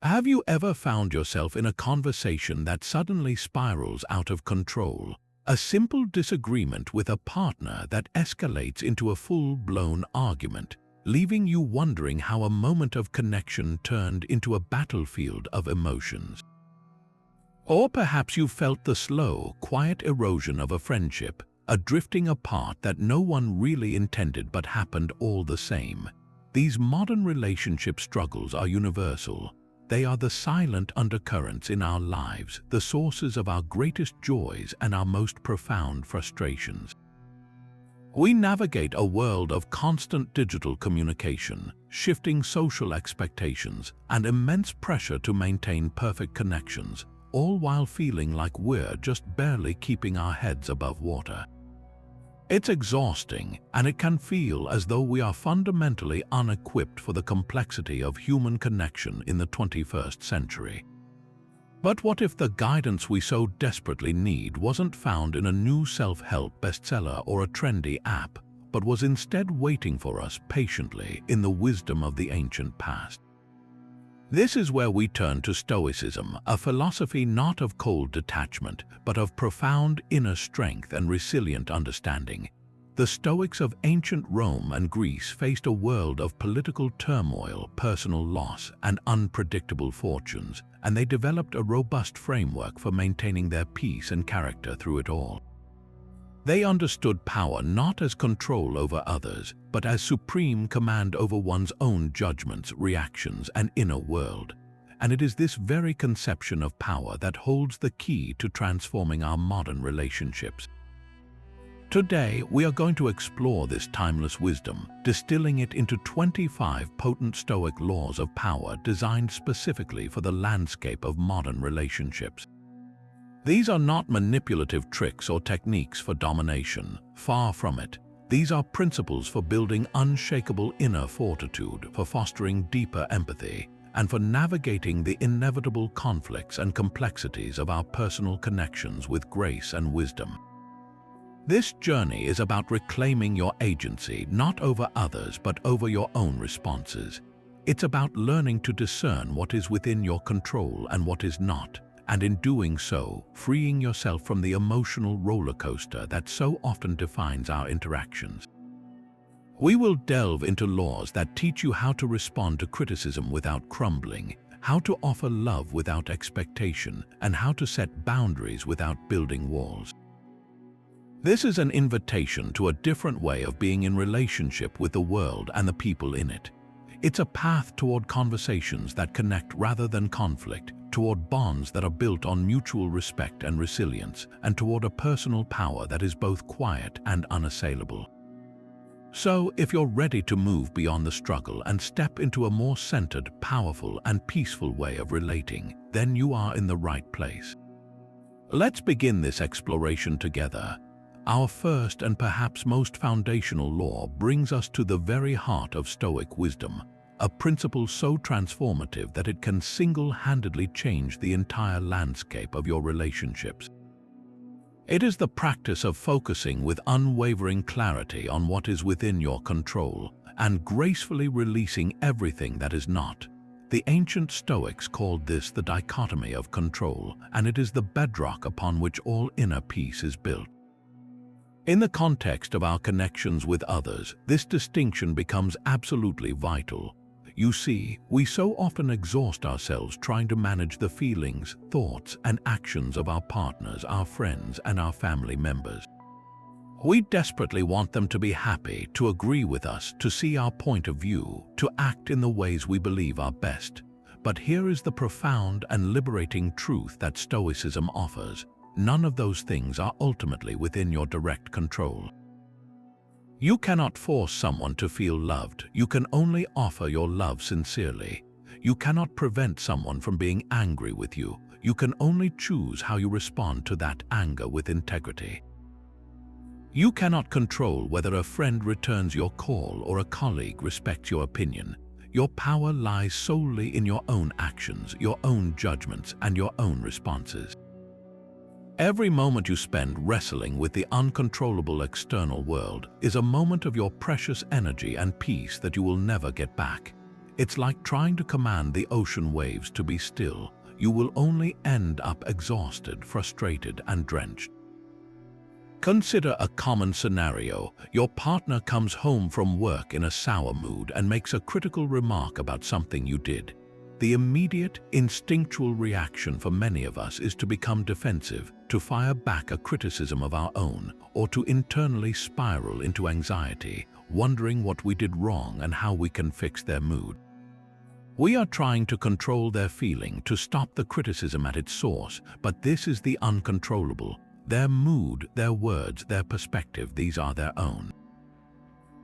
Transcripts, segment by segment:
Have you ever found yourself in a conversation that suddenly spirals out of control? A simple disagreement with a partner that escalates into a full-blown argument, leaving you wondering how a moment of connection turned into a battlefield of emotions. Or perhaps you felt the slow, quiet erosion of a friendship, a drifting apart that no one really intended but happened all the same. These modern relationship struggles are universal. They are the silent undercurrents in our lives, the sources of our greatest joys and our most profound frustrations. We navigate a world of constant digital communication, shifting social expectations, and immense pressure to maintain perfect connections, all while feeling like we're just barely keeping our heads above water. It's exhausting, and it can feel as though we are fundamentally unequipped for the complexity of human connection in the 21st century. But what if the guidance we so desperately need wasn't found in a new self-help bestseller or a trendy app, but was instead waiting for us patiently in the wisdom of the ancient past? This is where we turn to Stoicism, a philosophy not of cold detachment, but of profound inner strength and resilient understanding. The Stoics of ancient Rome and Greece faced a world of political turmoil, personal loss, and unpredictable fortunes, and they developed a robust framework for maintaining their peace and character through it all. They understood power not as control over others, but as supreme command over one's own judgments, reactions, and inner world. And it is this very conception of power that holds the key to transforming our modern relationships. Today, we are going to explore this timeless wisdom, distilling it into 25 potent Stoic laws of power designed specifically for the landscape of modern relationships. These are not manipulative tricks or techniques for domination. Far from it. These are principles for building unshakable inner fortitude, for fostering deeper empathy, and for navigating the inevitable conflicts and complexities of our personal connections with grace and wisdom. This journey is about reclaiming your agency, not over others, but over your own responses. It's about learning to discern what is within your control and what is not, and in doing so, freeing yourself from the emotional roller coaster that so often defines our interactions. We will delve into laws that teach you how to respond to criticism without crumbling, how to offer love without expectation, and how to set boundaries without building walls. This is an invitation to a different way of being in relationship with the world and the people in it. It's a path toward conversations that connect rather than conflict, toward bonds that are built on mutual respect and resilience, and toward a personal power that is both quiet and unassailable. So, if you're ready to move beyond the struggle and step into a more centered, powerful, and peaceful way of relating, then you are in the right place. Let's begin this exploration together. Our first and perhaps most foundational law brings us to the very heart of Stoic wisdom, a principle so transformative that it can single-handedly change the entire landscape of your relationships. It is the practice of focusing with unwavering clarity on what is within your control and gracefully releasing everything that is not. The ancient Stoics called this the dichotomy of control, and it is the bedrock upon which all inner peace is built. In the context of our connections with others, this distinction becomes absolutely vital. You see, we so often exhaust ourselves trying to manage the feelings, thoughts, and actions of our partners, our friends, and our family members. We desperately want them to be happy, to agree with us, to see our point of view, to act in the ways we believe are best. But here is the profound and liberating truth that Stoicism offers. None of those things are ultimately within your direct control. You cannot force someone to feel loved. You can only offer your love sincerely. You cannot prevent someone from being angry with you. You can only choose how you respond to that anger with integrity. You cannot control whether a friend returns your call or a colleague respects your opinion. Your power lies solely in your own actions, your own judgments, and your own responses. Every moment you spend wrestling with the uncontrollable external world is a moment of your precious energy and peace that you will never get back. It's like trying to command the ocean waves to be still. You will only end up exhausted, frustrated, and drenched. Consider a common scenario. Your partner comes home from work in a sour mood and makes a critical remark about something you did. The immediate, instinctual reaction for many of us is to become defensive, to fire back a criticism of our own, or to internally spiral into anxiety, wondering what we did wrong and how we can fix their mood. We are trying to control their feeling, to stop the criticism at its source, but this is the uncontrollable. Their mood, their words, their perspective, these are their own.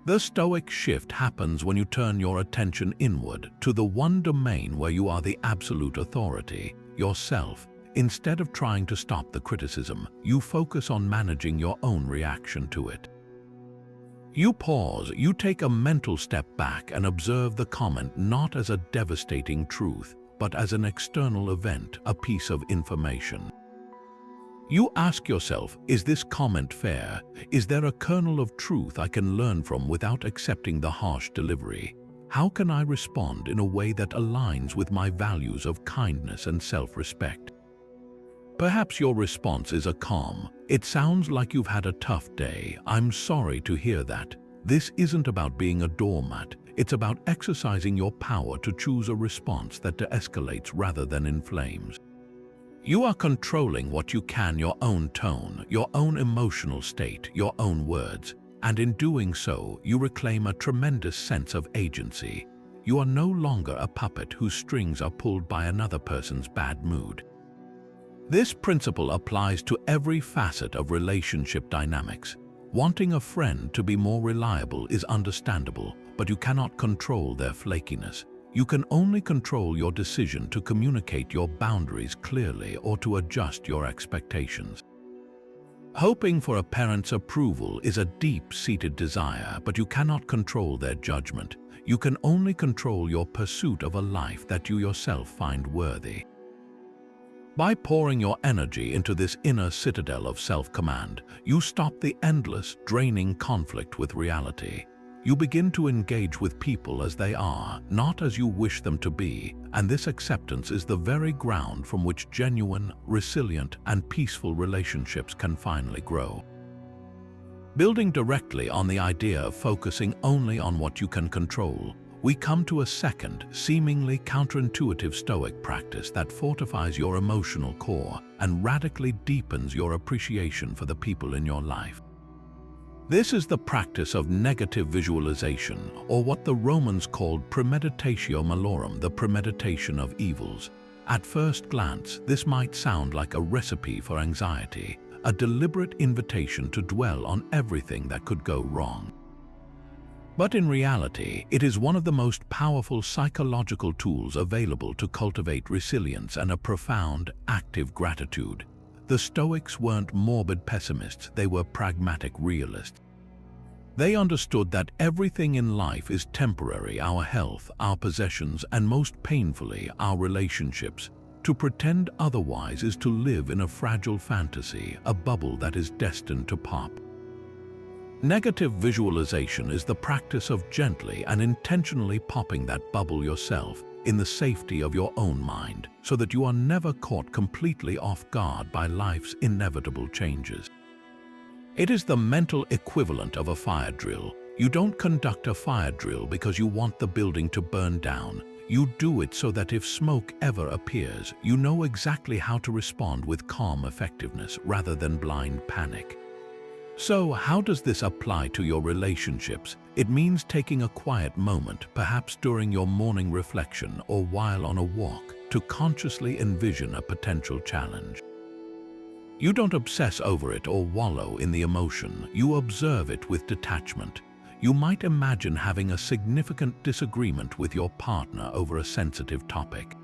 The Stoic shift happens when you turn your attention inward to the one domain where you are the absolute authority, yourself. Instead of trying to stop the criticism, you focus on managing your own reaction to it. You pause, you take a mental step back and observe the comment not as a devastating truth, but as an external event, a piece of information. You ask yourself, is this comment fair? Is there a kernel of truth I can learn from without accepting the harsh delivery? How can I respond in a way that aligns with my values of kindness and self-respect? Perhaps your response is a calm, "It sounds like you've had a tough day. I'm sorry to hear that." This isn't about being a doormat. It's about exercising your power to choose a response that de-escalates rather than inflames. You are controlling what you can, your own tone, your own emotional state, your own words, and in doing so, you reclaim a tremendous sense of agency. You are no longer a puppet whose strings are pulled by another person's bad mood. This principle applies to every facet of relationship dynamics. Wanting a friend to be more reliable is understandable, but you cannot control their flakiness. You can only control your decision to communicate your boundaries clearly or to adjust your expectations. Hoping for a parent's approval is a deep-seated desire, but you cannot control their judgment. You can only control your pursuit of a life that you yourself find worthy. By pouring your energy into this inner citadel of self-command, you stop the endless, draining conflict with reality. You begin to engage with people as they are, not as you wish them to be, and this acceptance is the very ground from which genuine, resilient, and peaceful relationships can finally grow. Building directly on the idea of focusing only on what you can control, we come to a second, seemingly counterintuitive Stoic practice that fortifies your emotional core and radically deepens your appreciation for the people in your life. This is the practice of negative visualization, or what the Romans called premeditatio malorum, the premeditation of evils. At first glance, this might sound like a recipe for anxiety, a deliberate invitation to dwell on everything that could go wrong. But in reality, it is one of the most powerful psychological tools available to cultivate resilience and a profound, active gratitude. The Stoics weren't morbid pessimists, they were pragmatic realists. They understood that everything in life is temporary: our health, our possessions, and most painfully, our relationships. To pretend otherwise is to live in a fragile fantasy, a bubble that is destined to pop. Negative visualization is the practice of gently and intentionally popping that bubble yourself, in the safety of your own mind, so that you are never caught completely off guard by life's inevitable changes. It is the mental equivalent of a fire drill. You don't conduct a fire drill because you want the building to burn down. You do it so that if smoke ever appears, you know exactly how to respond with calm effectiveness rather than blind panic. So, how does this apply to your relationships? It means taking a quiet moment, perhaps during your morning reflection or while on a walk, to consciously envision a potential challenge. You don't obsess over it or wallow in the emotion, you observe it with detachment. You might imagine having a significant disagreement with your partner over a sensitive topic.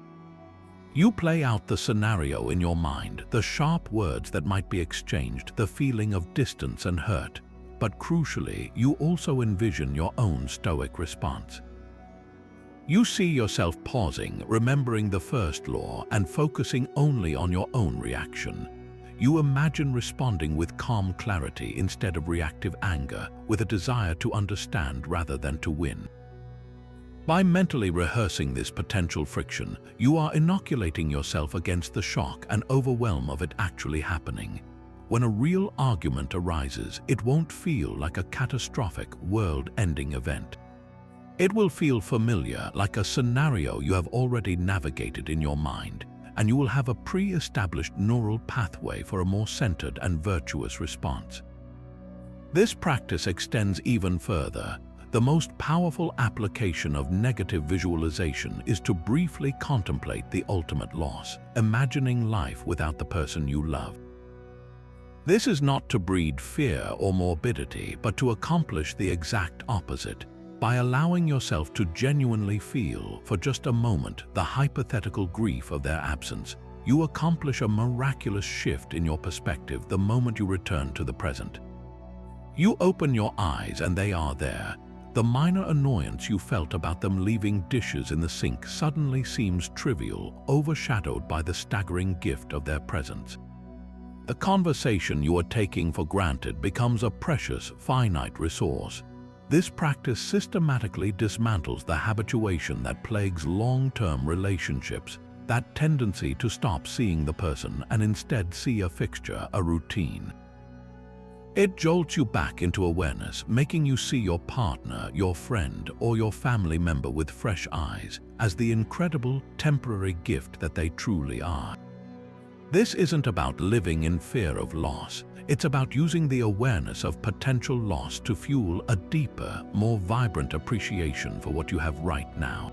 You play out the scenario in your mind, the sharp words that might be exchanged, the feeling of distance and hurt. But crucially, you also envision your own Stoic response. You see yourself pausing, remembering the first law, and focusing only on your own reaction. You imagine responding with calm clarity instead of reactive anger, with a desire to understand rather than to win. By mentally rehearsing this potential friction, you are inoculating yourself against the shock and overwhelm of it actually happening. When a real argument arises, it won't feel like a catastrophic, world-ending event. It will feel familiar, like a scenario you have already navigated in your mind, and you will have a pre-established neural pathway for a more centered and virtuous response. This practice extends even further. The most powerful application of negative visualization is to briefly contemplate the ultimate loss, imagining life without the person you love. This is not to breed fear or morbidity, but to accomplish the exact opposite. By allowing yourself to genuinely feel, for just a moment, the hypothetical grief of their absence, you accomplish a miraculous shift in your perspective the moment you return to the present. You open your eyes and they are there. The minor annoyance you felt about them leaving dishes in the sink suddenly seems trivial, overshadowed by the staggering gift of their presence. The conversation you are taking for granted becomes a precious, finite resource. This practice systematically dismantles the habituation that plagues long-term relationships, that tendency to stop seeing the person and instead see a fixture, a routine. It jolts you back into awareness, making you see your partner, your friend, or your family member with fresh eyes, as the incredible, temporary gift that they truly are. This isn't about living in fear of loss. It's about using the awareness of potential loss to fuel a deeper, more vibrant appreciation for what you have right now.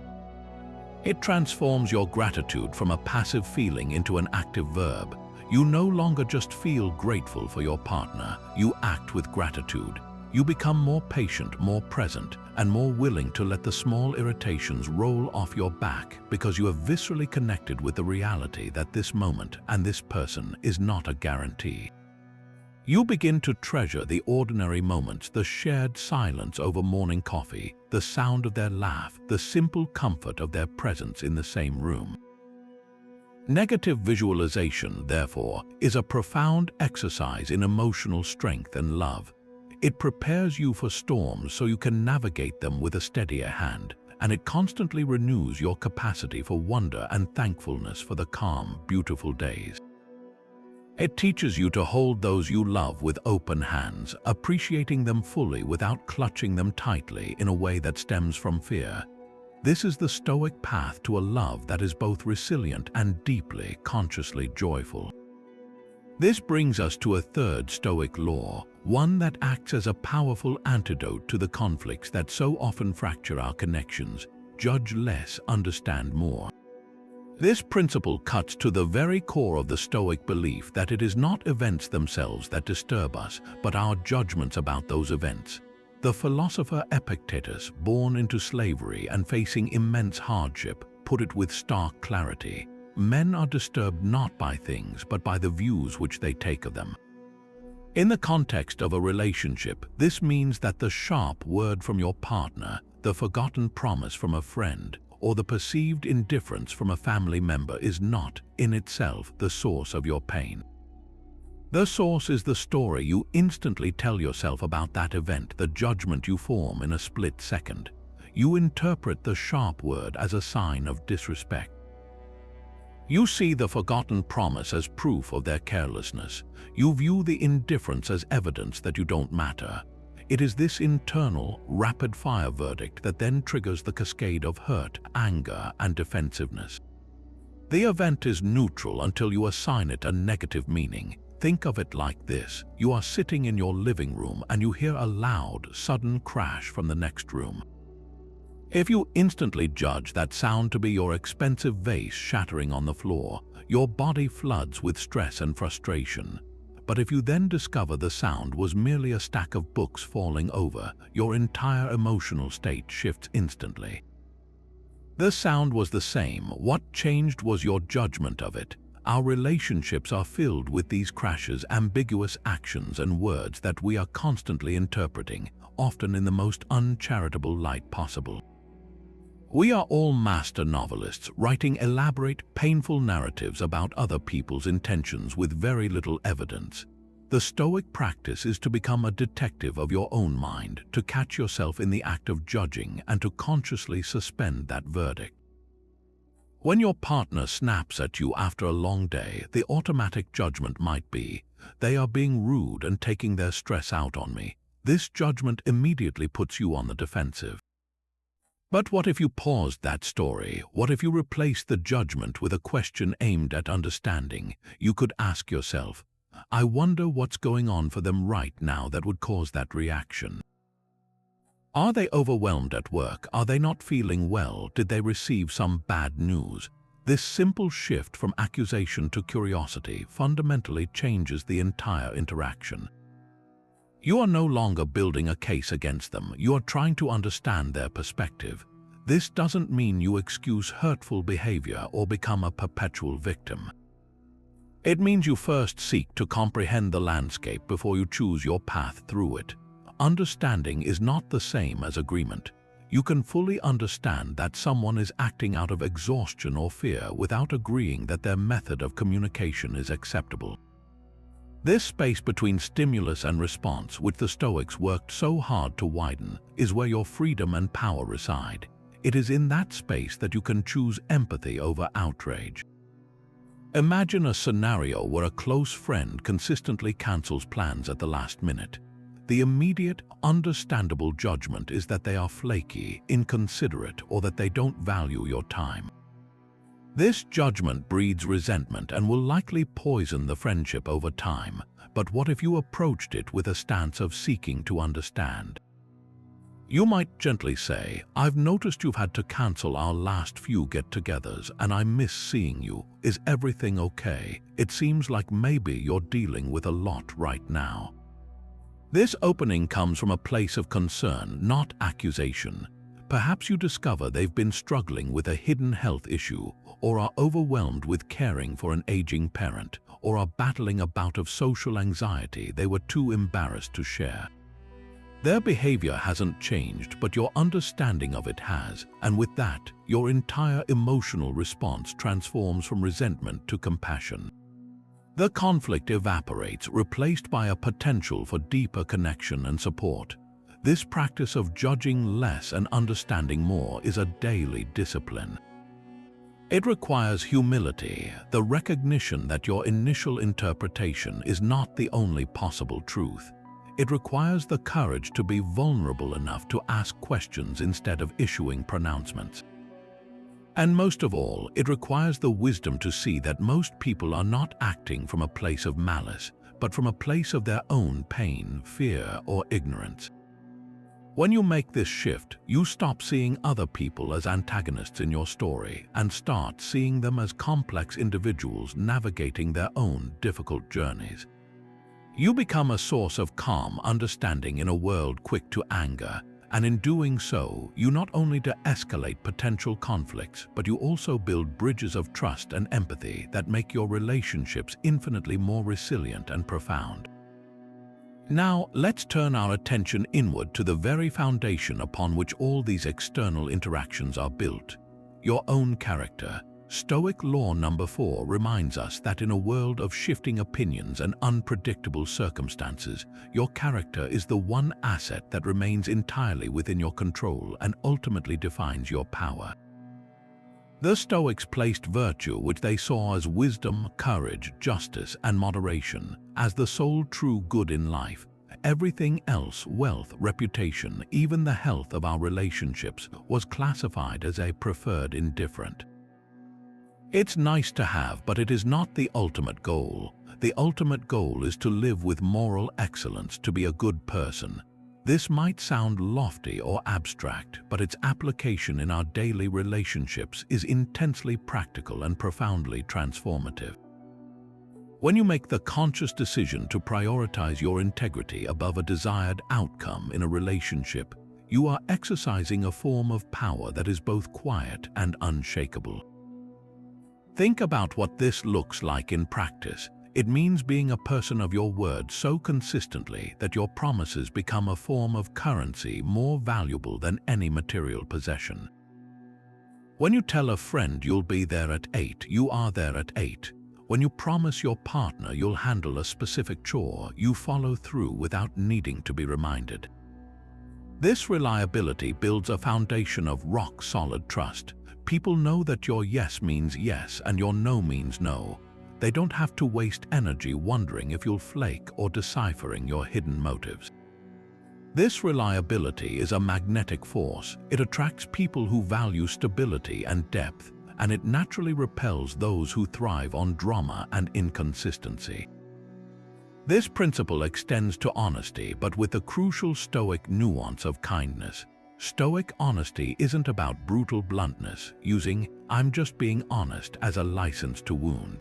It transforms your gratitude from a passive feeling into an active verb. You no longer just feel grateful for your partner, you act with gratitude. You become more patient, more present, and more willing to let the small irritations roll off your back because you have viscerally connected with the reality that this moment and this person is not a guarantee. You begin to treasure the ordinary moments, the shared silence over morning coffee, the sound of their laugh, the simple comfort of their presence in the same room. Negative visualization, therefore, is a profound exercise in emotional strength and love. It prepares you for storms so you can navigate them with a steadier hand, and it constantly renews your capacity for wonder and thankfulness for the calm, beautiful days. It teaches you to hold those you love with open hands, appreciating them fully without clutching them tightly in a way that stems from fear. This is the Stoic path to a love that is both resilient and deeply, consciously joyful. This brings us to a third Stoic law, one that acts as a powerful antidote to the conflicts that so often fracture our connections: judge less, understand more. This principle cuts to the very core of the Stoic belief that it is not events themselves that disturb us, but our judgments about those events. The philosopher Epictetus, born into slavery and facing immense hardship, put it with stark clarity: men are disturbed not by things, but by the views which they take of them. In the context of a relationship, this means that the sharp word from your partner, the forgotten promise from a friend, or the perceived indifference from a family member is not, in itself, the source of your pain. The source is the story you instantly tell yourself about that event, the judgment you form in a split second. You interpret the sharp word as a sign of disrespect. You see the forgotten promise as proof of their carelessness. You view the indifference as evidence that you don't matter. It is this internal, rapid-fire verdict that then triggers the cascade of hurt, anger, and defensiveness. The event is neutral until you assign it a negative meaning. Think of it like this: you are sitting in your living room and you hear a loud, sudden crash from the next room. If you instantly judge that sound to be your expensive vase shattering on the floor, your body floods with stress and frustration. But if you then discover the sound was merely a stack of books falling over, your entire emotional state shifts instantly. The sound was the same. What changed was your judgment of it. Our relationships are filled with these crashes, ambiguous actions and words that we are constantly interpreting, often in the most uncharitable light possible. We are all master novelists, writing elaborate, painful narratives about other people's intentions with very little evidence. The Stoic practice is to become a detective of your own mind, to catch yourself in the act of judging and to consciously suspend that verdict. When your partner snaps at you after a long day, the automatic judgment might be, "They are being rude and taking their stress out on me." This judgment immediately puts you on the defensive. But what if you paused that story? What if you replaced the judgment with a question aimed at understanding? You could ask yourself, "I wonder what's going on for them right now that would cause that reaction. Are they overwhelmed at work? Are they not feeling well? Did they receive some bad news?" This simple shift from accusation to curiosity fundamentally changes the entire interaction. You are no longer building a case against them. You are trying to understand their perspective. This doesn't mean you excuse hurtful behavior or become a perpetual victim. It means you first seek to comprehend the landscape before you choose your path through it. Understanding is not the same as agreement. You can fully understand that someone is acting out of exhaustion or fear without agreeing that their method of communication is acceptable. This space between stimulus and response, which the Stoics worked so hard to widen, is where your freedom and power reside. It is in that space that you can choose empathy over outrage. Imagine a scenario where a close friend consistently cancels plans at the last minute. The immediate, understandable judgment is that they are flaky, inconsiderate, or that they don't value your time. This judgment breeds resentment and will likely poison the friendship over time. But what if you approached it with a stance of seeking to understand? You might gently say, "I've noticed you've had to cancel our last few get-togethers and I miss seeing you. Is everything okay? It seems like maybe you're dealing with a lot right now." This opening comes from a place of concern, not accusation. Perhaps you discover they've been struggling with a hidden health issue, or are overwhelmed with caring for an aging parent, or are battling a bout of social anxiety they were too embarrassed to share. Their behavior hasn't changed, but your understanding of it has, and with that, your entire emotional response transforms from resentment to compassion. The conflict evaporates, replaced by a potential for deeper connection and support. This practice of judging less and understanding more is a daily discipline. It requires humility, the recognition that your initial interpretation is not the only possible truth. It requires the courage to be vulnerable enough to ask questions instead of issuing pronouncements. And most of all, it requires the wisdom to see that most people are not acting from a place of malice, but from a place of their own pain, fear, or ignorance. When you make this shift, you stop seeing other people as antagonists in your story and start seeing them as complex individuals navigating their own difficult journeys. You become a source of calm understanding in a world quick to anger, and in doing so, you not only de-escalate potential conflicts, but you also build bridges of trust and empathy that make your relationships infinitely more resilient and profound. Now, let's turn our attention inward to the very foundation upon which all these external interactions are built: your own character. Stoic Law number 4 reminds us that in a world of shifting opinions and unpredictable circumstances, your character is the one asset that remains entirely within your control and ultimately defines your power. The Stoics placed virtue, which they saw as wisdom, courage, justice, and moderation, as the sole true good in life. Everything else, wealth, reputation, even the health of our relationships, was classified as a preferred indifferent. It's nice to have, but it is not the ultimate goal. The ultimate goal is to live with moral excellence, to be a good person. This might sound lofty or abstract, but its application in our daily relationships is intensely practical and profoundly transformative. When you make the conscious decision to prioritize your integrity above a desired outcome in a relationship, you are exercising a form of power that is both quiet and unshakable. Think about what this looks like in practice. It means being a person of your word so consistently that your promises become a form of currency more valuable than any material possession. When you tell a friend you'll be there at 8, you are there at 8. When you promise your partner you'll handle a specific chore, you follow through without needing to be reminded. This reliability builds a foundation of rock-solid trust. People know that your yes means yes and your no means no. They don't have to waste energy wondering if you'll flake or deciphering your hidden motives. This reliability is a magnetic force. It attracts people who value stability and depth, and it naturally repels those who thrive on drama and inconsistency. This principle extends to honesty, but with the crucial Stoic nuance of kindness. Stoic honesty isn't about brutal bluntness, using "I'm just being honest" as a license to wound.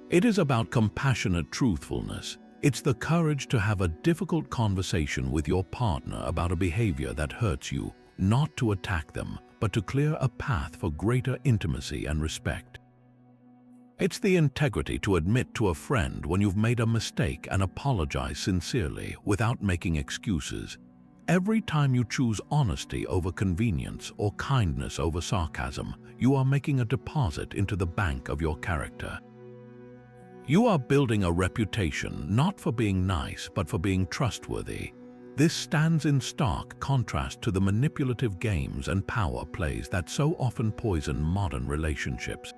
It is about compassionate truthfulness. It's the courage to have a difficult conversation with your partner about a behavior that hurts you, not to attack them, but to clear a path for greater intimacy and respect. It's the integrity to admit to a friend when you've made a mistake and apologize sincerely without making excuses. Every time you choose honesty over convenience or kindness over sarcasm, you are making a deposit into the bank of your character. You are building a reputation not for being nice but for being trustworthy. This stands in stark contrast to the manipulative games and power plays that so often poison modern relationships.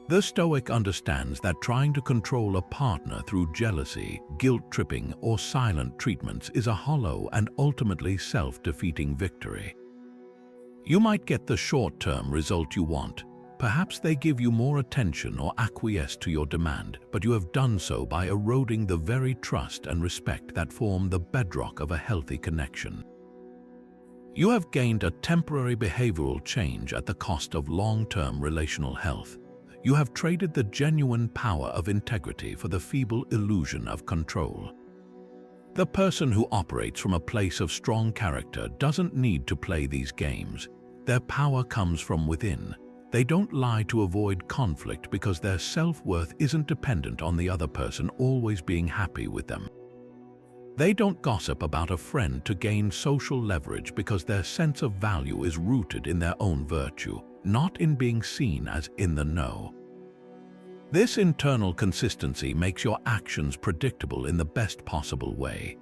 The Stoic understands that trying to control a partner through jealousy, guilt-tripping, or silent treatments is a hollow and ultimately self-defeating victory. You might get the short-term result you want. Perhaps they give you more attention or acquiesce to your demand, but you have done so by eroding the very trust and respect that form the bedrock of a healthy connection. You have gained a temporary behavioral change at the cost of long-term relational health. You have traded the genuine power of integrity for the feeble illusion of control. The person who operates from a place of strong character doesn't need to play these games. Their power comes from within. They don't lie to avoid conflict because their self-worth isn't dependent on the other person always being happy with them. They don't gossip about a friend to gain social leverage because their sense of value is rooted in their own virtue, not in being seen as in the know. This internal consistency makes your actions predictable in the best possible way.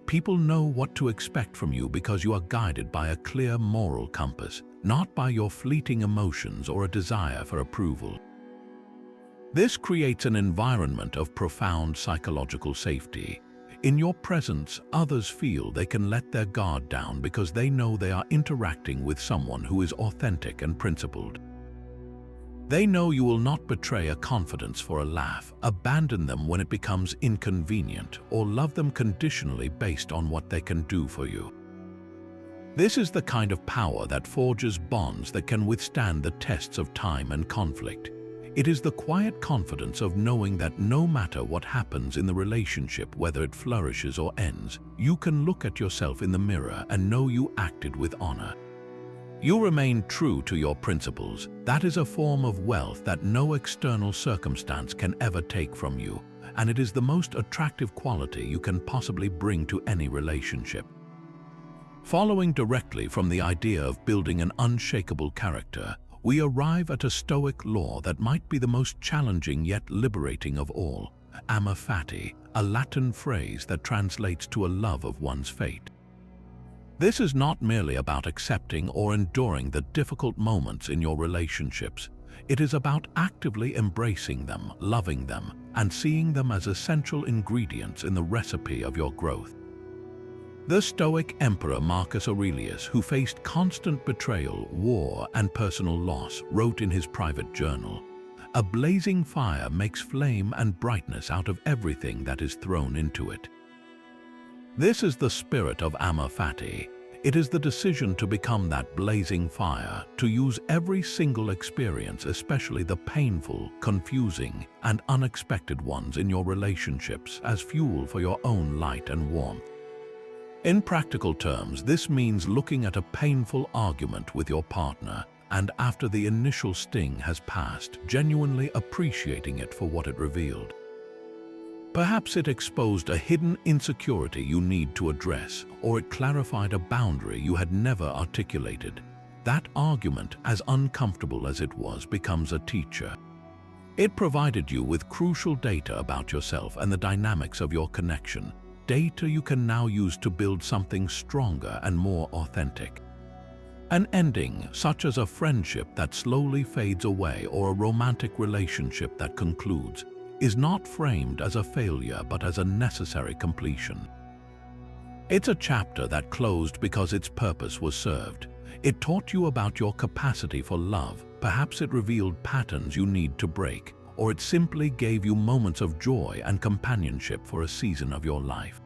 People know what to expect from you because you are guided by a clear moral compass, not by your fleeting emotions or a desire for approval. This creates an environment of profound psychological safety. In your presence, others feel they can let their guard down because they know they are interacting with someone who is authentic and principled. They know you will not betray a confidence for a laugh, abandon them when it becomes inconvenient, or love them conditionally based on what they can do for you. This is the kind of power that forges bonds that can withstand the tests of time and conflict. It is the quiet confidence of knowing that no matter what happens in the relationship, whether it flourishes or ends, you can look at yourself in the mirror and know you acted with honor. You remain true to your principles. That is a form of wealth that no external circumstance can ever take from you, and it is the most attractive quality you can possibly bring to any relationship. Following directly from the idea of building an unshakable character, we arrive at a Stoic law that might be the most challenging yet liberating of all: amor-fati, a Latin phrase that translates to a love of one's fate. This is not merely about accepting or enduring the difficult moments in your relationships. It is about actively embracing them, loving them, and seeing them as essential ingredients in the recipe of your growth. The Stoic Emperor Marcus Aurelius, who faced constant betrayal, war, and personal loss, wrote in his private journal, "A blazing fire makes flame and brightness out of everything that is thrown into it." This is the spirit of amor-fati. It is the decision to become that blazing fire, to use every single experience, especially the painful, confusing, and unexpected ones in your relationships, as fuel for your own light and warmth. In practical terms, this means looking at a painful argument with your partner, and after the initial sting has passed, genuinely appreciating it for what it revealed. Perhaps it exposed a hidden insecurity you need to address, or it clarified a boundary you had never articulated. That argument, as uncomfortable as it was, becomes a teacher. It provided you with crucial data about yourself and the dynamics of your connection, data you can now use to build something stronger and more authentic. An ending, such as a friendship that slowly fades away or a romantic relationship that concludes, is not framed as a failure but as a necessary completion. It's a chapter that closed because its purpose was served. It taught you about your capacity for love. Perhaps it revealed patterns you need to break, or it simply gave you moments of joy and companionship for a season of your life.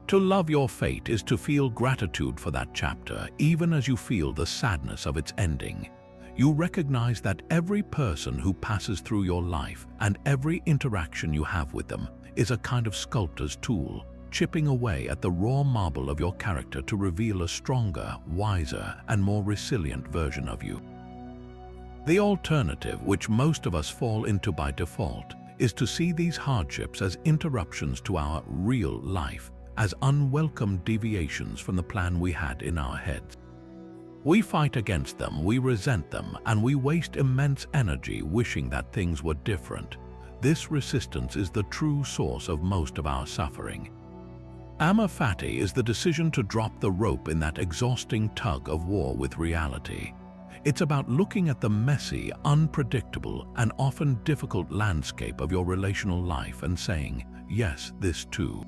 To love your fate is to feel gratitude for that chapter, even as you feel the sadness of its ending. You recognize that every person who passes through your life and every interaction you have with them is a kind of sculptor's tool, chipping away at the raw marble of your character to reveal a stronger, wiser, and more resilient version of you. The alternative, which most of us fall into by default, is to see these hardships as interruptions to our real life, as unwelcome deviations from the plan we had in our heads. We fight against them, we resent them, and we waste immense energy wishing that things were different. This resistance is the true source of most of our suffering. Amor-fati is the decision to drop the rope in that exhausting tug of war with reality. It's about looking at the messy, unpredictable, and often difficult landscape of your relational life and saying, yes, this too.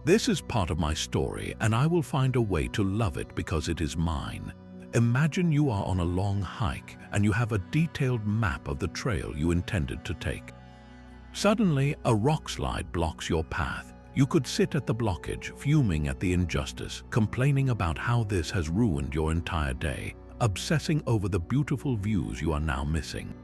This is part of my story, and I will find a way to love it because it is mine. Imagine you are on a long hike and you have a detailed map of the trail you intended to take. Suddenly, a rock slide blocks your path. You could sit at the blockage, fuming at the injustice, complaining about how this has ruined your entire day, obsessing over the beautiful views you are now missing.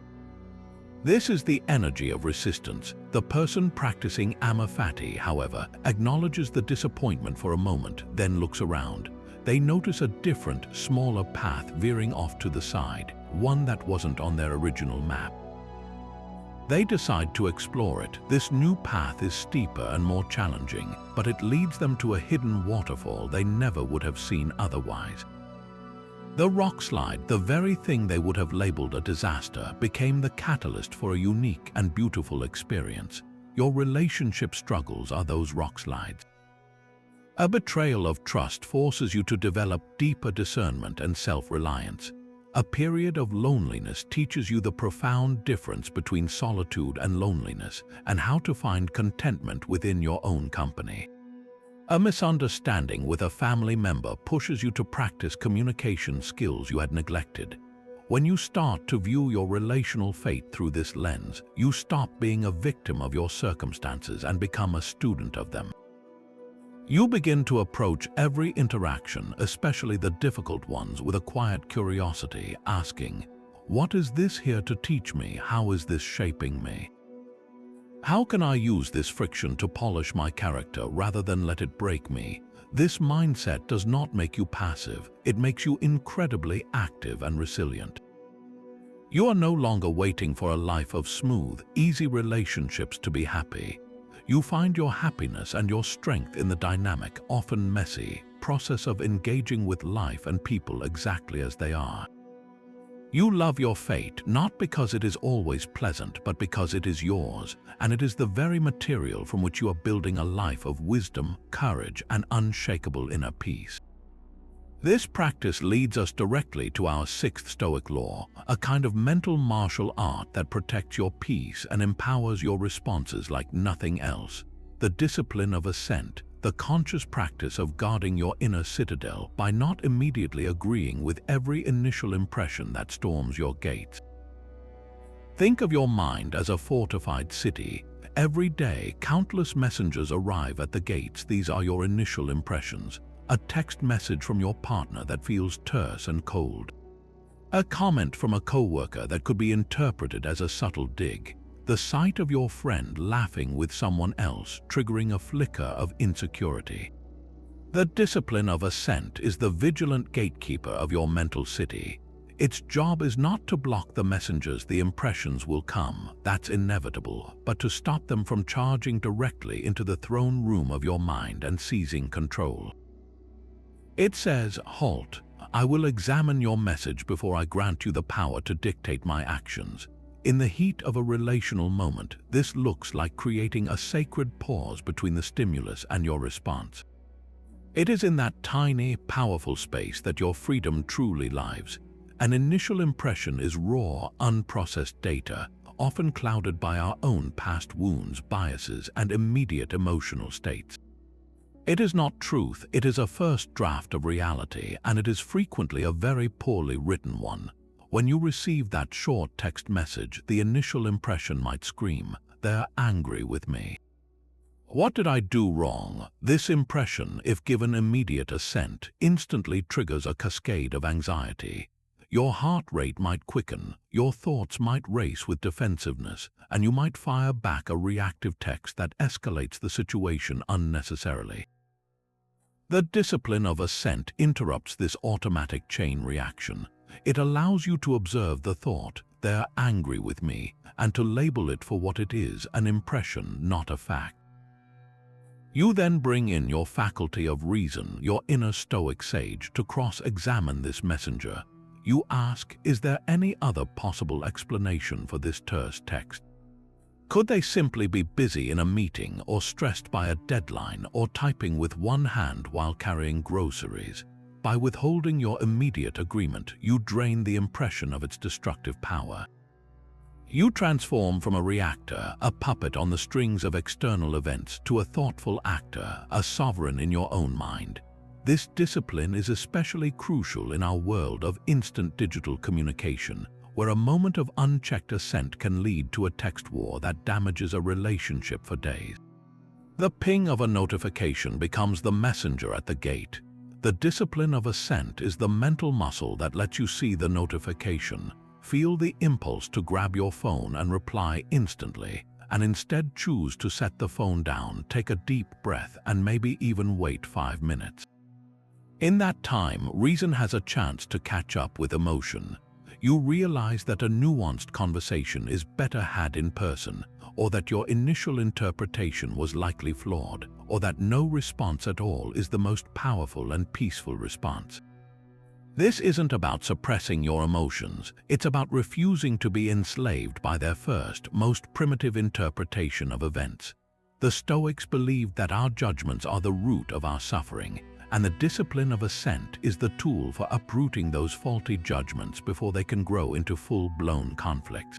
This is the energy of resistance. The person practicing amor-fati, however, acknowledges the disappointment for a moment, then looks around. They notice a different, smaller path veering off to the side, one that wasn't on their original map. They decide to explore it. This new path is steeper and more challenging, but it leads them to a hidden waterfall they never would have seen otherwise. The rock slide, the very thing they would have labeled a disaster, became the catalyst for a unique and beautiful experience. Your relationship struggles are those rock slides. A betrayal of trust forces you to develop deeper discernment and self-reliance. A period of loneliness teaches you the profound difference between solitude and loneliness and how to find contentment within your own company. A misunderstanding with a family member pushes you to practice communication skills you had neglected. When you start to view your relational fate through this lens, you stop being a victim of your circumstances and become a student of them. You begin to approach every interaction, especially the difficult ones, with a quiet curiosity, asking, "What is this here to teach me? How is this shaping me? How can I use this friction to polish my character rather than let it break me?" This mindset does not make you passive. It makes you incredibly active and resilient. You are no longer waiting for a life of smooth, easy relationships to be happy. You find your happiness and your strength in the dynamic, often messy, process of engaging with life and people exactly as they are. You love your fate not because it is always pleasant, but because it is yours, and it is the very material from which you are building a life of wisdom, courage, and unshakable inner peace. This practice leads us directly to our sixth Stoic law, a kind of mental martial art that protects your peace and empowers your responses like nothing else. The discipline of assent, the conscious practice of guarding your inner citadel by not immediately agreeing with every initial impression that storms your gates. Think of your mind as a fortified city. Every day, countless messengers arrive at the gates. These are your initial impressions. A text message from your partner that feels terse and cold. A comment from a coworker that could be interpreted as a subtle dig. The sight of your friend laughing with someone else, triggering a flicker of insecurity. The discipline of assent is the vigilant gatekeeper of your mental city. Its job is not to block the messengers. The impressions will come, that's inevitable, but to stop them from charging directly into the throne room of your mind and seizing control. It says, "Halt, I will examine your message before I grant you the power to dictate my actions." In the heat of a relational moment, this looks like creating a sacred pause between the stimulus and your response. It is in that tiny, powerful space that your freedom truly lives. An initial impression is raw, unprocessed data, often clouded by our own past wounds, biases, and immediate emotional states. It is not truth, it is a first draft of reality, and it is frequently a very poorly written one. When you receive that short text message, the initial impression might scream, "They're angry with me." What did I do wrong? This impression, if given immediate assent, instantly triggers a cascade of anxiety. Your heart rate might quicken, your thoughts might race with defensiveness, and you might fire back a reactive text that escalates the situation unnecessarily. The discipline of assent interrupts this automatic chain reaction. It allows you to observe the thought, "They're angry with me," and to label it for what it is, an impression, not a fact. You then bring in your faculty of reason, your inner Stoic sage, to cross-examine this messenger. You ask, is there any other possible explanation for this terse text? Could they simply be busy in a meeting, or stressed by a deadline, or typing with one hand while carrying groceries? By withholding your immediate agreement, you drain the impression of its destructive power. You transform from a reactor, a puppet on the strings of external events, to a thoughtful actor, a sovereign in your own mind. This discipline is especially crucial in our world of instant digital communication, where a moment of unchecked assent can lead to a text war that damages a relationship for days. The ping of a notification becomes the messenger at the gate. The discipline of assent is the mental muscle that lets you see the notification, feel the impulse to grab your phone and reply instantly, and instead choose to set the phone down, take a deep breath, and maybe even wait 5 minutes. In that time, reason has a chance to catch up with emotion. You realize that a nuanced conversation is better had in person, or that your initial interpretation was likely flawed, or that no response at all is the most powerful and peaceful response. This isn't about suppressing your emotions, it's about refusing to be enslaved by their first, most primitive interpretation of events. The Stoics believed that our judgments are the root of our suffering, and the discipline of assent is the tool for uprooting those faulty judgments before they can grow into full-blown conflicts.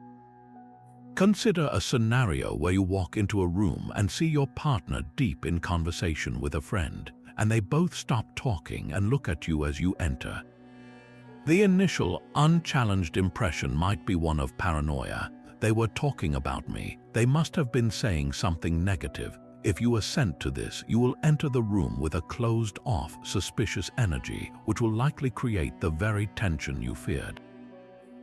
Consider a scenario where you walk into a room and see your partner deep in conversation with a friend, and they both stop talking and look at you as you enter. The initial, unchallenged impression might be one of paranoia. They were talking about me. They must have been saying something negative. If you assent to this, you will enter the room with a closed-off, suspicious energy, which will likely create the very tension you feared.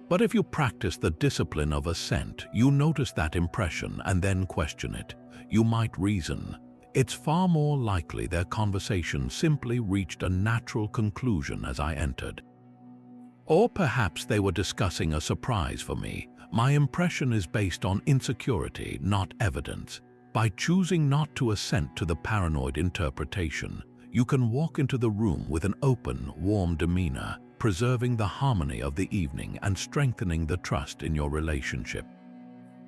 But if you practice the discipline of assent, you notice that impression and then question it. You might reason, it's far more likely their conversation simply reached a natural conclusion as I entered. Or perhaps they were discussing a surprise for me. My impression is based on insecurity, not evidence. By choosing not to assent to the paranoid interpretation, you can walk into the room with an open, warm demeanor, preserving the harmony of the evening and strengthening the trust in your relationship.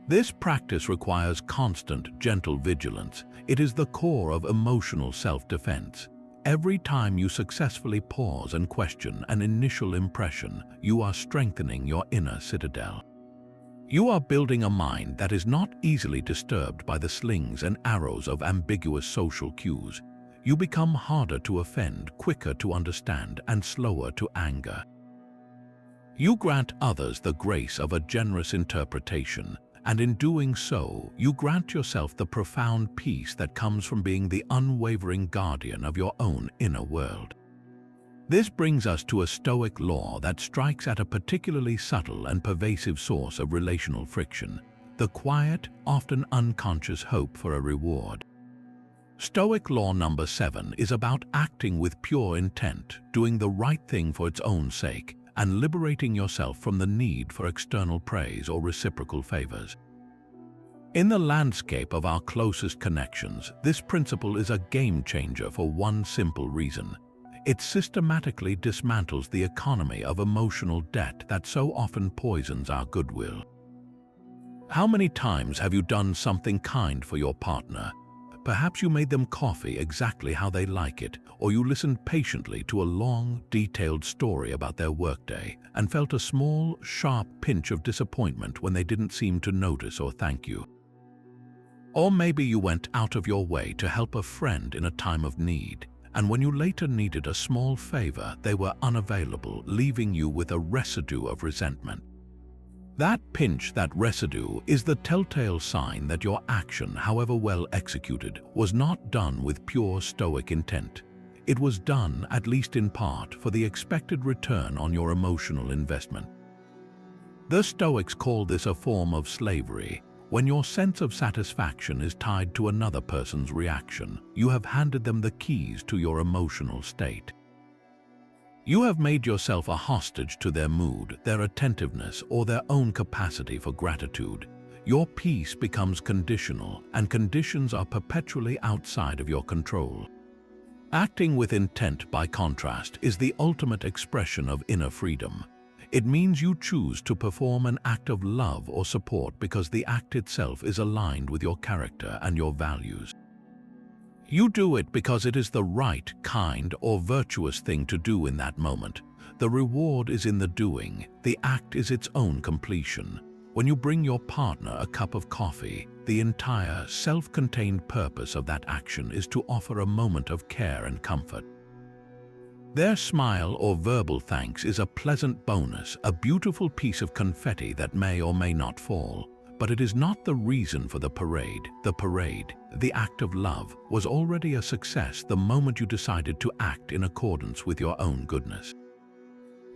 This practice requires constant, gentle vigilance. It is the core of emotional self-defense. Every time you successfully pause and question an initial impression, you are strengthening your inner citadel. You are building a mind that is not easily disturbed by the slings and arrows of ambiguous social cues. You become harder to offend, quicker to understand, and slower to anger. You grant others the grace of a generous interpretation, and in doing so, you grant yourself the profound peace that comes from being the unwavering guardian of your own inner world. This brings us to a Stoic law that strikes at a particularly subtle and pervasive source of relational friction, the quiet, often unconscious hope for a reward. Stoic law number 7 is about acting with pure intent, doing the right thing for its own sake, and liberating yourself from the need for external praise or reciprocal favors. In the landscape of our closest connections, this principle is a game changer for one simple reason. It systematically dismantles the economy of emotional debt that so often poisons our goodwill. How many times have you done something kind for your partner? Perhaps you made them coffee exactly how they like it, or you listened patiently to a long, detailed story about their workday and felt a small, sharp pinch of disappointment when they didn't seem to notice or thank you. Or maybe you went out of your way to help a friend in a time of need, and when you later needed a small favor, they were unavailable, leaving you with a residue of resentment. That pinch, that residue, is the telltale sign that your action, however well executed, was not done with pure Stoic intent. It was done, at least in part, for the expected return on your emotional investment. The Stoics call this a form of slavery. When your sense of satisfaction is tied to another person's reaction, you have handed them the keys to your emotional state. You have made yourself a hostage to their mood, their attentiveness, or their own capacity for gratitude. Your peace becomes conditional, and conditions are perpetually outside of your control. Acting with intent, by contrast, is the ultimate expression of inner freedom. It means you choose to perform an act of love or support because the act itself is aligned with your character and your values. You do it because it is the right, kind, or virtuous thing to do in that moment. The reward is in the doing. The act is its own completion. When you bring your partner a cup of coffee, the entire, self-contained purpose of that action is to offer a moment of care and comfort. Their smile or verbal thanks is a pleasant bonus, a beautiful piece of confetti that may or may not fall. But it is not the reason for the parade. The parade, the act of love, was already a success the moment you decided to act in accordance with your own goodness.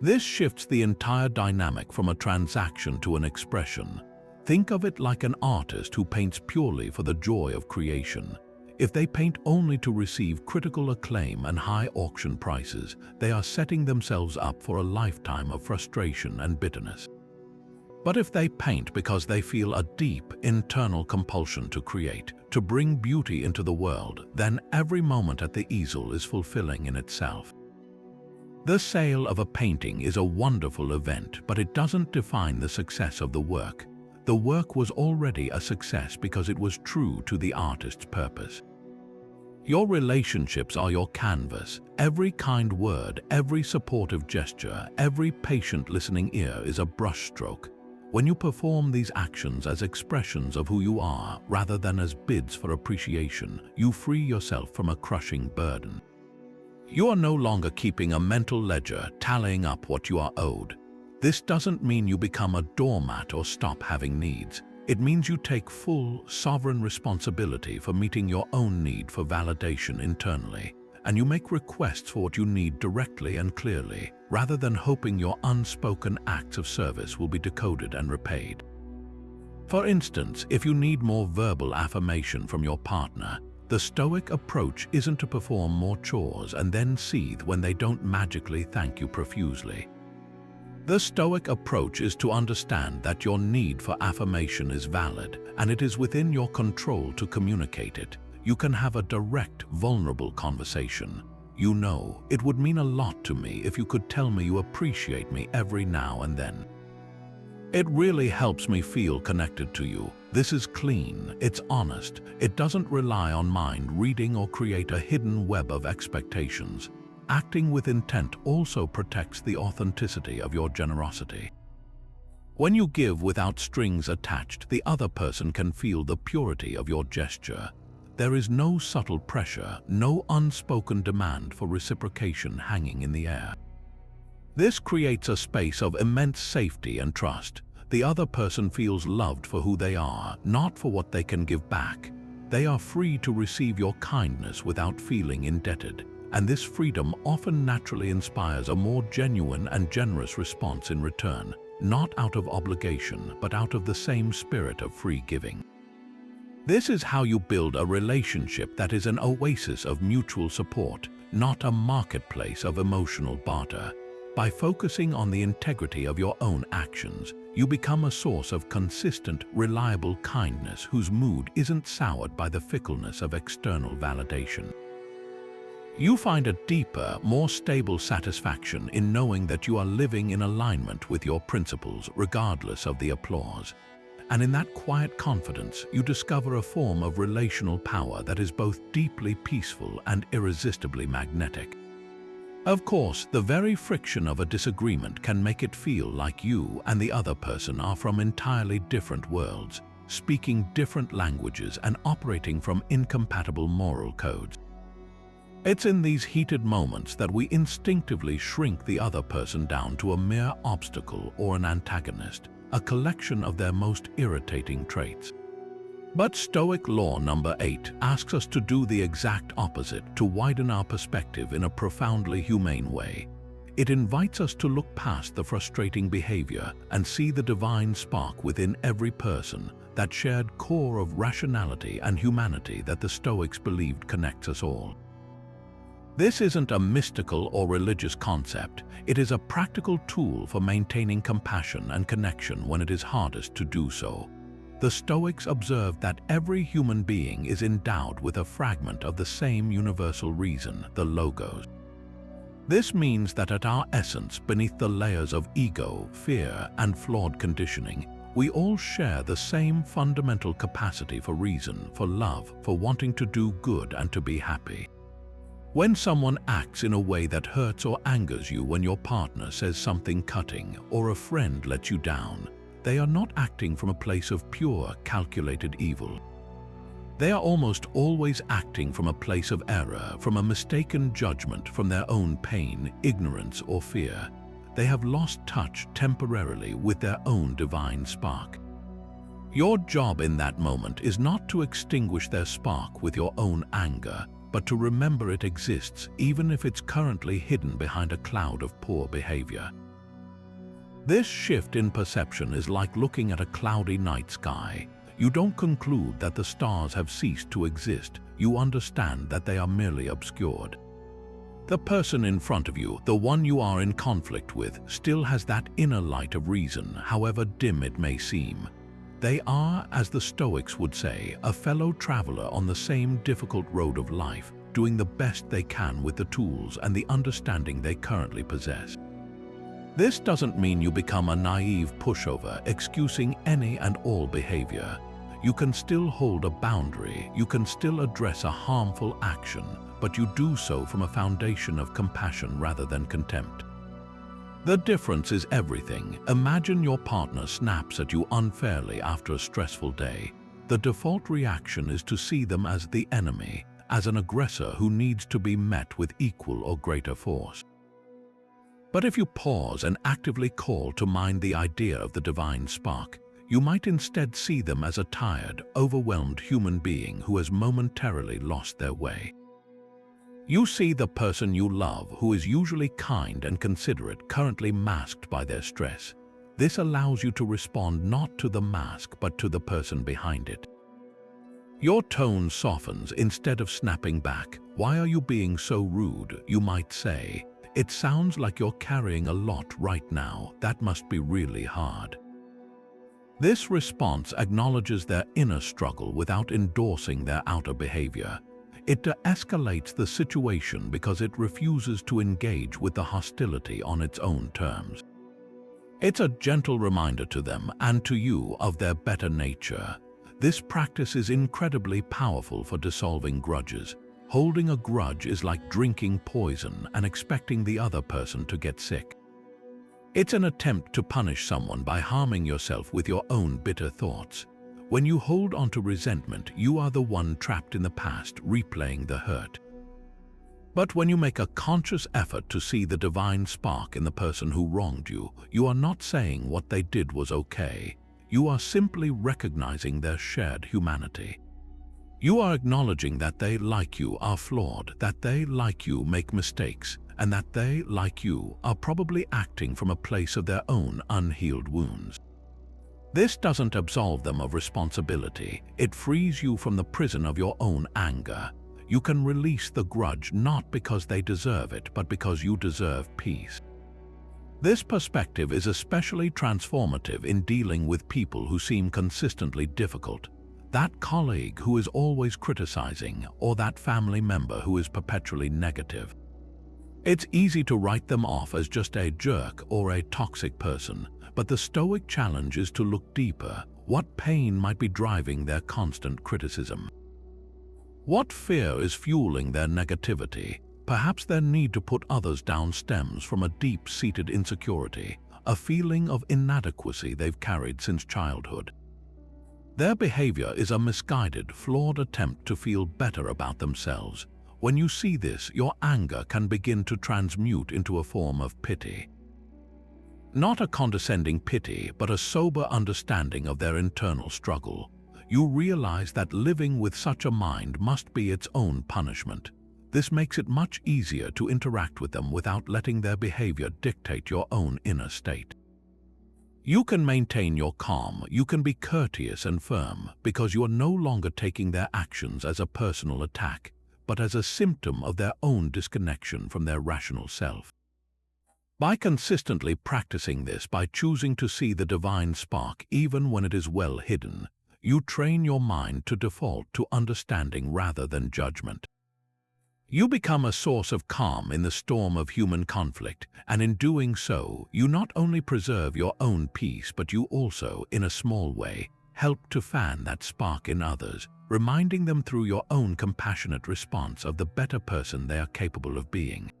This shifts the entire dynamic from a transaction to an expression. Think of it like an artist who paints purely for the joy of creation. If they paint only to receive critical acclaim and high auction prices, they are setting themselves up for a lifetime of frustration and bitterness. But if they paint because they feel a deep internal compulsion to create, to bring beauty into the world, then every moment at the easel is fulfilling in itself. The sale of a painting is a wonderful event, but it doesn't define the success of the work. The work was already a success because it was true to the artist's purpose. Your relationships are your canvas. Every kind word, every supportive gesture, every patient listening ear is a brushstroke. When you perform these actions as expressions of who you are, rather than as bids for appreciation, you free yourself from a crushing burden. You are no longer keeping a mental ledger, tallying up what you are owed. This doesn't mean you become a doormat or stop having needs. It means you take full, sovereign responsibility for meeting your own need for validation internally, and you make requests for what you need directly and clearly, rather than hoping your unspoken acts of service will be decoded and repaid. For instance, if you need more verbal affirmation from your partner, the Stoic approach isn't to perform more chores and then seethe when they don't magically thank you profusely. The Stoic approach is to understand that your need for affirmation is valid, and it is within your control to communicate it. You can have a direct, vulnerable conversation. You know, it would mean a lot to me if you could tell me you appreciate me every now and then. It really helps me feel connected to you. This is clean, it's honest, it doesn't rely on mind reading or create a hidden web of expectations. Acting with intent also protects the authenticity of your generosity. When you give without strings attached, the other person can feel the purity of your gesture. There is no subtle pressure, no unspoken demand for reciprocation hanging in the air. This creates a space of immense safety and trust. The other person feels loved for who they are, not for what they can give back. They are free to receive your kindness without feeling indebted, and this freedom often naturally inspires a more genuine and generous response in return, not out of obligation, but out of the same spirit of free giving. This is how you build a relationship that is an oasis of mutual support, not a marketplace of emotional barter. By focusing on the integrity of your own actions, you become a source of consistent, reliable kindness whose mood isn't soured by the fickleness of external validation. You find a deeper, more stable satisfaction in knowing that you are living in alignment with your principles regardless of the applause. and in that quiet confidence, you discover a form of relational power that is both deeply peaceful and irresistibly magnetic. Of course, the very friction of a disagreement can make it feel like you and the other person are from entirely different worlds, speaking different languages and operating from incompatible moral codes. It's in these heated moments that we instinctively shrink the other person down to a mere obstacle or an antagonist, a collection of their most irritating traits. But Stoic Law number 8 asks us to do the exact opposite, to widen our perspective in a profoundly humane way. It invites us to look past the frustrating behavior and see the divine spark within every person, that shared core of rationality and humanity that the Stoics believed connects us all. This isn't a mystical or religious concept. It is a practical tool for maintaining compassion and connection when it is hardest to do so. The Stoics observed that every human being is endowed with a fragment of the same universal reason, the logos. This means that at our essence, beneath the layers of ego, fear, and flawed conditioning, we all share the same fundamental capacity for reason, for love, for wanting to do good and to be happy. When someone acts in a way that hurts or angers you, when your partner says something cutting or a friend lets you down, they are not acting from a place of pure, calculated evil. They are almost always acting from a place of error, from a mistaken judgment, from their own pain, ignorance, or fear. They have lost touch temporarily with their own divine spark. Your job in that moment is not to extinguish their spark with your own anger, but to remember it exists, even if it's currently hidden behind a cloud of poor behavior. This shift in perception is like looking at a cloudy night sky. You don't conclude that the stars have ceased to exist. You understand that they are merely obscured. The person in front of you, the one you are in conflict with, still has that inner light of reason, however dim it may seem. They are, as the Stoics would say, a fellow traveler on the same difficult road of life, doing the best they can with the tools and the understanding they currently possess. This doesn't mean you become a naive pushover, excusing any and all behavior. You can still hold a boundary, you can still address a harmful action, but you do so from a foundation of compassion rather than contempt. The difference is everything. Imagine your partner snaps at you unfairly after a stressful day. The default reaction is to see them as the enemy, as an aggressor who needs to be met with equal or greater force. But if you pause and actively call to mind the idea of the divine spark, you might instead see them as a tired, overwhelmed human being who has momentarily lost their way. You see the person you love, who is usually kind and considerate, currently masked by their stress. This allows you to respond not to the mask, but to the person behind it. Your tone softens. Instead of snapping back, "Why are you being so rude?" you might say, "It sounds like you're carrying a lot right now. That must be really hard." This response acknowledges their inner struggle without endorsing their outer behavior. It de-escalates the situation because it refuses to engage with the hostility on its own terms. It's a gentle reminder to them and to you of their better nature. This practice is incredibly powerful for dissolving grudges. Holding a grudge is like drinking poison and expecting the other person to get sick. It's an attempt to punish someone by harming yourself with your own bitter thoughts. When you hold on to resentment, you are the one trapped in the past, replaying the hurt. But when you make a conscious effort to see the divine spark in the person who wronged you, you are not saying what they did was okay. You are simply recognizing their shared humanity. You are acknowledging that they, like you, are flawed, that they, like you, make mistakes, and that they, like you, are probably acting from a place of their own unhealed wounds. This doesn't absolve them of responsibility. It frees you from the prison of your own anger. You can release the grudge not because they deserve it, but because you deserve peace. This perspective is especially transformative in dealing with people who seem consistently difficult. That colleague who is always criticizing, or that family member who is perpetually negative. It's easy to write them off as just a jerk or a toxic person, but the Stoic challenge is to look deeper. What pain might be driving their constant criticism? What fear is fueling their negativity? Perhaps their need to put others down stems from a deep-seated insecurity, a feeling of inadequacy they've carried since childhood. Their behavior is a misguided, flawed attempt to feel better about themselves. When you see this, your anger can begin to transmute into a form of pity. Not a condescending pity, but a sober understanding of their internal struggle. You realize that living with such a mind must be its own punishment. This makes it much easier to interact with them without letting their behavior dictate your own inner state. You can maintain your calm, you can be courteous and firm, because you are no longer taking their actions as a personal attack, but as a symptom of their own disconnection from their rational self. By consistently practicing this, by choosing to see the divine spark even when it is well hidden, you train your mind to default to understanding rather than judgment. You become a source of calm in the storm of human conflict, and in doing so, you not only preserve your own peace, but you also, in a small way, help to fan that spark in others, reminding them through your own compassionate response of the better person they are capable of being.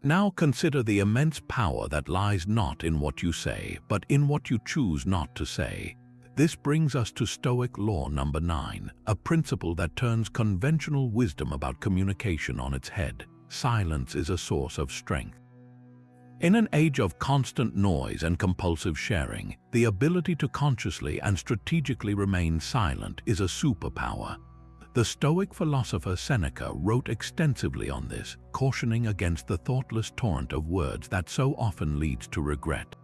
Now consider the immense power that lies not in what you say, but in what you choose not to say. This brings us to Stoic Law number 9, a principle that turns conventional wisdom about communication on its head. Silence is a source of strength. In an age of constant noise and compulsive sharing, the ability to consciously and strategically remain silent is a superpower. The Stoic philosopher Seneca wrote extensively on this, cautioning against the thoughtless torrent of words that so often leads to regret.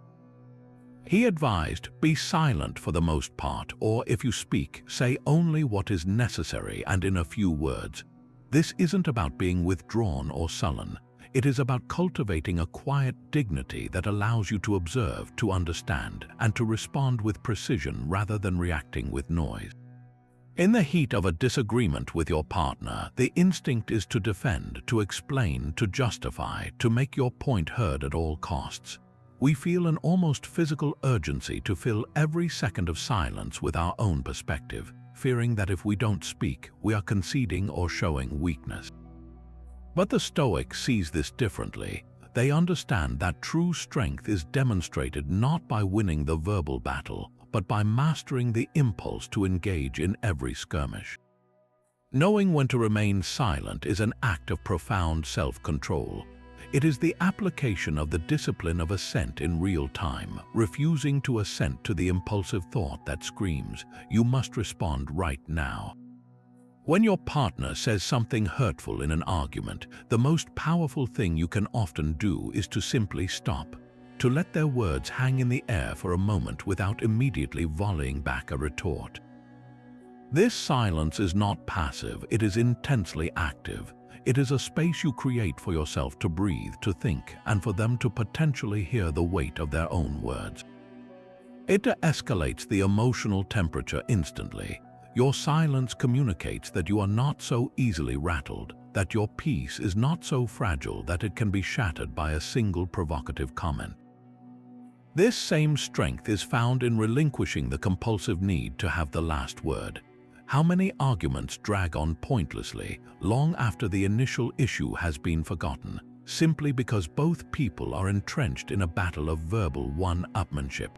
He advised, be silent for the most part, or if you speak, say only what is necessary and in a few words. This isn't about being withdrawn or sullen. It is about cultivating a quiet dignity that allows you to observe, to understand, and to respond with precision rather than reacting with noise. In the heat of a disagreement with your partner, the instinct is to defend, to explain, to justify, to make your point heard at all costs. We feel an almost physical urgency to fill every second of silence with our own perspective, fearing that if we don't speak, we are conceding or showing weakness. But the Stoic sees this differently. They understand that true strength is demonstrated not by winning the verbal battle, but by mastering the impulse to engage in every skirmish. Knowing when to remain silent is an act of profound self-control. It is the application of the discipline of assent in real time, refusing to assent to the impulsive thought that screams, "You must respond right now." When your partner says something hurtful in an argument, the most powerful thing you can often do is to simply stop, to let their words hang in the air for a moment without immediately volleying back a retort. This silence is not passive, it is intensely active. It is a space you create for yourself to breathe, to think, and for them to potentially hear the weight of their own words. It de-escalates the emotional temperature instantly. Your silence communicates that you are not so easily rattled, that your peace is not so fragile that it can be shattered by a single provocative comment. This same strength is found in relinquishing the compulsive need to have the last word. How many arguments drag on pointlessly, long after the initial issue has been forgotten, simply because both people are entrenched in a battle of verbal one-upmanship?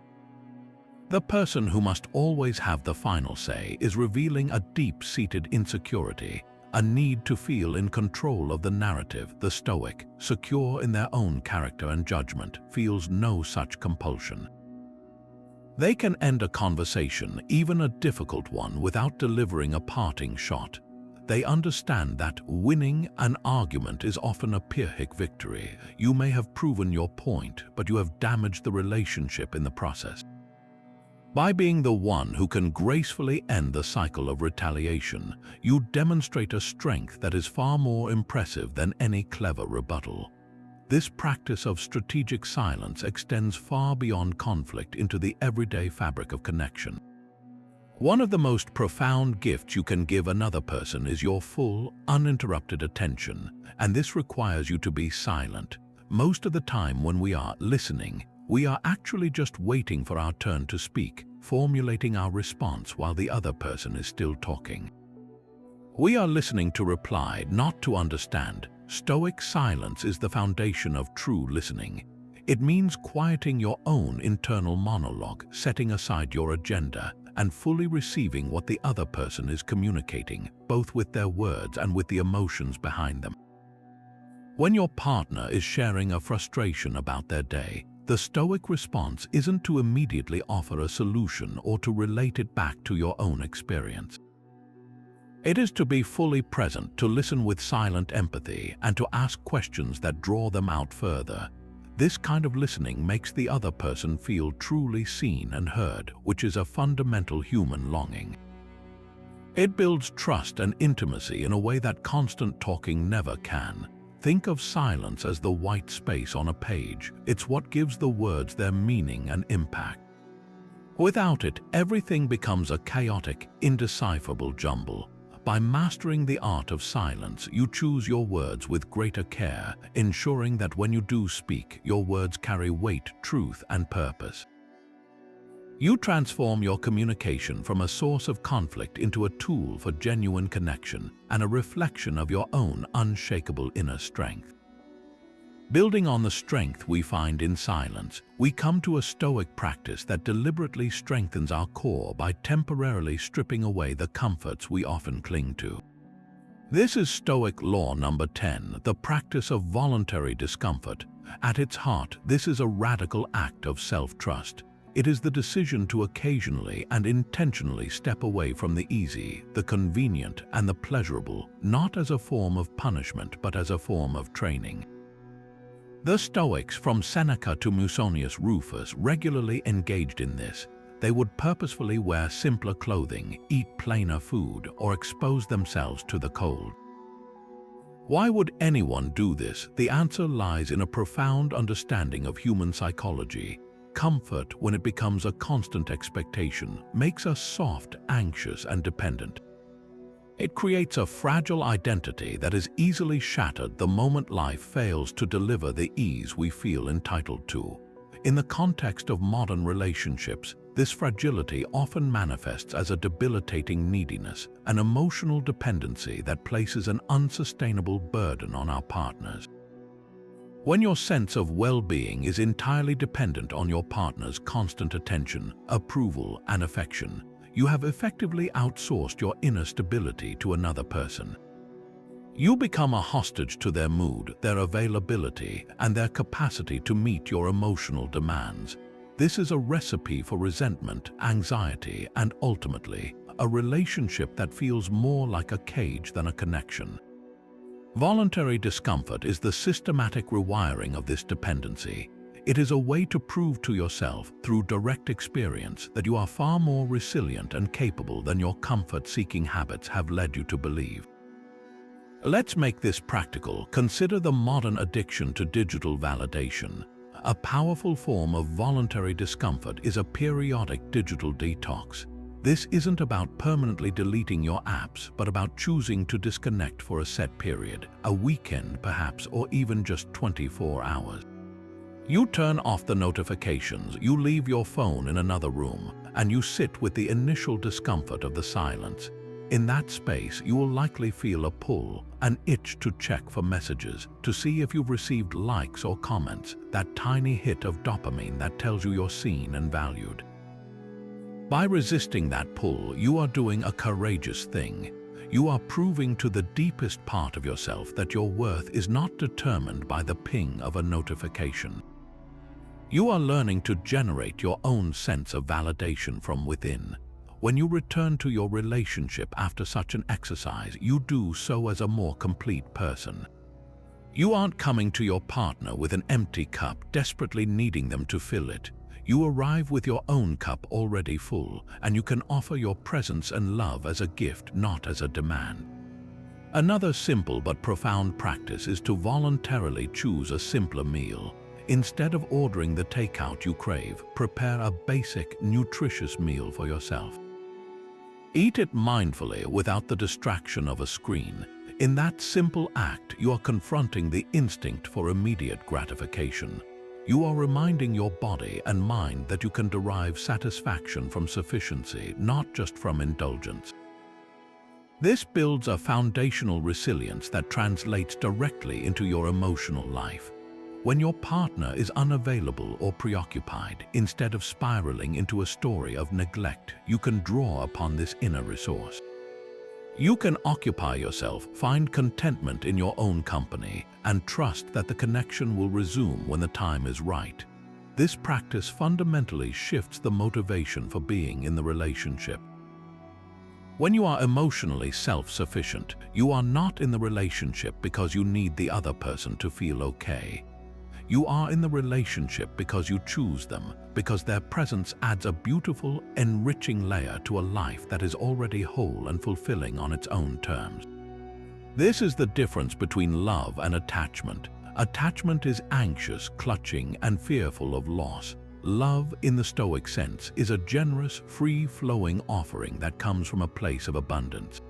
The person who must always have the final say is revealing a deep-seated insecurity, a need to feel in control of the narrative. The Stoic, secure in their own character and judgment, feels no such compulsion. They can end a conversation, even a difficult one, without delivering a parting shot. They understand that winning an argument is often a Pyrrhic victory. You may have proven your point, but you have damaged the relationship in the process. By being the one who can gracefully end the cycle of retaliation, you demonstrate a strength that is far more impressive than any clever rebuttal. This practice of strategic silence extends far beyond conflict into the everyday fabric of connection. One of the most profound gifts you can give another person is your full, uninterrupted attention, and this requires you to be silent. Most of the time when we are listening, we are actually just waiting for our turn to speak, formulating our response while the other person is still talking. We are listening to reply, not to understand. Stoic silence is the foundation of true listening. It means quieting your own internal monologue, setting aside your agenda, and fully receiving what the other person is communicating, both with their words and with the emotions behind them. When your partner is sharing a frustration about their day, the Stoic response isn't to immediately offer a solution or to relate it back to your own experience. It is to be fully present, to listen with silent empathy, and to ask questions that draw them out further. This kind of listening makes the other person feel truly seen and heard, which is a fundamental human longing. It builds trust and intimacy in a way that constant talking never can. Think of silence as the white space on a page. It's what gives the words their meaning and impact. Without it, everything becomes a chaotic, indecipherable jumble. By mastering the art of silence, you choose your words with greater care, ensuring that when you do speak, your words carry weight, truth, and purpose. You transform your communication from a source of conflict into a tool for genuine connection and a reflection of your own unshakable inner strength. Building on the strength we find in silence, we come to a Stoic practice that deliberately strengthens our core by temporarily stripping away the comforts we often cling to. This is Stoic Law number 10, the practice of voluntary discomfort. At its heart, this is a radical act of self-trust. It is the decision to occasionally and intentionally step away from the easy, the convenient, and the pleasurable, not as a form of punishment but as a form of training. The Stoics, from Seneca to Musonius Rufus, regularly engaged in this. They would purposefully wear simpler clothing, eat plainer food, or expose themselves to the cold. Why would anyone do this? The answer lies in a profound understanding of human psychology. Comfort, when it becomes a constant expectation, makes us soft, anxious, and dependent. It creates a fragile identity that is easily shattered the moment life fails to deliver the ease we feel entitled to. In the context of modern relationships, this fragility often manifests as a debilitating neediness, an emotional dependency that places an unsustainable burden on our partners. When your sense of well-being is entirely dependent on your partner's constant attention, approval, and affection, you have effectively outsourced your inner stability to another person. You become a hostage to their mood, their availability, and their capacity to meet your emotional demands. This is a recipe for resentment, anxiety, and ultimately, a relationship that feels more like a cage than a connection. Voluntary discomfort is the systematic rewiring of this dependency. It is a way to prove to yourself, through direct experience, that you are far more resilient and capable than your comfort-seeking habits have led you to believe. Let's make this practical. Consider the modern addiction to digital validation. A powerful form of voluntary discomfort is a periodic digital detox. This isn't about permanently deleting your apps, but about choosing to disconnect for a set period, a weekend perhaps, or even just 24 hours. You turn off the notifications, you leave your phone in another room, and you sit with the initial discomfort of the silence. In that space, you will likely feel a pull, an itch to check for messages, to see if you've received likes or comments, that tiny hit of dopamine that tells you you're seen and valued. By resisting that pull, you are doing a courageous thing. You are proving to the deepest part of yourself that your worth is not determined by the ping of a notification. You are learning to generate your own sense of validation from within. When you return to your relationship after such an exercise, you do so as a more complete person. You aren't coming to your partner with an empty cup, desperately needing them to fill it. You arrive with your own cup already full, and you can offer your presence and love as a gift, not as a demand. Another simple but profound practice is to voluntarily choose a simpler meal. Instead of ordering the takeout you crave, prepare a basic, nutritious meal for yourself. Eat it mindfully without the distraction of a screen. In that simple act, you are confronting the instinct for immediate gratification. You are reminding your body and mind that you can derive satisfaction from sufficiency, not just from indulgence. This builds a foundational resilience that translates directly into your emotional life. When your partner is unavailable or preoccupied, instead of spiraling into a story of neglect, you can draw upon this inner resource. You can occupy yourself, find contentment in your own company, and trust that the connection will resume when the time is right. This practice fundamentally shifts the motivation for being in the relationship. When you are emotionally self-sufficient, you are not in the relationship because you need the other person to feel okay. You are in the relationship because you choose them, because their presence adds a beautiful, enriching layer to a life that is already whole and fulfilling on its own terms. This is the difference between love and attachment. Attachment is anxious, clutching, and fearful of loss. Love, in the Stoic sense, is a generous, free-flowing offering that comes from a place of abundance.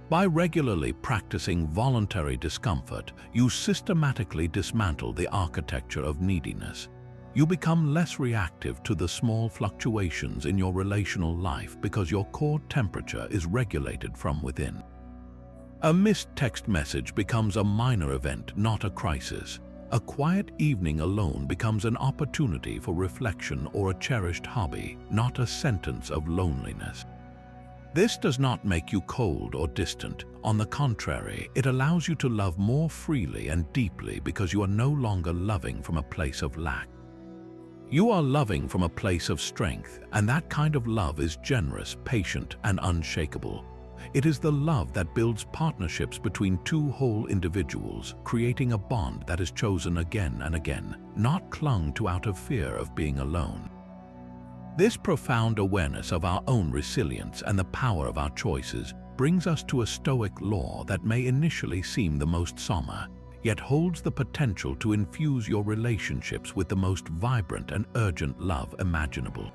By regularly practicing voluntary discomfort, you systematically dismantle the architecture of neediness. You become less reactive to the small fluctuations in your relational life because your core temperature is regulated from within. A missed text message becomes a minor event, not a crisis. A quiet evening alone becomes an opportunity for reflection or a cherished hobby, not a sentence of loneliness. This does not make you cold or distant. On the contrary, it allows you to love more freely and deeply because you are no longer loving from a place of lack. You are loving from a place of strength, and that kind of love is generous, patient, and unshakable. It is the love that builds partnerships between two whole individuals, creating a bond that is chosen again and again, not clung to out of fear of being alone. This profound awareness of our own resilience and the power of our choices brings us to a Stoic law that may initially seem the most somber, yet holds the potential to infuse your relationships with the most vibrant and urgent love imaginable.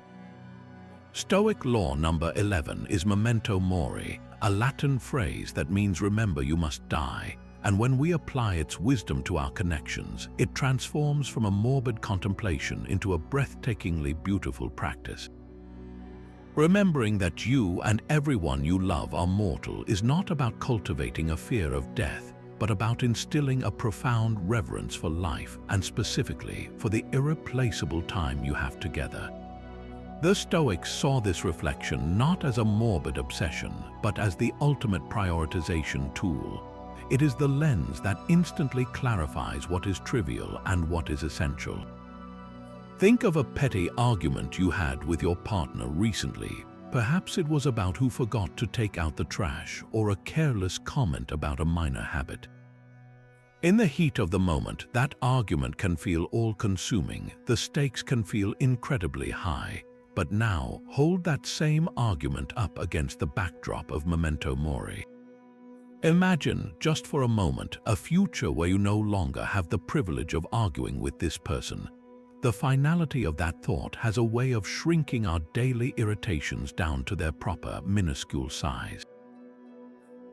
Stoic law number 11 is memento mori, a Latin phrase that means remember you must die, and when we apply its wisdom to our connections, it transforms from a morbid contemplation into a breathtakingly beautiful practice. Remembering that you and everyone you love are mortal is not about cultivating a fear of death, but about instilling a profound reverence for life and specifically for the irreplaceable time you have together. The Stoics saw this reflection not as a morbid obsession, but as the ultimate prioritization tool. It is the lens that instantly clarifies what is trivial and what is essential. Think of a petty argument you had with your partner recently. Perhaps it was about who forgot to take out the trash or a careless comment about a minor habit. In the heat of the moment, that argument can feel all-consuming. The stakes can feel incredibly high. But now, hold that same argument up against the backdrop of memento mori. Imagine, just for a moment, a future where you no longer have the privilege of arguing with this person. The finality of that thought has a way of shrinking our daily irritations down to their proper, minuscule size.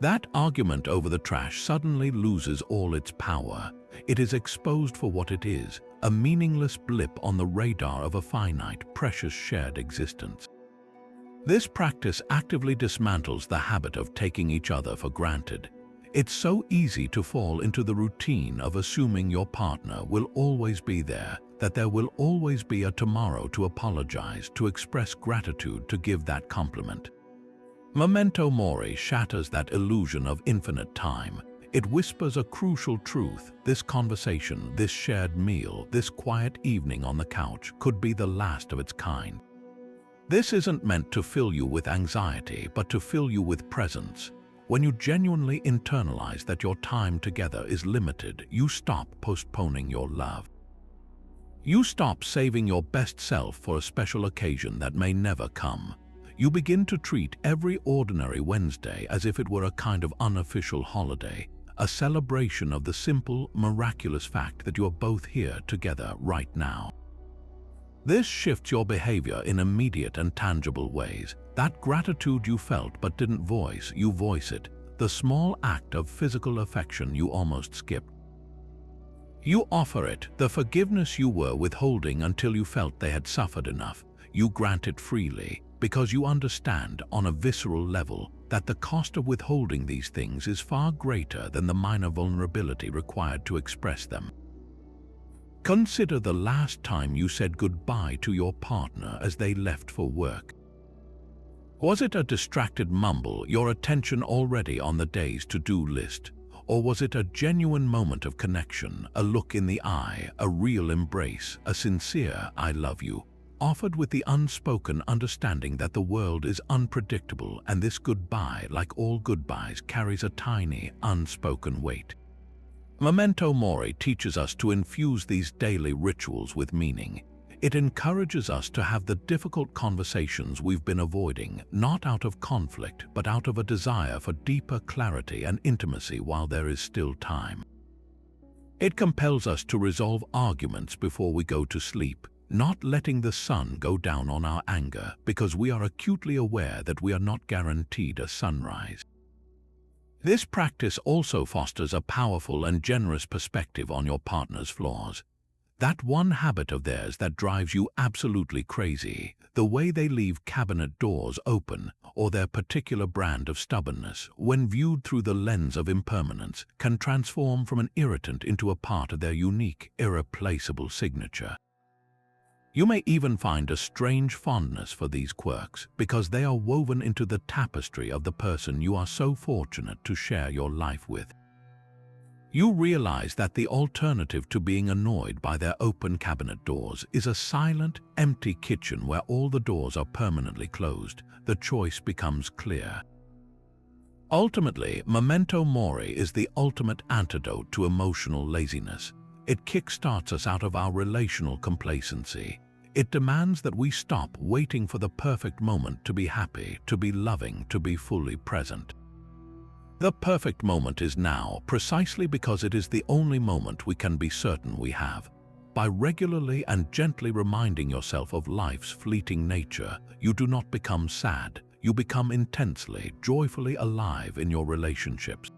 That argument over the trash suddenly loses all its power. It is exposed for what it is, a meaningless blip on the radar of a finite, precious shared existence. This practice actively dismantles the habit of taking each other for granted. It's so easy to fall into the routine of assuming your partner will always be there, that there will always be a tomorrow to apologize, to express gratitude, to give that compliment. Memento mori shatters that illusion of infinite time. It whispers a crucial truth. This conversation, this shared meal, this quiet evening on the couch could be the last of its kind. This isn't meant to fill you with anxiety, but to fill you with presence. When you genuinely internalize that your time together is limited, you stop postponing your love. You stop saving your best self for a special occasion that may never come. You begin to treat every ordinary Wednesday as if it were a kind of unofficial holiday, a celebration of the simple, miraculous fact that you are both here together right now. This shifts your behavior in immediate and tangible ways. That gratitude you felt but didn't voice, you voice it. The small act of physical affection you almost skipped. You offer it, the forgiveness you were withholding until you felt they had suffered enough. You grant it freely, because you understand on a visceral level that the cost of withholding these things is far greater than the minor vulnerability required to express them. Consider the last time you said goodbye to your partner as they left for work. Was it a distracted mumble, your attention already on the day's to-do list? Or was it a genuine moment of connection, a look in the eye, a real embrace, a sincere "I love you," offered with the unspoken understanding that the world is unpredictable and this goodbye, like all goodbyes, carries a tiny, unspoken weight? Memento Mori teaches us to infuse these daily rituals with meaning. It encourages us to have the difficult conversations we've been avoiding, not out of conflict, but out of a desire for deeper clarity and intimacy while there is still time. It compels us to resolve arguments before we go to sleep, not letting the sun go down on our anger because we are acutely aware that we are not guaranteed a sunrise. This practice also fosters a powerful and generous perspective on your partner's flaws. That one habit of theirs that drives you absolutely crazy, the way they leave cabinet doors open, or their particular brand of stubbornness, when viewed through the lens of impermanence, can transform from an irritant into a part of their unique, irreplaceable signature. You may even find a strange fondness for these quirks because they are woven into the tapestry of the person you are so fortunate to share your life with. You realize that the alternative to being annoyed by their open cabinet doors is a silent, empty kitchen where all the doors are permanently closed. The choice becomes clear. Ultimately, Memento Mori is the ultimate antidote to emotional laziness. It kickstarts us out of our relational complacency. It demands that we stop waiting for the perfect moment to be happy, to be loving, to be fully present. The perfect moment is now, precisely because it is the only moment we can be certain we have. By regularly and gently reminding yourself of life's fleeting nature, you do not become sad, you become intensely, joyfully alive in your relationships.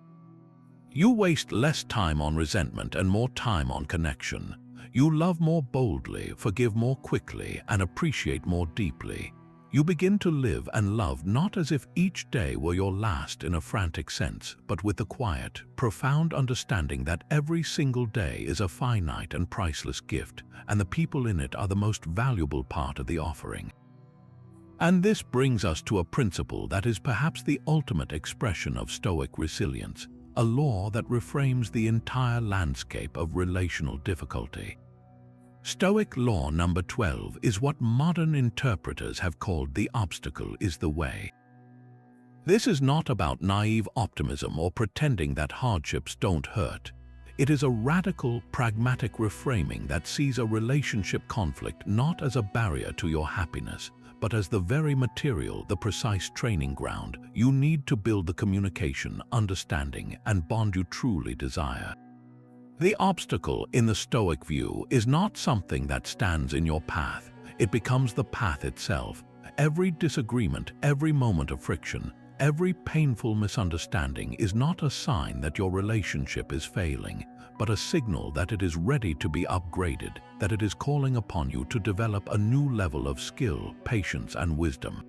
You waste less time on resentment and more time on connection. You love more boldly, forgive more quickly, and appreciate more deeply. You begin to live and love not as if each day were your last in a frantic sense, but with the quiet, profound understanding that every single day is a finite and priceless gift, and the people in it are the most valuable part of the offering. And this brings us to a principle that is perhaps the ultimate expression of Stoic resilience, a law that reframes the entire landscape of relational difficulty. Stoic law number 12 is what modern interpreters have called the obstacle is the way. This is not about naive optimism or pretending that hardships don't hurt. It is a radical, pragmatic reframing that sees a relationship conflict not as a barrier to your happiness, but as the very material, the precise training ground you need to build the communication, understanding, and bond you truly desire. The obstacle in the Stoic view is not something that stands in your path. It becomes the path itself. Every disagreement, every moment of friction, every painful misunderstanding is not a sign that your relationship is failing, but a signal that it is ready to be upgraded, that it is calling upon you to develop a new level of skill, patience, and wisdom.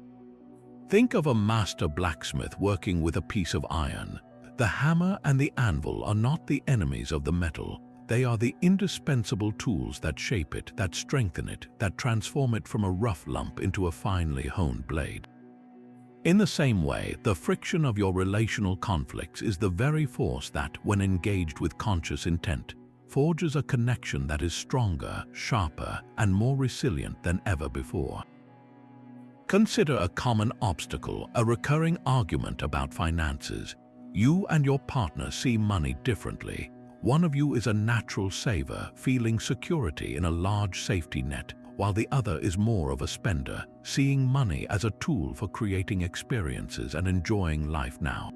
Think of a master blacksmith working with a piece of iron. The hammer and the anvil are not the enemies of the metal. They are the indispensable tools that shape it, that strengthen it, that transform it from a rough lump into a finely honed blade. In the same way, the friction of your relational conflicts is the very force that, when engaged with conscious intent, forges a connection that is stronger, sharper, and more resilient than ever before. Consider a common obstacle, a recurring argument about finances. You and your partner see money differently. One of you is a natural saver, feeling security in a large safety net, while the other is more of a spender, seeing money as a tool for creating experiences and enjoying life now.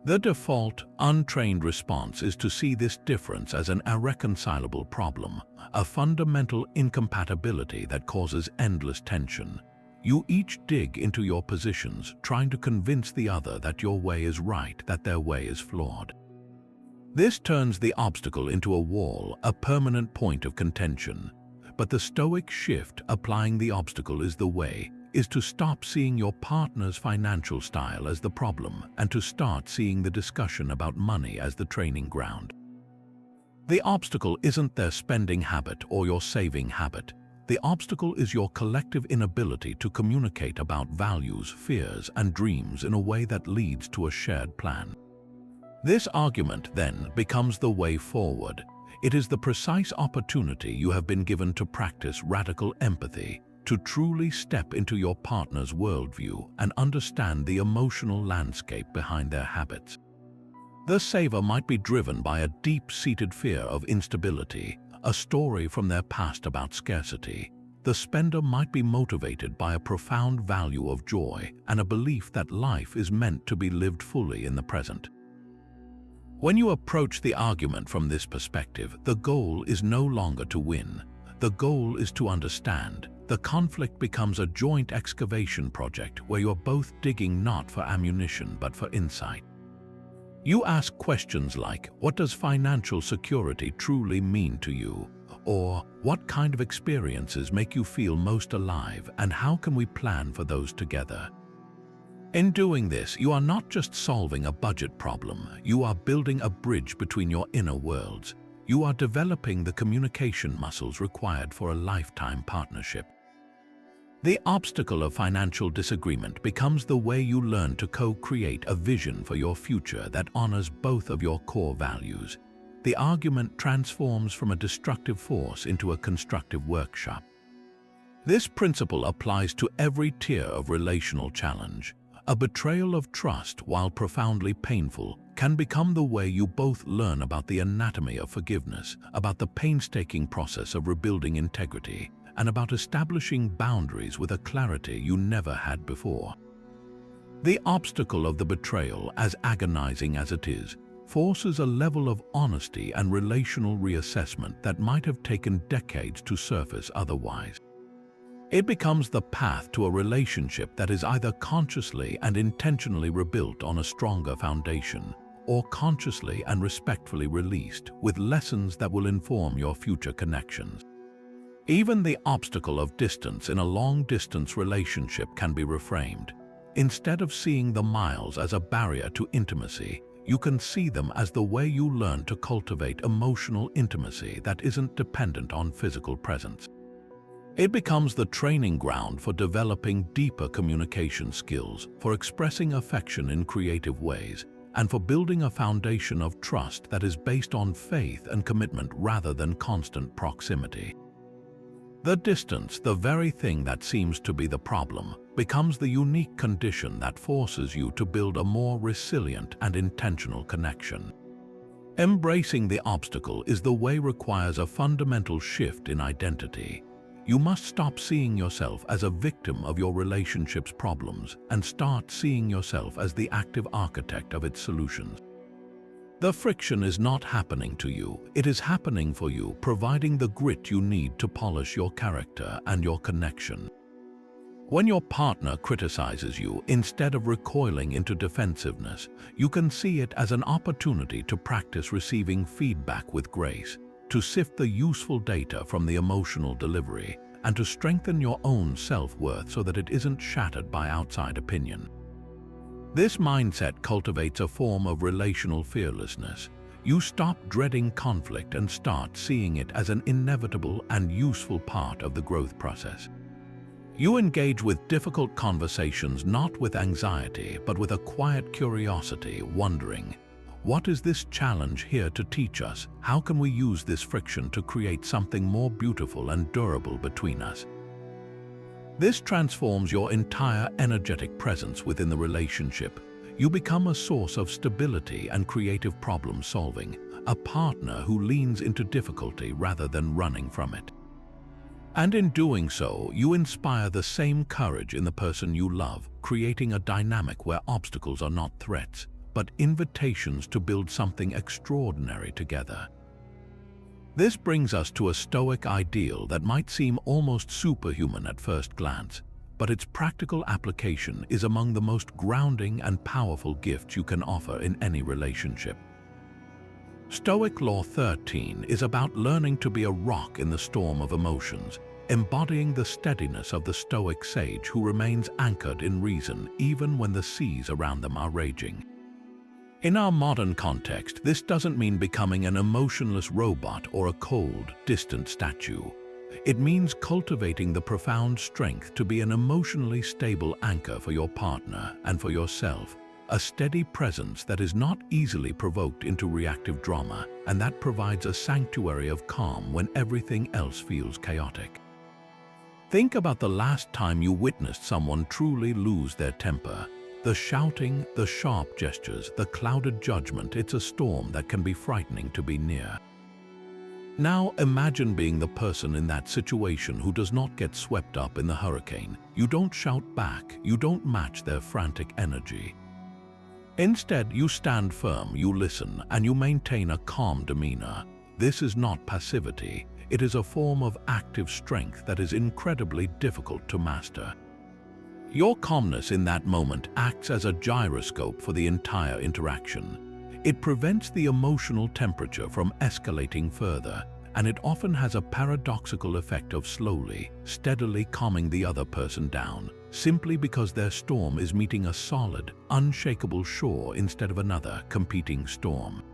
The default, untrained response is to see this difference as an irreconcilable problem, a fundamental incompatibility that causes endless tension. You each dig into your positions, trying to convince the other that your way is right, that their way is flawed. This turns the obstacle into a wall, a permanent point of contention. But the Stoic shift, applying the obstacle is the way, is to stop seeing your partner's financial style as the problem and to start seeing the discussion about money as the training ground. The obstacle isn't their spending habit or your saving habit. The obstacle is your collective inability to communicate about values, fears, and dreams in a way that leads to a shared plan. This argument, then, becomes the way forward. It is the precise opportunity you have been given to practice radical empathy, to truly step into your partner's worldview and understand the emotional landscape behind their habits. The saver might be driven by a deep-seated fear of instability, a story from their past about scarcity. The spender might be motivated by a profound value of joy and a belief that life is meant to be lived fully in the present. When you approach the argument from this perspective, the goal is no longer to win. The goal is to understand. The conflict becomes a joint excavation project where you're both digging not for ammunition but for insight. You ask questions like, what does financial security truly mean to you? Or, what kind of experiences make you feel most alive and how can we plan for those together? In doing this, you are not just solving a budget problem, you are building a bridge between your inner worlds. You are developing the communication muscles required for a lifetime partnership. The obstacle of financial disagreement becomes the way you learn to co-create a vision for your future that honors both of your core values. The argument transforms from a destructive force into a constructive workshop. This principle applies to every tier of relational challenge. A betrayal of trust, while profoundly painful, can become the way you both learn about the anatomy of forgiveness, about the painstaking process of rebuilding integrity, and about establishing boundaries with a clarity you never had before. The obstacle of the betrayal, as agonizing as it is, forces a level of honesty and relational reassessment that might have taken decades to surface otherwise. It becomes the path to a relationship that is either consciously and intentionally rebuilt on a stronger foundation, or consciously and respectfully released with lessons that will inform your future connections. Even the obstacle of distance in a long-distance relationship can be reframed. Instead of seeing the miles as a barrier to intimacy, you can see them as the way you learn to cultivate emotional intimacy that isn't dependent on physical presence. It becomes the training ground for developing deeper communication skills, for expressing affection in creative ways, and for building a foundation of trust that is based on faith and commitment rather than constant proximity. The distance, the very thing that seems to be the problem, becomes the unique condition that forces you to build a more resilient and intentional connection. Embracing the obstacle is the way requires a fundamental shift in identity. You must stop seeing yourself as a victim of your relationship's problems and start seeing yourself as the active architect of its solutions. The friction is not happening to you, it is happening for you, providing the grit you need to polish your character and your connection. When your partner criticizes you, instead of recoiling into defensiveness, you can see it as an opportunity to practice receiving feedback with grace, to sift the useful data from the emotional delivery, and to strengthen your own self-worth so that it isn't shattered by outside opinion. This mindset cultivates a form of relational fearlessness. You stop dreading conflict and start seeing it as an inevitable and useful part of the growth process. You engage with difficult conversations not with anxiety, but with a quiet curiosity, wondering, what is this challenge here to teach us? How can we use this friction to create something more beautiful and durable between us? This transforms your entire energetic presence within the relationship. You become a source of stability and creative problem solving, a partner who leans into difficulty rather than running from it. And in doing so, you inspire the same courage in the person you love, creating a dynamic where obstacles are not threats, but invitations to build something extraordinary together. This brings us to a Stoic ideal that might seem almost superhuman at first glance, but its practical application is among the most grounding and powerful gifts you can offer in any relationship. Stoic Law 13 is about learning to be a rock in the storm of emotions, embodying the steadiness of the Stoic sage who remains anchored in reason even when the seas around them are raging. In our modern context, this doesn't mean becoming an emotionless robot or a cold, distant statue. It means cultivating the profound strength to be an emotionally stable anchor for your partner and for yourself, a steady presence that is not easily provoked into reactive drama and that provides a sanctuary of calm when everything else feels chaotic. Think about the last time you witnessed someone truly lose their temper. The shouting, the sharp gestures, the clouded judgment, it's a storm that can be frightening to be near. Now imagine being the person in that situation who does not get swept up in the hurricane. You don't shout back, you don't match their frantic energy. Instead, you stand firm, you listen, and you maintain a calm demeanor. This is not passivity, it is a form of active strength that is incredibly difficult to master. Your calmness in that moment acts as a gyroscope for the entire interaction. It prevents the emotional temperature from escalating further, and it often has a paradoxical effect of slowly, steadily calming the other person down, simply because their storm is meeting a solid, unshakable shore instead of another competing storm.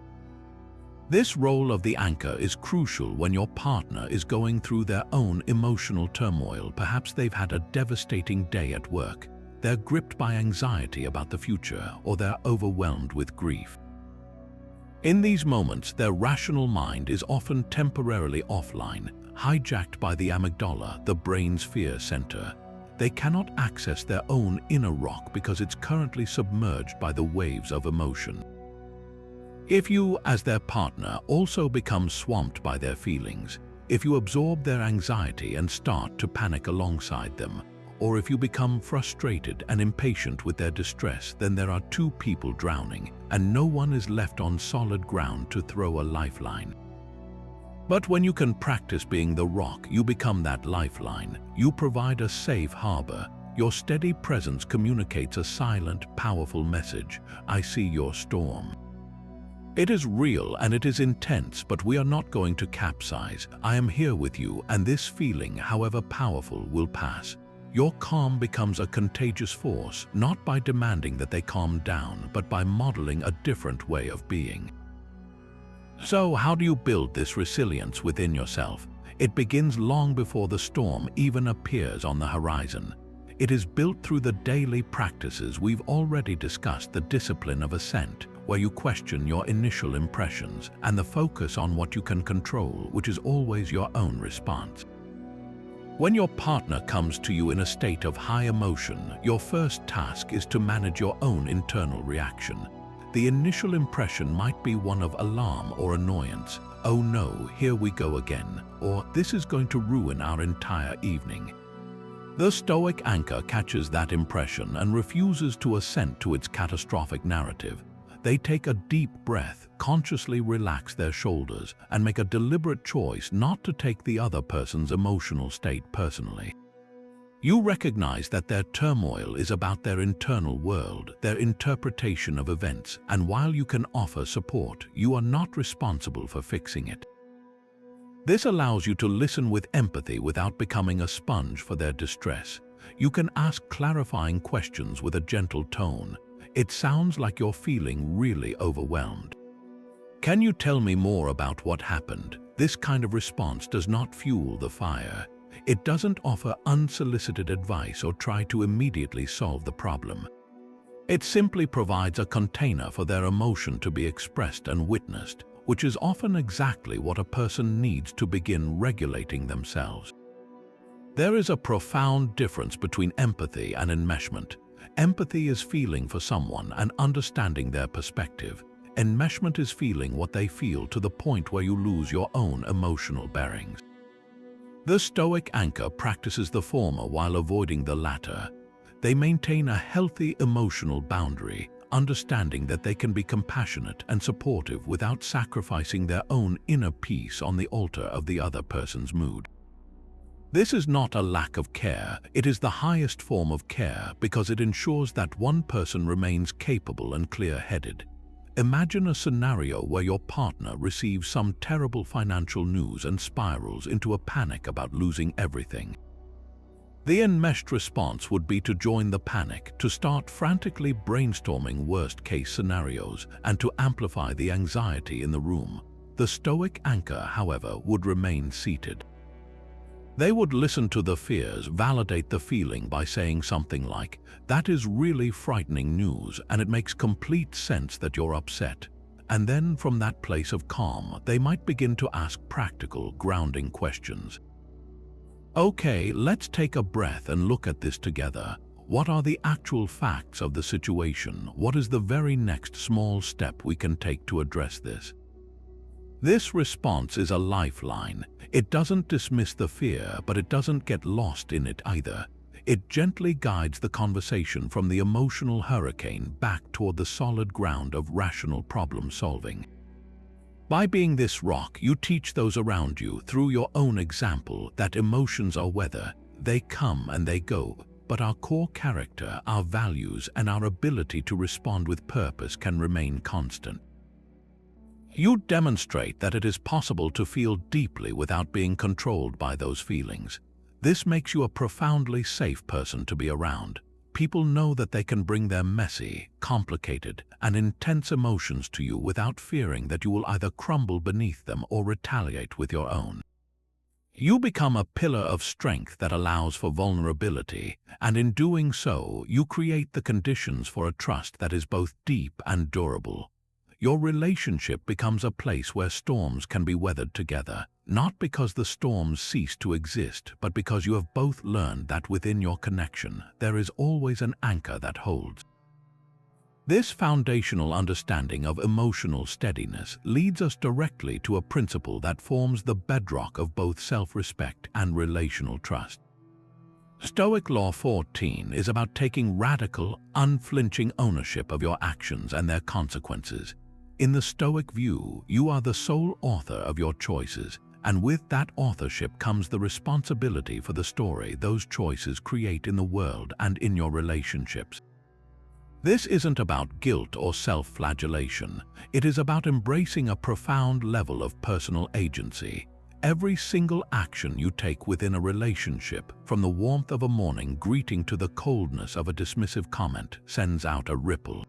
This role of the anchor is crucial when your partner is going through their own emotional turmoil. Perhaps they've had a devastating day at work, they're gripped by anxiety about the future, or they're overwhelmed with grief. In these moments, their rational mind is often temporarily offline, hijacked by the amygdala, the brain's fear center. They cannot access their own inner rock because it's currently submerged by the waves of emotion. If you, as their partner, also become swamped by their feelings, if you absorb their anxiety and start to panic alongside them, or if you become frustrated and impatient with their distress, then there are two people drowning, and no one is left on solid ground to throw a lifeline. But when you can practice being the rock, you become that lifeline. You provide a safe harbor. Your steady presence communicates a silent, powerful message. I see your storm. It is real and it is intense, but we are not going to capsize. I am here with you, and this feeling, however powerful, will pass. Your calm becomes a contagious force, not by demanding that they calm down, but by modeling a different way of being. So, how do you build this resilience within yourself? It begins long before the storm even appears on the horizon. It is built through the daily practices we've already discussed: the discipline of ascent, where you question your initial impressions, and the focus on what you can control, which is always your own response. When your partner comes to you in a state of high emotion, your first task is to manage your own internal reaction. The initial impression might be one of alarm or annoyance. Oh no, here we go again, or this is going to ruin our entire evening. The Stoic anchor catches that impression and refuses to assent to its catastrophic narrative. They take a deep breath, consciously relax their shoulders, and make a deliberate choice not to take the other person's emotional state personally. You recognize that their turmoil is about their internal world, their interpretation of events, and while you can offer support, you are not responsible for fixing it. This allows you to listen with empathy without becoming a sponge for their distress. You can ask clarifying questions with a gentle tone. It sounds like you're feeling really overwhelmed. Can you tell me more about what happened? This kind of response does not fuel the fire. It doesn't offer unsolicited advice or try to immediately solve the problem. It simply provides a container for their emotion to be expressed and witnessed, which is often exactly what a person needs to begin regulating themselves. There is a profound difference between empathy and enmeshment. Empathy is feeling for someone and understanding their perspective. Enmeshment is feeling what they feel to the point where you lose your own emotional bearings. The Stoic anchor practices the former while avoiding the latter. They maintain a healthy emotional boundary, understanding that they can be compassionate and supportive without sacrificing their own inner peace on the altar of the other person's mood. This is not a lack of care, it is the highest form of care because it ensures that one person remains capable and clear-headed. Imagine a scenario where your partner receives some terrible financial news and spirals into a panic about losing everything. The enmeshed response would be to join the panic, to start frantically brainstorming worst-case scenarios, and to amplify the anxiety in the room. The Stoic anchor, however, would remain seated. They would listen to the fears, validate the feeling by saying something like, "That is really frightening news, and it makes complete sense that you're upset." And then, from that place of calm, they might begin to ask practical, grounding questions. Okay, let's take a breath and look at this together. What are the actual facts of the situation? What is the very next small step we can take to address this? This response is a lifeline. It doesn't dismiss the fear, but it doesn't get lost in it either. It gently guides the conversation from the emotional hurricane back toward the solid ground of rational problem solving. By being this rock, you teach those around you, through your own example, that emotions are weather. They come and they go, but our core character, our values, and our ability to respond with purpose can remain constant. You demonstrate that it is possible to feel deeply without being controlled by those feelings. This makes you a profoundly safe person to be around. People know that they can bring their messy, complicated, and intense emotions to you without fearing that you will either crumble beneath them or retaliate with your own. You become a pillar of strength that allows for vulnerability, and in doing so, you create the conditions for a trust that is both deep and durable. Your relationship becomes a place where storms can be weathered together, not because the storms cease to exist, but because you have both learned that within your connection, there is always an anchor that holds. This foundational understanding of emotional steadiness leads us directly to a principle that forms the bedrock of both self-respect and relational trust. Stoic Law 14 is about taking radical, unflinching ownership of your actions and their consequences. In the Stoic view, you are the sole author of your choices, and with that authorship comes the responsibility for the story those choices create in the world and in your relationships. This isn't about guilt or self-flagellation. It is about embracing a profound level of personal agency. Every single action you take within a relationship, from the warmth of a morning greeting to the coldness of a dismissive comment, sends out a ripple.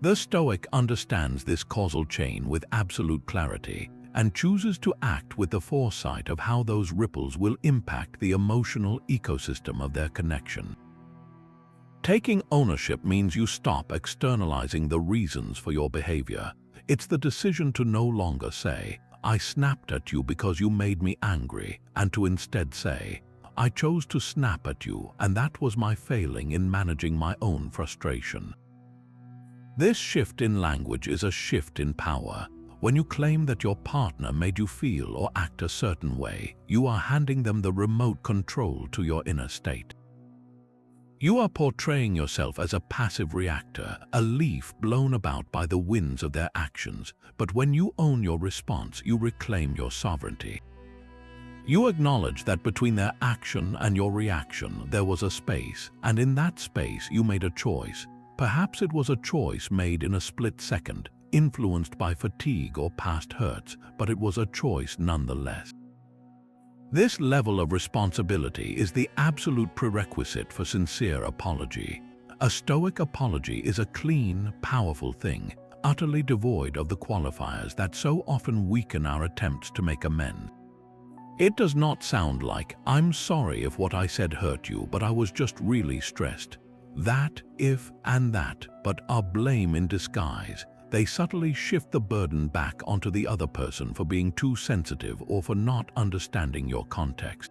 The Stoic understands this causal chain with absolute clarity and chooses to act with the foresight of how those ripples will impact the emotional ecosystem of their connection. Taking ownership means you stop externalizing the reasons for your behavior. It's the decision to no longer say, "I snapped at you because you made me angry," and to instead say, "I chose to snap at you, and that was my failing in managing my own frustration." This shift in language is a shift in power. When you claim that your partner made you feel or act a certain way, you are handing them the remote control to your inner state. You are portraying yourself as a passive reactor, a leaf blown about by the winds of their actions, but when you own your response, you reclaim your sovereignty. You acknowledge that between their action and your reaction, there was a space, and in that space you made a choice. Perhaps it was a choice made in a split second, influenced by fatigue or past hurts, but it was a choice nonetheless. This level of responsibility is the absolute prerequisite for sincere apology. A Stoic apology is a clean, powerful thing, utterly devoid of the qualifiers that so often weaken our attempts to make amends. It does not sound like, "I'm sorry if what I said hurt you, but I was just really stressed." That, if, and that, but are blame in disguise. They subtly shift the burden back onto the other person for being too sensitive or for not understanding your context.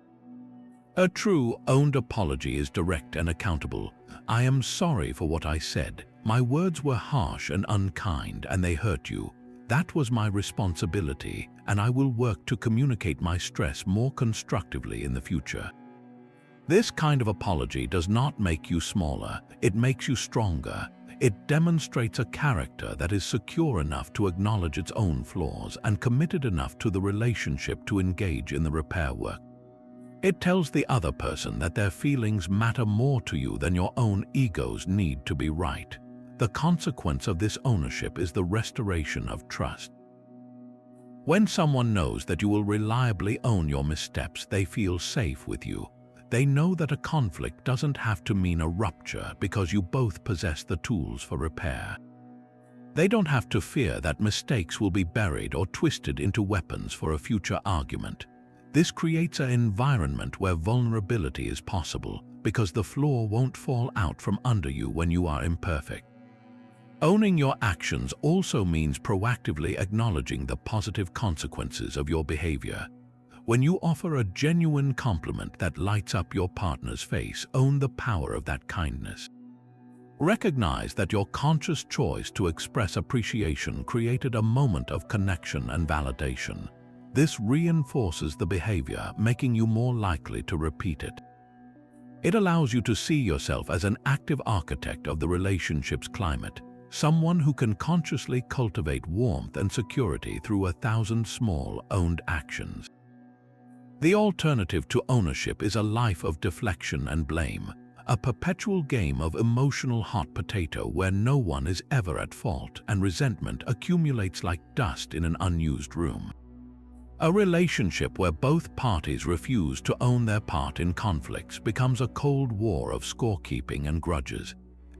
A true, owned apology is direct and accountable. "I am sorry for what I said. My words were harsh and unkind, and they hurt you. That was my responsibility, and I will work to communicate my stress more constructively in the future." This kind of apology does not make you smaller, it makes you stronger. It demonstrates a character that is secure enough to acknowledge its own flaws and committed enough to the relationship to engage in the repair work. It tells the other person that their feelings matter more to you than your own ego's need to be right. The consequence of this ownership is the restoration of trust. When someone knows that you will reliably own your missteps, they feel safe with you. They know that a conflict doesn't have to mean a rupture because you both possess the tools for repair. They don't have to fear that mistakes will be buried or twisted into weapons for a future argument. This creates an environment where vulnerability is possible because the floor won't fall out from under you when you are imperfect. Owning your actions also means proactively acknowledging the positive consequences of your behavior. When you offer a genuine compliment that lights up your partner's face, own the power of that kindness. Recognize that your conscious choice to express appreciation created a moment of connection and validation. This reinforces the behavior, making you more likely to repeat it. It allows you to see yourself as an active architect of the relationship's climate, someone who can consciously cultivate warmth and security through 1,000 small, owned actions. The alternative to ownership is a life of deflection and blame, a perpetual game of emotional hot potato where no one is ever at fault and resentment accumulates like dust in an unused room. A relationship where both parties refuse to own their part in conflicts becomes a cold war of scorekeeping and grudges.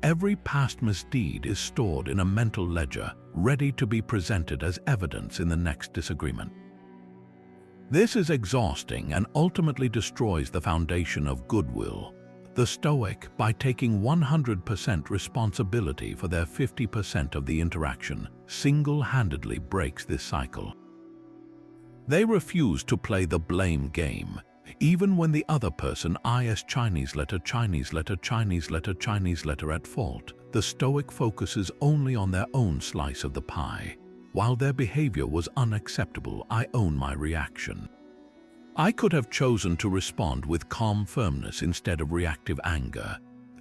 Every past misdeed is stored in a mental ledger, ready to be presented as evidence in the next disagreement. This is exhausting and ultimately destroys the foundation of goodwill. The Stoic, by taking 100% responsibility for their 50% of the interaction, single-handedly breaks this cycle. They refuse to play the blame game, even when the other person is Chinese letter at fault. The Stoic focuses only on their own slice of the pie. While their behavior was unacceptable, I own my reaction. I could have chosen to respond with calm firmness instead of reactive anger.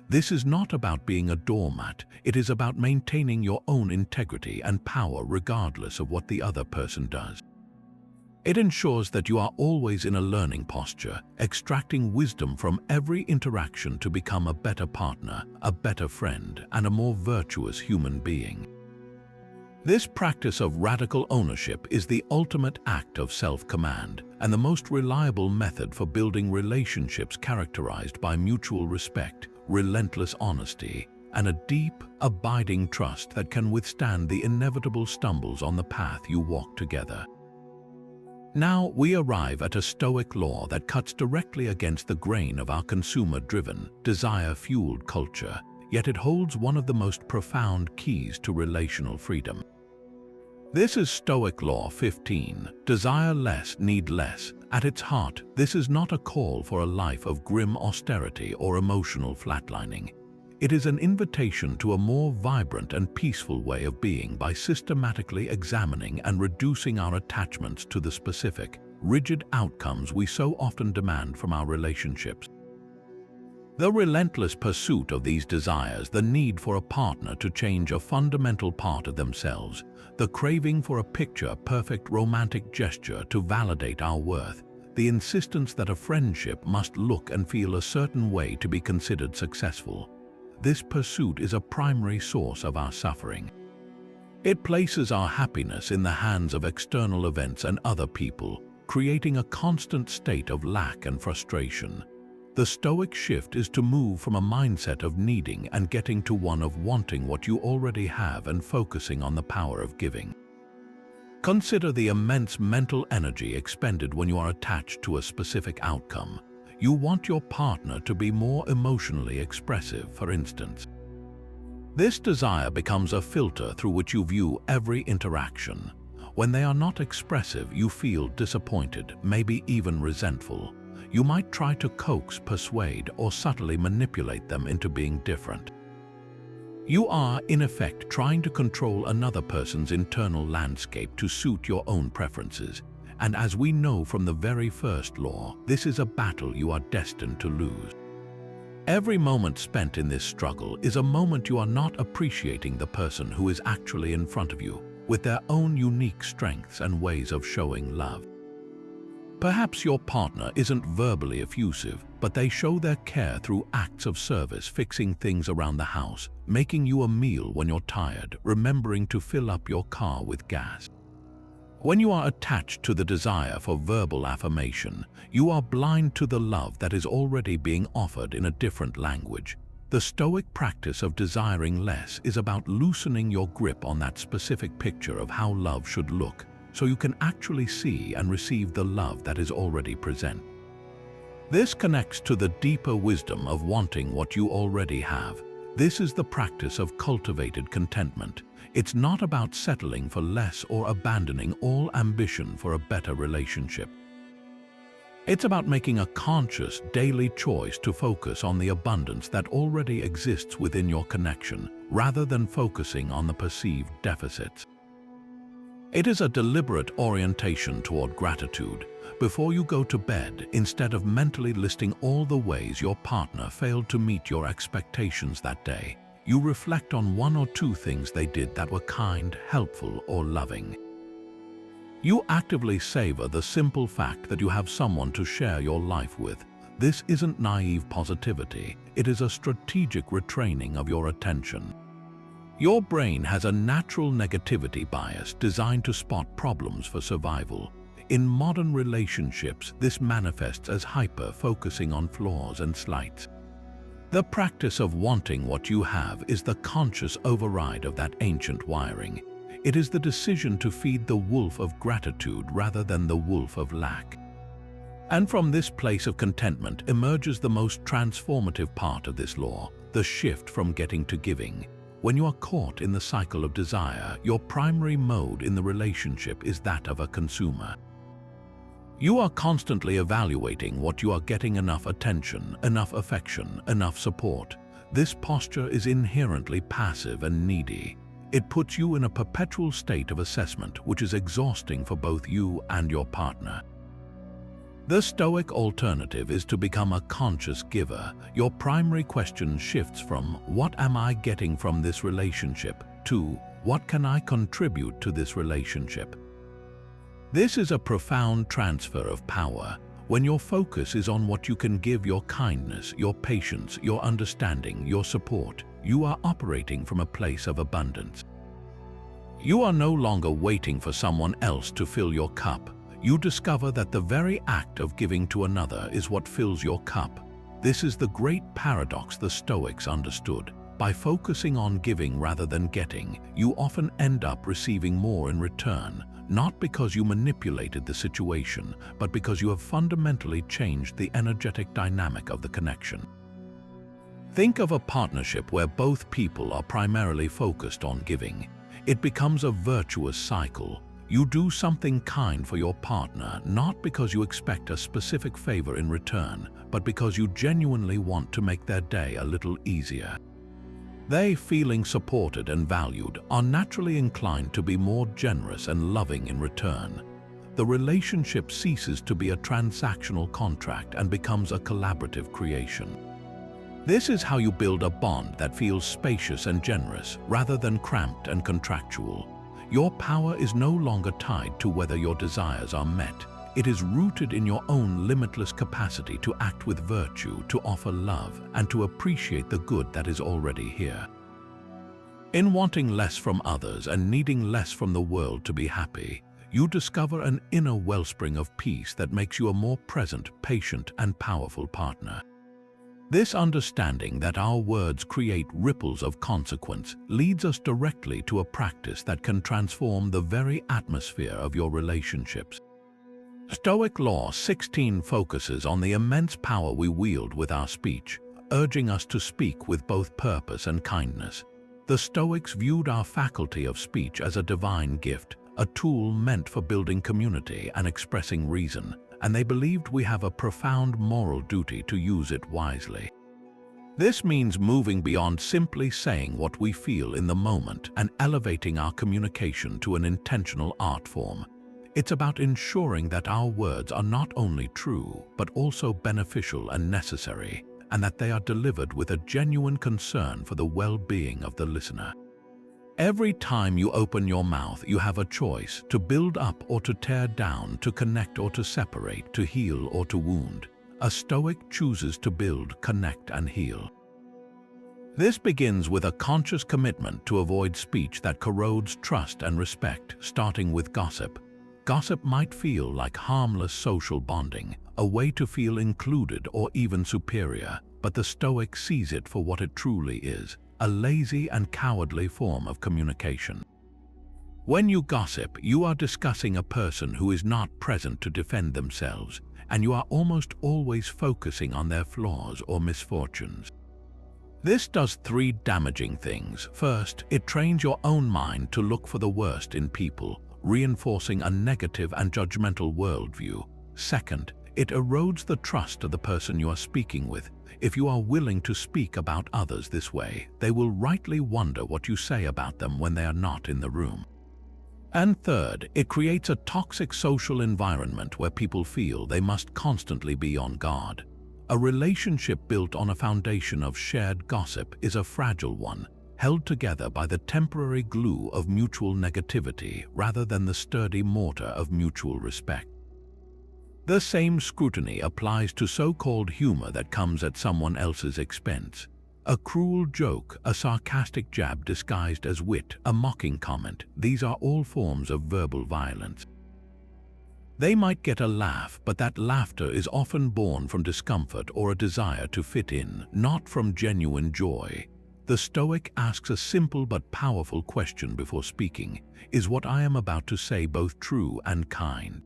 This is not about being a doormat, it is about maintaining your own integrity and power regardless of what the other person does. It ensures that you are always in a learning posture, extracting wisdom from every interaction to become a better partner, a better friend, and a more virtuous human being. This practice of radical ownership is the ultimate act of self-command and the most reliable method for building relationships characterized by mutual respect, relentless honesty, and a deep, abiding trust that can withstand the inevitable stumbles on the path you walk together. Now we arrive at a Stoic law that cuts directly against the grain of our consumer-driven, desire-fueled culture, yet it holds one of the most profound keys to relational freedom. This is Stoic Law 15, desire less, need less. At its heart, this is not a call for a life of grim austerity or emotional flatlining. It is an invitation to a more vibrant and peaceful way of being by systematically examining and reducing our attachments to the specific, rigid outcomes we so often demand from our relationships. The relentless pursuit of these desires, the need for a partner to change a fundamental part of themselves, the craving for a picture-perfect romantic gesture to validate our worth, the insistence that a friendship must look and feel a certain way to be considered successful. This pursuit is a primary source of our suffering. It places our happiness in the hands of external events and other people, creating a constant state of lack and frustration. The Stoic shift is to move from a mindset of needing and getting to one of wanting what you already have and focusing on the power of giving. Consider the immense mental energy expended when you are attached to a specific outcome. You want your partner to be more emotionally expressive, for instance. This desire becomes a filter through which you view every interaction. When they are not expressive, you feel disappointed, maybe even resentful. You might try to coax, persuade, or subtly manipulate them into being different. You are, in effect, trying to control another person's internal landscape to suit your own preferences. And as we know from the very first law, this is a battle you are destined to lose. Every moment spent in this struggle is a moment you are not appreciating the person who is actually in front of you, with their own unique strengths and ways of showing love. Perhaps your partner isn't verbally effusive, but they show their care through acts of service, fixing things around the house, making you a meal when you're tired, remembering to fill up your car with gas. When you are attached to the desire for verbal affirmation, you are blind to the love that is already being offered in a different language. The Stoic practice of desiring less is about loosening your grip on that specific picture of how love should look, so you can actually see and receive the love that is already present. This connects to the deeper wisdom of wanting what you already have. This is the practice of cultivated contentment. It's not about settling for less or abandoning all ambition for a better relationship. It's about making a conscious, daily choice to focus on the abundance that already exists within your connection, rather than focusing on the perceived deficits. It is a deliberate orientation toward gratitude. Before you go to bed, instead of mentally listing all the ways your partner failed to meet your expectations that day, you reflect on one or two things they did that were kind, helpful, or loving. You actively savor the simple fact that you have someone to share your life with. This isn't naive positivity, it is a strategic retraining of your attention. Your brain has a natural negativity bias designed to spot problems for survival. In modern relationships, this manifests as hyper-focusing on flaws and slights. The practice of wanting what you have is the conscious override of that ancient wiring. It is the decision to feed the wolf of gratitude rather than the wolf of lack. And from this place of contentment emerges the most transformative part of this law, the shift from getting to giving. When you are caught in the cycle of desire, your primary mode in the relationship is that of a consumer. You are constantly evaluating what you are getting: enough attention, enough affection, enough support. This posture is inherently passive and needy. It puts you in a perpetual state of assessment, which is exhausting for both you and your partner. The Stoic alternative is to become a conscious giver. Your primary question shifts from "What am I getting from this relationship?" to "What can I contribute to this relationship?" This is a profound transfer of power. When your focus is on what you can give, your kindness, your patience, your understanding, your support, you are operating from a place of abundance. You are no longer waiting for someone else to fill your cup. You discover that the very act of giving to another is what fills your cup. This is the great paradox the Stoics understood. By focusing on giving rather than getting, you often end up receiving more in return, not because you manipulated the situation, but because you have fundamentally changed the energetic dynamic of the connection. Think of a partnership where both people are primarily focused on giving. It becomes a virtuous cycle. You do something kind for your partner, not because you expect a specific favor in return, but because you genuinely want to make their day a little easier. They, feeling supported and valued, are naturally inclined to be more generous and loving in return. The relationship ceases to be a transactional contract and becomes a collaborative creation. This is how you build a bond that feels spacious and generous, rather than cramped and contractual. Your power is no longer tied to whether your desires are met. It is rooted in your own limitless capacity to act with virtue, to offer love, and to appreciate the good that is already here. In wanting less from others and needing less from the world to be happy, you discover an inner wellspring of peace that makes you a more present, patient, and powerful partner. This understanding that our words create ripples of consequence leads us directly to a practice that can transform the very atmosphere of your relationships. Stoic Law 16 focuses on the immense power we wield with our speech, urging us to speak with both purpose and kindness. The Stoics viewed our faculty of speech as a divine gift, a tool meant for building community and expressing reason, and they believed we have a profound moral duty to use it wisely. This means moving beyond simply saying what we feel in the moment and elevating our communication to an intentional art form. It's about ensuring that our words are not only true, but also beneficial and necessary, and that they are delivered with a genuine concern for the well-being of the listener. Every time you open your mouth, you have a choice: to build up or to tear down, to connect or to separate, to heal or to wound. A Stoic chooses to build, connect, and heal. This begins with a conscious commitment to avoid speech that corrodes trust and respect, starting with gossip. Gossip might feel like harmless social bonding, a way to feel included or even superior, but the Stoic sees it for what it truly is, a lazy and cowardly form of communication. When you gossip, you are discussing a person who is not present to defend themselves, and you are almost always focusing on their flaws or misfortunes. This does three damaging things. First, it trains your own mind to look for the worst in people, reinforcing a negative and judgmental worldview. Second, it erodes the trust of the person you are speaking with. If you are willing to speak about others this way, they will rightly wonder what you say about them when they are not in the room. And third, it creates a toxic social environment where people feel they must constantly be on guard. A relationship built on a foundation of shared gossip is a fragile one, held together by the temporary glue of mutual negativity rather than the sturdy mortar of mutual respect. The same scrutiny applies to so-called humor that comes at someone else's expense. A cruel joke, a sarcastic jab disguised as wit, a mocking comment, these are all forms of verbal violence. They might get a laugh, but that laughter is often born from discomfort or a desire to fit in, not from genuine joy. The Stoic asks a simple but powerful question before speaking: is what I am about to say both true and kind?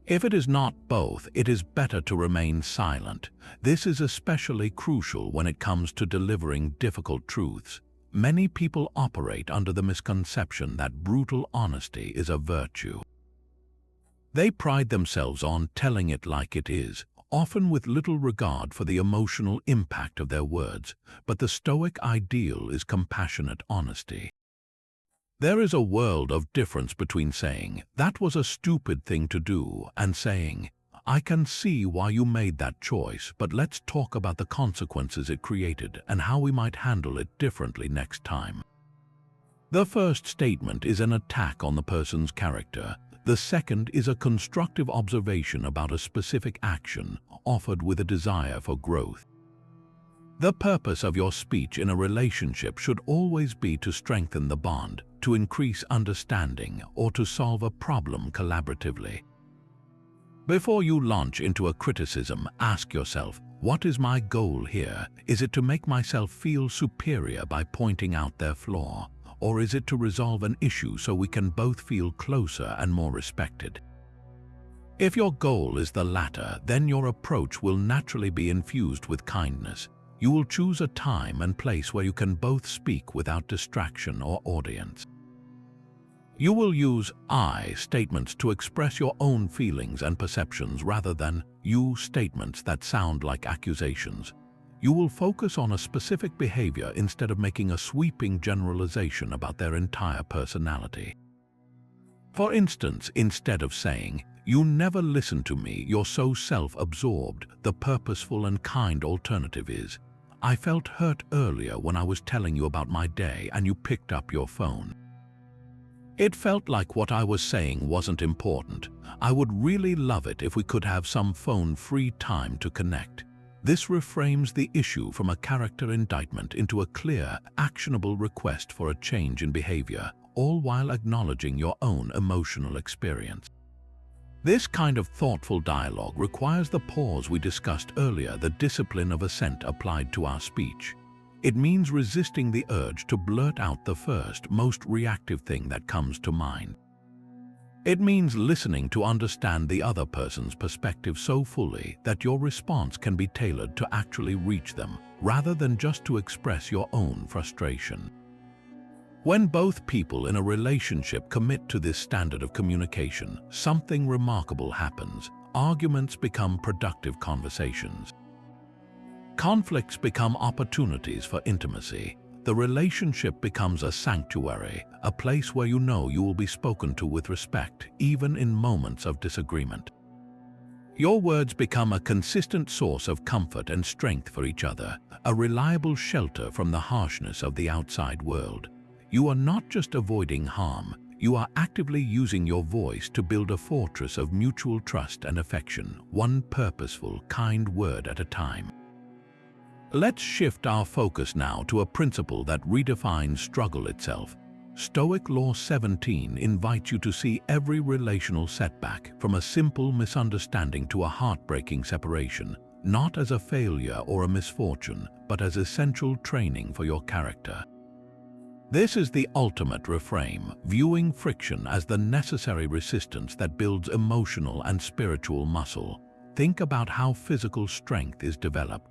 If it is not both, it is better to remain silent. This is especially crucial when it comes to delivering difficult truths. Many people operate under the misconception that brutal honesty is a virtue. They pride themselves on telling it like it is, often with little regard for the emotional impact of their words, but the Stoic ideal is compassionate honesty. There is a world of difference between saying, "That was a stupid thing to do," and saying, "I can see why you made that choice, but let's talk about the consequences it created and how we might handle it differently next time." The first statement is an attack on the person's character. The second is a constructive observation about a specific action, offered with a desire for growth. The purpose of your speech in a relationship should always be to strengthen the bond, to increase understanding, or to solve a problem collaboratively. Before you launch into a criticism, ask yourself, what is my goal here? Is it to make myself feel superior by pointing out their flaw? Or is it to resolve an issue so we can both feel closer and more respected? If your goal is the latter, then your approach will naturally be infused with kindness. You will choose a time and place where you can both speak without distraction or audience. You will use I statements to express your own feelings and perceptions rather than you statements that sound like accusations. You will focus on a specific behavior instead of making a sweeping generalization about their entire personality. For instance, instead of saying, "You never listen to me, you're so self-absorbed," the purposeful and kind alternative is, "I felt hurt earlier when I was telling you about my day and you picked up your phone. It felt like what I was saying wasn't important. I would really love it if we could have some phone-free time to connect." This reframes the issue from a character indictment into a clear, actionable request for a change in behavior, all while acknowledging your own emotional experience. This kind of thoughtful dialogue requires the pause we discussed earlier, the discipline of assent applied to our speech. It means resisting the urge to blurt out the first, most reactive thing that comes to mind. It means listening to understand the other person's perspective so fully that your response can be tailored to actually reach them, rather than just to express your own frustration. When both people in a relationship commit to this standard of communication, something remarkable happens. Arguments become productive conversations. Conflicts become opportunities for intimacy. The relationship becomes a sanctuary, a place where you know you will be spoken to with respect, even in moments of disagreement. Your words become a consistent source of comfort and strength for each other, a reliable shelter from the harshness of the outside world. You are not just avoiding harm, you are actively using your voice to build a fortress of mutual trust and affection, one purposeful, kind word at a time. Let's shift our focus now to a principle that redefines struggle itself. Stoic Law 17 invites you to see every relational setback, from a simple misunderstanding to a heartbreaking separation, not as a failure or a misfortune, but as essential training for your character. This is the ultimate reframe, viewing friction as the necessary resistance that builds emotional and spiritual muscle. Think about how physical strength is developed.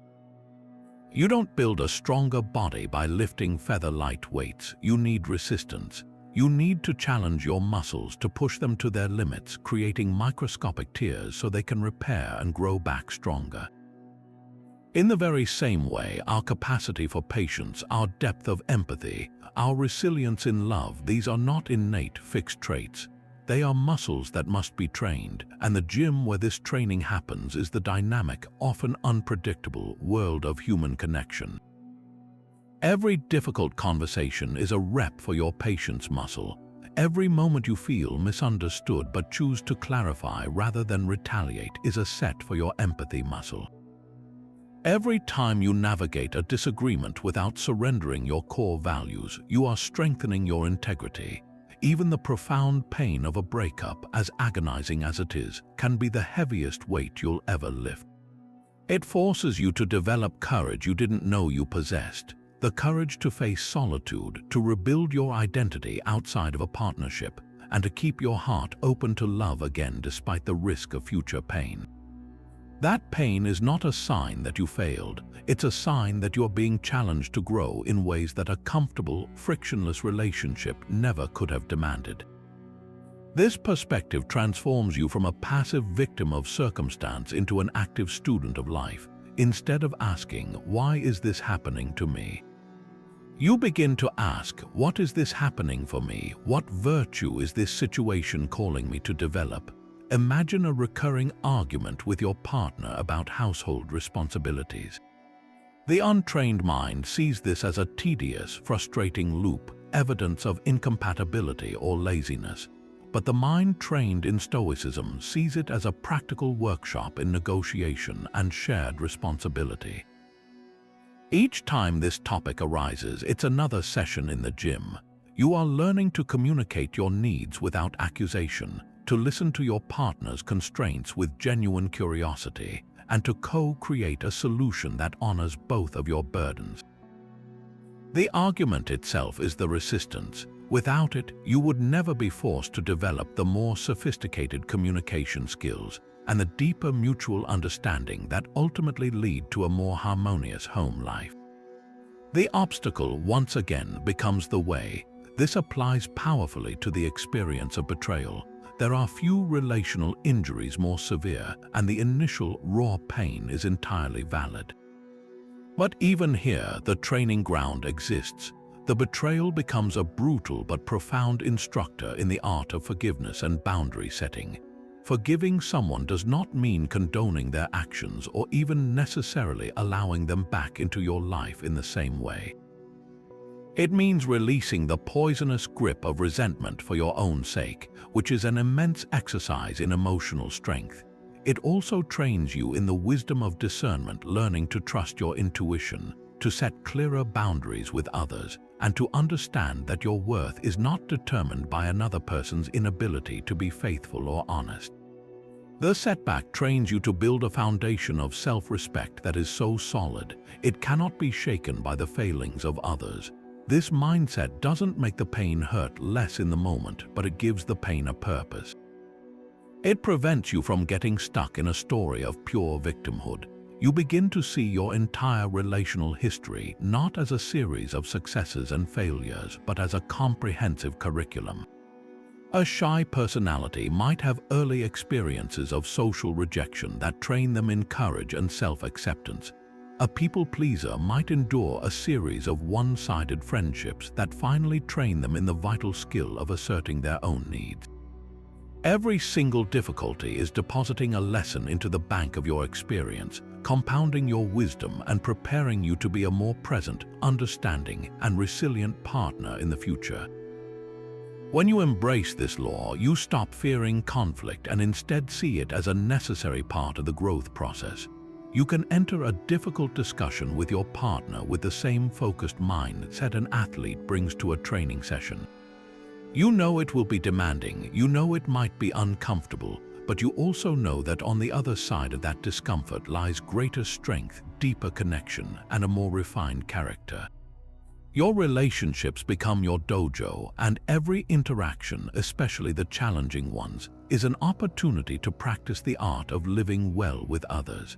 You don't build a stronger body by lifting feather-light weights. You need resistance. You need to challenge your muscles to push them to their limits, creating microscopic tears so they can repair and grow back stronger. In the very same way, our capacity for patience, our depth of empathy, our resilience in love, these are not innate, fixed traits. They are muscles that must be trained, and the gym where this training happens is the dynamic, often unpredictable world of human connection. Every difficult conversation is a rep for your patience muscle. Every moment you feel misunderstood but choose to clarify rather than retaliate is a set for your empathy muscle. Every time you navigate a disagreement without surrendering your core values, you are strengthening your integrity. Even the profound pain of a breakup, as agonizing as it is, can be the heaviest weight you'll ever lift. It forces you to develop courage you didn't know you possessed, the courage to face solitude, to rebuild your identity outside of a partnership, and to keep your heart open to love again despite the risk of future pain. That pain is not a sign that you failed. It's a sign that you're being challenged to grow in ways that a comfortable, frictionless relationship never could have demanded. This perspective transforms you from a passive victim of circumstance into an active student of life. Instead of asking, "Why is this happening to me?" you begin to ask, "What is this happening for me? What virtue is this situation calling me to develop?" Imagine a recurring argument with your partner about household responsibilities. The untrained mind sees this as a tedious, frustrating loop, evidence of incompatibility or laziness. But the mind trained in Stoicism sees it as a practical workshop in negotiation and shared responsibility. Each time this topic arises, it's another session in the gym. You are learning to communicate your needs without accusation, to listen to your partner's constraints with genuine curiosity, and to co-create a solution that honors both of your burdens. The argument itself is the resistance. Without it, you would never be forced to develop the more sophisticated communication skills and the deeper mutual understanding that ultimately lead to a more harmonious home life. The obstacle once again becomes the way. This applies powerfully to the experience of betrayal. There are few relational injuries more severe, and the initial raw pain is entirely valid. But even here, the training ground exists. The betrayal becomes a brutal but profound instructor in the art of forgiveness and boundary setting. Forgiving someone does not mean condoning their actions or even necessarily allowing them back into your life in the same way. It means releasing the poisonous grip of resentment for your own sake, which is an immense exercise in emotional strength. It also trains you in the wisdom of discernment, learning to trust your intuition, to set clearer boundaries with others, and to understand that your worth is not determined by another person's inability to be faithful or honest. The setback trains you to build a foundation of self-respect that is so solid, it cannot be shaken by the failings of others. This mindset doesn't make the pain hurt less in the moment, but it gives the pain a purpose. It prevents you from getting stuck in a story of pure victimhood. You begin to see your entire relational history not as a series of successes and failures, but as a comprehensive curriculum. A shy personality might have early experiences of social rejection that train them in courage and self-acceptance. A people pleaser might endure a series of one-sided friendships that finally train them in the vital skill of asserting their own needs. Every single difficulty is depositing a lesson into the bank of your experience, compounding your wisdom and preparing you to be a more present, understanding, and resilient partner in the future. When you embrace this law, you stop fearing conflict and instead see it as a necessary part of the growth process. You can enter a difficult discussion with your partner with the same focused mindset an athlete brings to a training session. You know it will be demanding, you know it might be uncomfortable, but you also know that on the other side of that discomfort lies greater strength, deeper connection, and a more refined character. Your relationships become your dojo, and every interaction, especially the challenging ones, is an opportunity to practice the art of living well with others.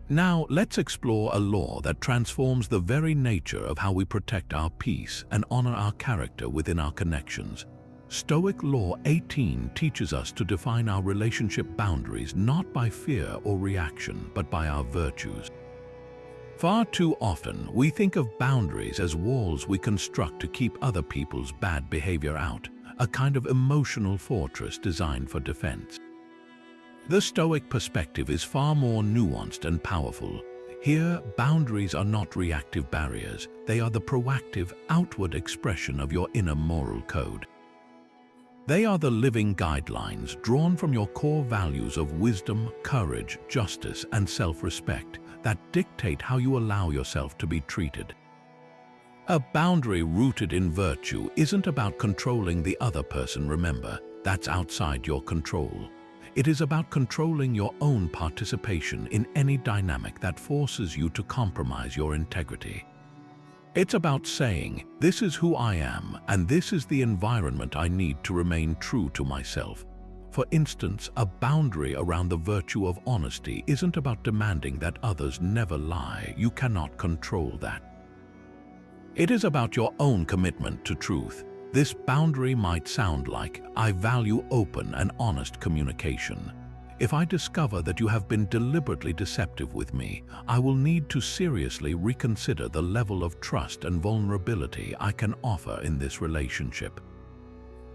Now, let's explore a law that transforms the very nature of how we protect our peace and honor our character within our connections. Stoic Law 18 teaches us to define our relationship boundaries not by fear or reaction, but by our virtues. Far too often, we think of boundaries as walls we construct to keep other people's bad behavior out, a kind of emotional fortress designed for defense. The Stoic perspective is far more nuanced and powerful. Here, boundaries are not reactive barriers, they are the proactive, outward expression of your inner moral code. They are the living guidelines drawn from your core values of wisdom, courage, justice, and self-respect that dictate how you allow yourself to be treated. A boundary rooted in virtue isn't about controlling the other person, remember, that's outside your control. It is about controlling your own participation in any dynamic that forces you to compromise your integrity. It's about saying, this is who I am, and this is the environment I need to remain true to myself. For instance, a boundary around the virtue of honesty isn't about demanding that others never lie. You cannot control that. It is about your own commitment to truth. This boundary might sound like, I value open and honest communication. If I discover that you have been deliberately deceptive with me, I will need to seriously reconsider the level of trust and vulnerability I can offer in this relationship.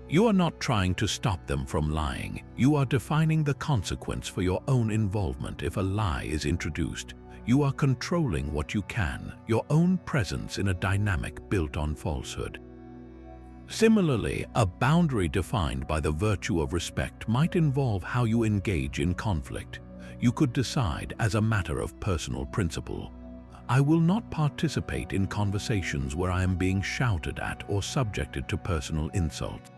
You are not trying to stop them from lying. You are defining the consequence for your own involvement if a lie is introduced. You are controlling what you can, your own presence in a dynamic built on falsehood. Similarly, a boundary defined by the virtue of respect might involve how you engage in conflict. You could decide, as a matter of personal principle, I will not participate in conversations where I am being shouted at or subjected to personal insults.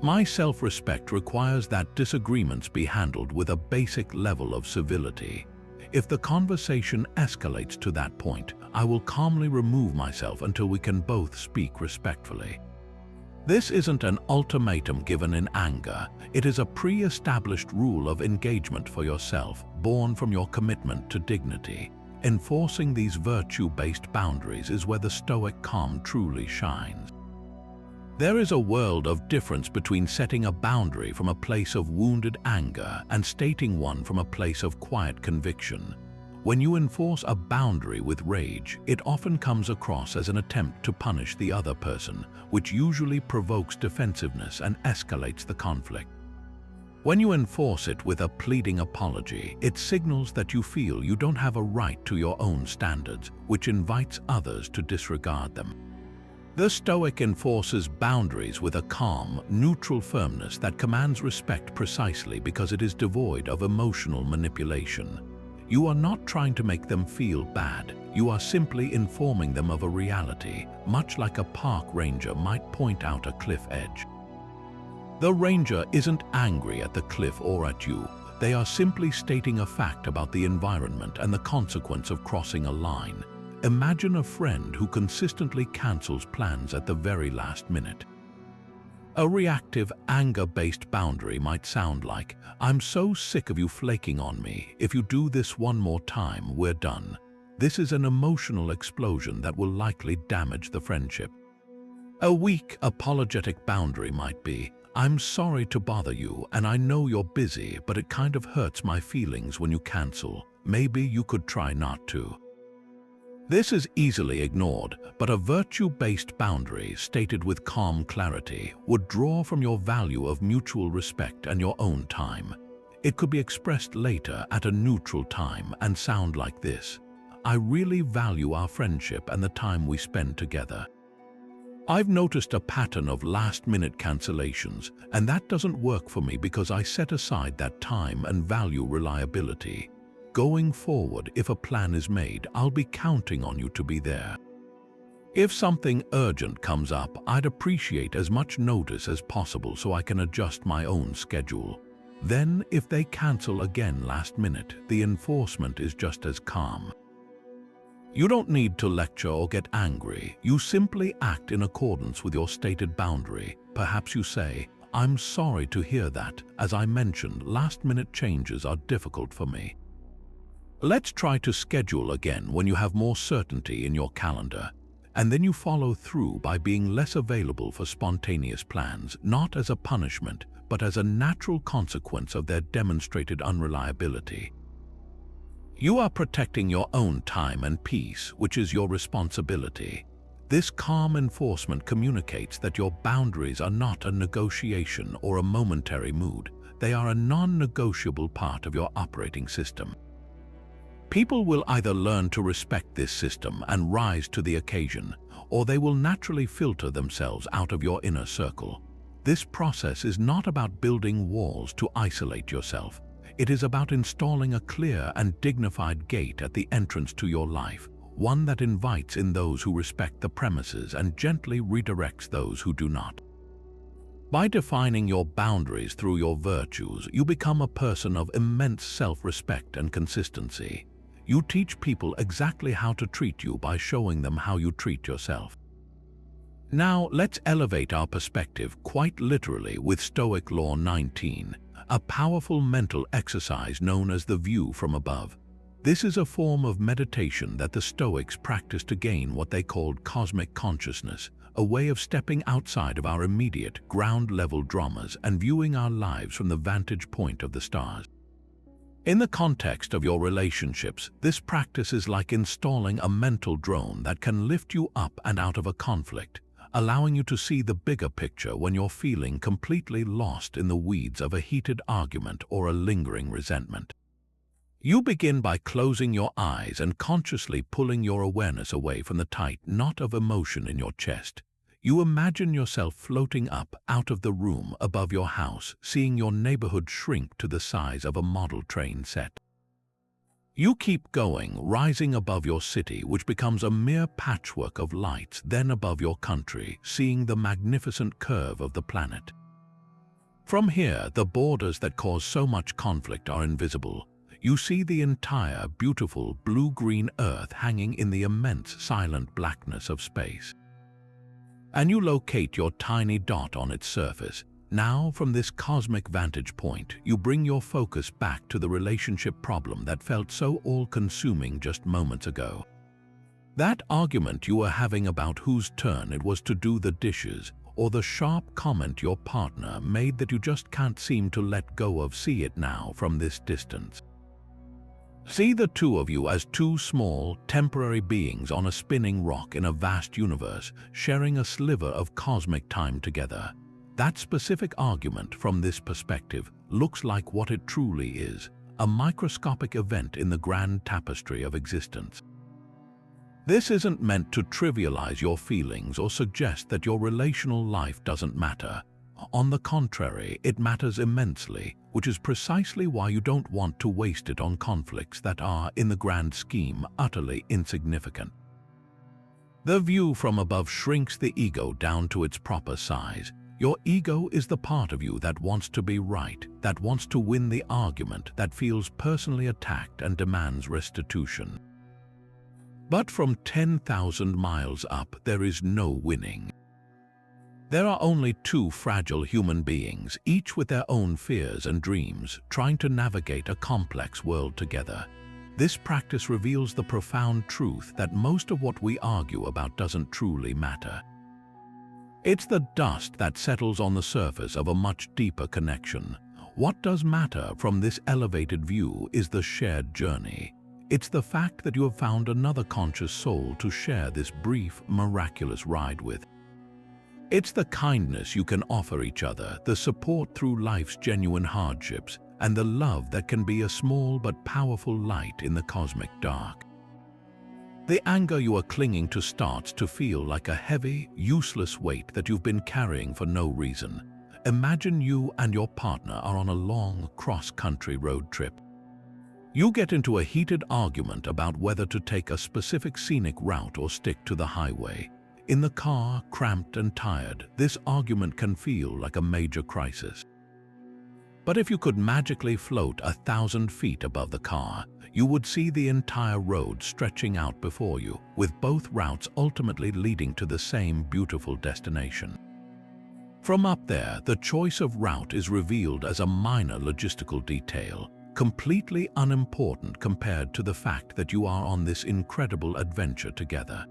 My self-respect requires that disagreements be handled with a basic level of civility. If the conversation escalates to that point, I will calmly remove myself until we can both speak respectfully. This isn't an ultimatum given in anger. It is a pre-established rule of engagement for yourself, born from your commitment to dignity. Enforcing these virtue-based boundaries is where the Stoic calm truly shines. There is a world of difference between setting a boundary from a place of wounded anger and stating one from a place of quiet conviction. When you enforce a boundary with rage, it often comes across as an attempt to punish the other person, which usually provokes defensiveness and escalates the conflict. When you enforce it with a pleading apology, it signals that you feel you don't have a right to your own standards, which invites others to disregard them. The Stoic enforces boundaries with a calm, neutral firmness that commands respect precisely because it is devoid of emotional manipulation. You are not trying to make them feel bad. You are simply informing them of a reality, much like a park ranger might point out a cliff edge. The ranger isn't angry at the cliff or at you. They are simply stating a fact about the environment and the consequence of crossing a line. Imagine a friend who consistently cancels plans at the very last minute. A reactive, anger-based boundary might sound like, I'm so sick of you flaking on me. If you do this one more time, we're done. This is an emotional explosion that will likely damage the friendship. A weak, apologetic boundary might be, I'm sorry to bother you, and I know you're busy, but it kind of hurts my feelings when you cancel. Maybe you could try not to. This is easily ignored, but a virtue-based boundary stated with calm clarity would draw from your value of mutual respect and your own time. It could be expressed later at a neutral time and sound like this: I really value our friendship and the time we spend together. I've noticed a pattern of last-minute cancellations, and that doesn't work for me because I set aside that time and value reliability. Going forward, if a plan is made, I'll be counting on you to be there. If something urgent comes up, I'd appreciate as much notice as possible so I can adjust my own schedule. Then, if they cancel again last minute, the enforcement is just as calm. You don't need to lecture or get angry. You simply act in accordance with your stated boundary. Perhaps you say, "I'm sorry to hear that. As I mentioned, last-minute changes are difficult for me. Let's try to schedule again when you have more certainty in your calendar." And then you follow through by being less available for spontaneous plans, not as a punishment, but as a natural consequence of their demonstrated unreliability. You are protecting your own time and peace, which is your responsibility. This calm enforcement communicates that your boundaries are not a negotiation or a momentary mood. They are a non-negotiable part of your operating system. People will either learn to respect this system and rise to the occasion, or they will naturally filter themselves out of your inner circle. This process is not about building walls to isolate yourself. It is about installing a clear and dignified gate at the entrance to your life, one that invites in those who respect the premises and gently redirects those who do not. By defining your boundaries through your virtues, you become a person of immense self-respect and consistency. You teach people exactly how to treat you by showing them how you treat yourself. Now, let's elevate our perspective quite literally with Stoic Law 19, a powerful mental exercise known as the view from above. This is a form of meditation that the Stoics practiced to gain what they called cosmic consciousness, a way of stepping outside of our immediate, ground-level dramas and viewing our lives from the vantage point of the stars. In the context of your relationships, this practice is like installing a mental drone that can lift you up and out of a conflict, allowing you to see the bigger picture when you're feeling completely lost in the weeds of a heated argument or a lingering resentment. You begin by closing your eyes and consciously pulling your awareness away from the tight knot of emotion in your chest. You imagine yourself floating up out of the room above your house, seeing your neighborhood shrink to the size of a model train set. You keep going, rising above your city, which becomes a mere patchwork of lights, then above your country, seeing the magnificent curve of the planet. From here, the borders that cause so much conflict are invisible. You see the entire, beautiful, blue-green earth hanging in the immense, silent blackness of space. And you locate your tiny dot on its surface. Now, from this cosmic vantage point, you bring your focus back to the relationship problem that felt so all-consuming just moments ago. That argument you were having about whose turn it was to do the dishes, or the sharp comment your partner made that you just can't seem to let go of. See it now from this distance. See the two of you as two small, temporary beings on a spinning rock in a vast universe, sharing a sliver of cosmic time together. That specific argument, from this perspective, looks like what it truly is, a microscopic event in the grand tapestry of existence. This isn't meant to trivialize your feelings or suggest that your relational life doesn't matter. On the contrary, it matters immensely, which is precisely why you don't want to waste it on conflicts that are, in the grand scheme, utterly insignificant. The view from above shrinks the ego down to its proper size. Your ego is the part of you that wants to be right, that wants to win the argument, that feels personally attacked and demands restitution. But from 10,000 miles up, there is no winning. There are only two fragile human beings, each with their own fears and dreams, trying to navigate a complex world together. This practice reveals the profound truth that most of what we argue about doesn't truly matter. It's the dust that settles on the surface of a much deeper connection. What does matter from this elevated view is the shared journey. It's the fact that you have found another conscious soul to share this brief, miraculous ride with. It's the kindness you can offer each other, the support through life's genuine hardships, and the love that can be a small but powerful light in the cosmic dark. The anger you are clinging to starts to feel like a heavy, useless weight that you've been carrying for no reason. Imagine you and your partner are on a long, cross-country road trip. You get into a heated argument about whether to take a specific scenic route or stick to the highway. In the car, cramped and tired, this argument can feel like a major crisis. But if you could magically float 1,000 feet above the car, you would see the entire road stretching out before you, with both routes ultimately leading to the same beautiful destination. From up there, the choice of route is revealed as a minor logistical detail, completely unimportant compared to the fact that you are on this incredible adventure together.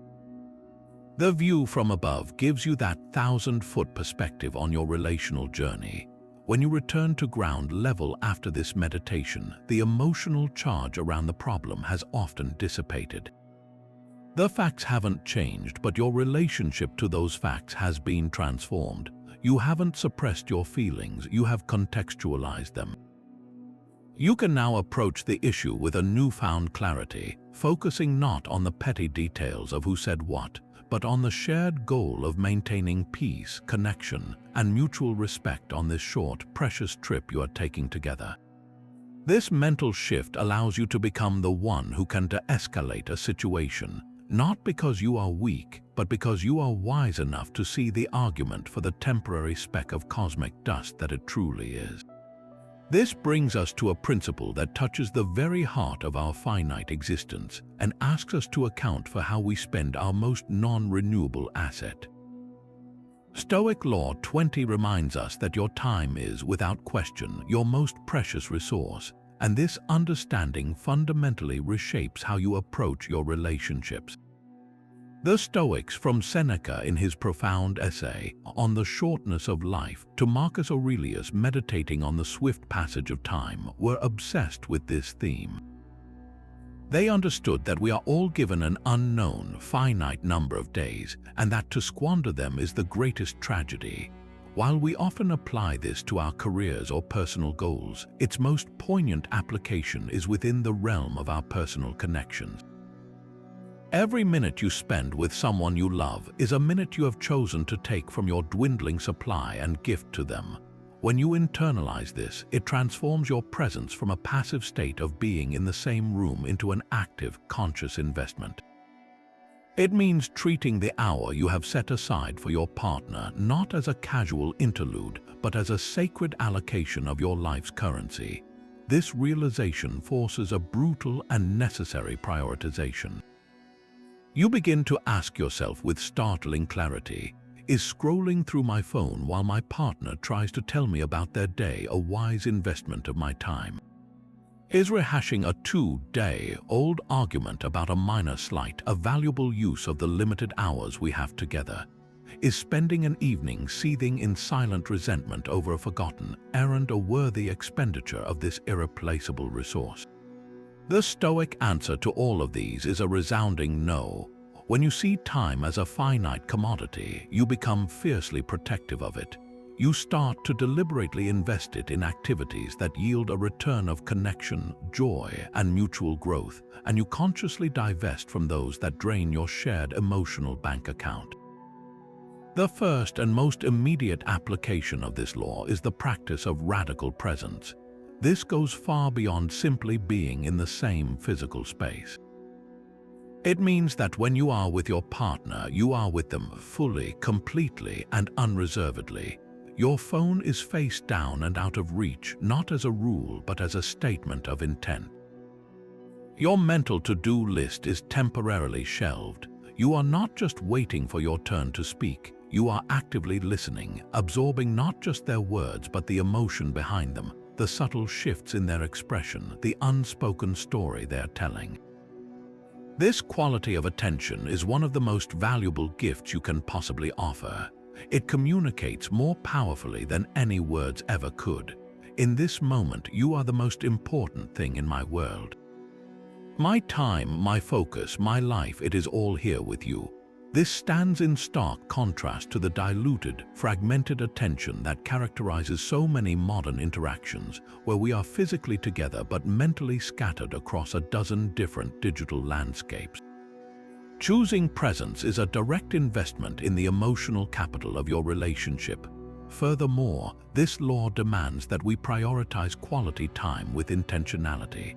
The view from above gives you that 1,000-foot perspective on your relational journey. When you return to ground level after this meditation, the emotional charge around the problem has often dissipated. The facts haven't changed, but your relationship to those facts has been transformed. You haven't suppressed your feelings, you have contextualized them. You can now approach the issue with a newfound clarity, focusing not on the petty details of who said what, but on the shared goal of maintaining peace, connection, and mutual respect on this short, precious trip you are taking together. This mental shift allows you to become the one who can de-escalate a situation, not because you are weak, but because you are wise enough to see the argument for the temporary speck of cosmic dust that it truly is. This brings us to a principle that touches the very heart of our finite existence and asks us to account for how we spend our most non-renewable asset. Stoic Law 20 reminds us that your time is, without question, your most precious resource, and this understanding fundamentally reshapes how you approach your relationships. The Stoics, from Seneca in his profound essay on the shortness of life to Marcus Aurelius meditating on the swift passage of time, were obsessed with this theme. They understood that we are all given an unknown, finite number of days, and that to squander them is the greatest tragedy. While we often apply this to our careers or personal goals, its most poignant application is within the realm of our personal connections. Every minute you spend with someone you love is a minute you have chosen to take from your dwindling supply and gift to them. When you internalize this, it transforms your presence from a passive state of being in the same room into an active, conscious investment. It means treating the hour you have set aside for your partner not as a casual interlude, but as a sacred allocation of your life's currency. This realization forces a brutal and necessary prioritization. You begin to ask yourself with startling clarity, is scrolling through my phone while my partner tries to tell me about their day a wise investment of my time? Is rehashing a 2-day-old argument about a minor slight a valuable use of the limited hours we have together? Is spending an evening seething in silent resentment over a forgotten errand a worthy expenditure of this irreplaceable resource? The Stoic answer to all of these is a resounding no. When you see time as a finite commodity, you become fiercely protective of it. You start to deliberately invest it in activities that yield a return of connection, joy, and mutual growth, and you consciously divest from those that drain your shared emotional bank account. The first and most immediate application of this law is the practice of radical presence. This goes far beyond simply being in the same physical space. It means that when you are with your partner, you are with them fully, completely, and unreservedly. Your phone is face down and out of reach, not as a rule, but as a statement of intent. Your mental to-do list is temporarily shelved. You are not just waiting for your turn to speak. You are actively listening, absorbing not just their words, but the emotion behind them, the subtle shifts in their expression, the unspoken story they are telling. This quality of attention is one of the most valuable gifts you can possibly offer. It communicates more powerfully than any words ever could. In this moment, you are the most important thing in my world. My time, my focus, my life, it is all here with you. This stands in stark contrast to the diluted, fragmented attention that characterizes so many modern interactions, where we are physically together but mentally scattered across a dozen different digital landscapes. Choosing presence is a direct investment in the emotional capital of your relationship. Furthermore, this law demands that we prioritize quality time with intentionality.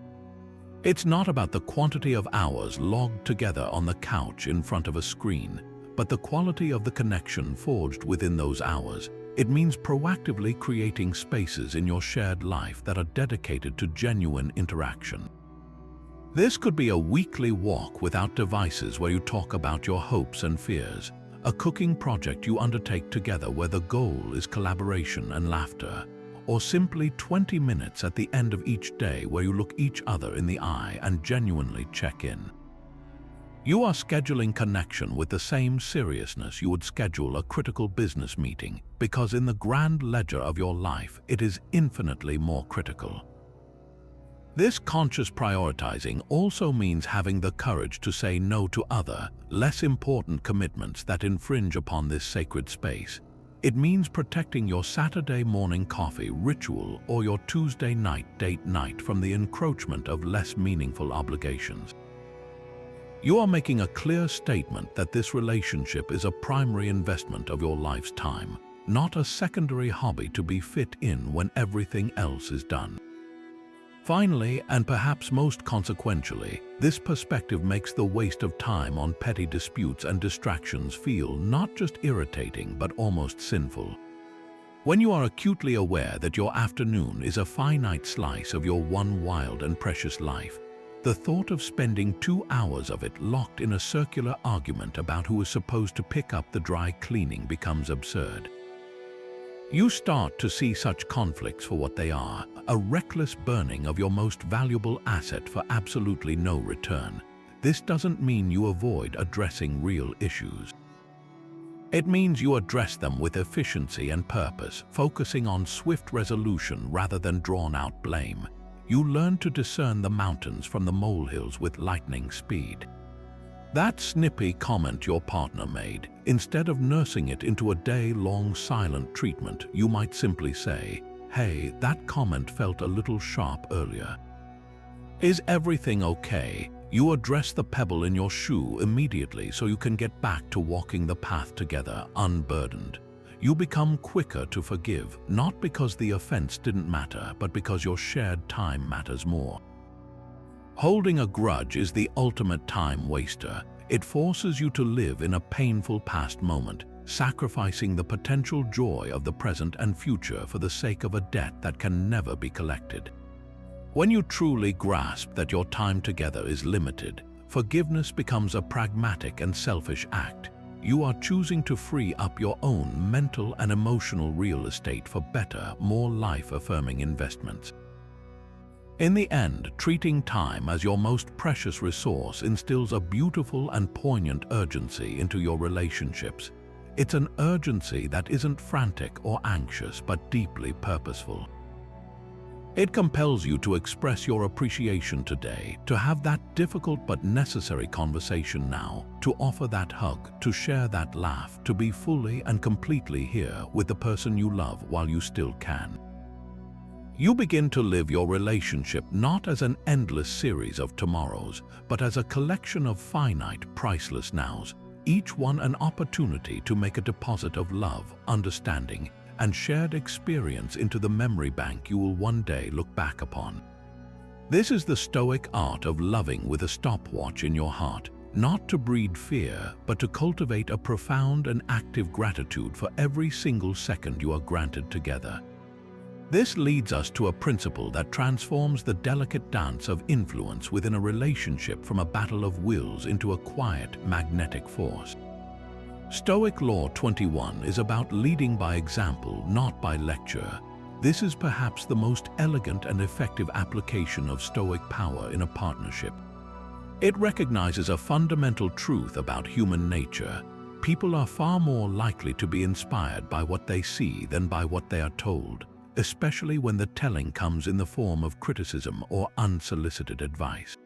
It's not about the quantity of hours logged together on the couch in front of a screen, but the quality of the connection forged within those hours. It means proactively creating spaces in your shared life that are dedicated to genuine interaction. This could be a weekly walk without devices where you talk about your hopes and fears, a cooking project you undertake together where the goal is collaboration and laughter, or simply 20 minutes at the end of each day where you look each other in the eye and genuinely check in. You are scheduling connection with the same seriousness you would schedule a critical business meeting, because in the grand ledger of your life, it is infinitely more critical. This conscious prioritizing also means having the courage to say no to other, less important commitments that infringe upon this sacred space. It means protecting your Saturday morning coffee ritual or your Tuesday night date night from the encroachment of less meaningful obligations. You are making a clear statement that this relationship is a primary investment of your life's time, not a secondary hobby to be fit in when everything else is done. Finally, and perhaps most consequentially, this perspective makes the waste of time on petty disputes and distractions feel not just irritating but almost sinful. When you are acutely aware that your afternoon is a finite slice of your one wild and precious life, the thought of spending 2 hours of it locked in a circular argument about who is supposed to pick up the dry cleaning becomes absurd. You start to see such conflicts for what they are, a reckless burning of your most valuable asset for absolutely no return. This doesn't mean you avoid addressing real issues. It means you address them with efficiency and purpose, focusing on swift resolution rather than drawn-out blame. You learn to discern the mountains from the molehills with lightning speed. That snippy comment your partner made, instead of nursing it into a day-long silent treatment, you might simply say, "Hey, that comment felt a little sharp earlier. Is everything okay?" You address the pebble in your shoe immediately so you can get back to walking the path together unburdened. You become quicker to forgive, not because the offense didn't matter, but because your shared time matters more. Holding a grudge is the ultimate time waster. It forces you to live in a painful past moment, sacrificing the potential joy of the present and future for the sake of a debt that can never be collected. When you truly grasp that your time together is limited, forgiveness becomes a pragmatic and selfish act. You are choosing to free up your own mental and emotional real estate for better, more life-affirming investments. In the end, treating time as your most precious resource instills a beautiful and poignant urgency into your relationships. It's an urgency that isn't frantic or anxious, but deeply purposeful. It compels you to express your appreciation today, to have that difficult but necessary conversation now, to offer that hug, to share that laugh, to be fully and completely here with the person you love while you still can. You begin to live your relationship not as an endless series of tomorrows, but as a collection of finite, priceless nows, each one an opportunity to make a deposit of love, understanding, and shared experience into the memory bank you will one day look back upon. This is the Stoic art of loving with a stopwatch in your heart, not to breed fear, but to cultivate a profound and active gratitude for every single second you are granted together. This leads us to a principle that transforms the delicate dance of influence within a relationship from a battle of wills into a quiet, magnetic force. Stoic Law 21 is about leading by example, not by lecture. This is perhaps the most elegant and effective application of Stoic power in a partnership. It recognizes a fundamental truth about human nature. People are far more likely to be inspired by what they see than by what they are told, especially when the telling comes in the form of criticism or unsolicited advice.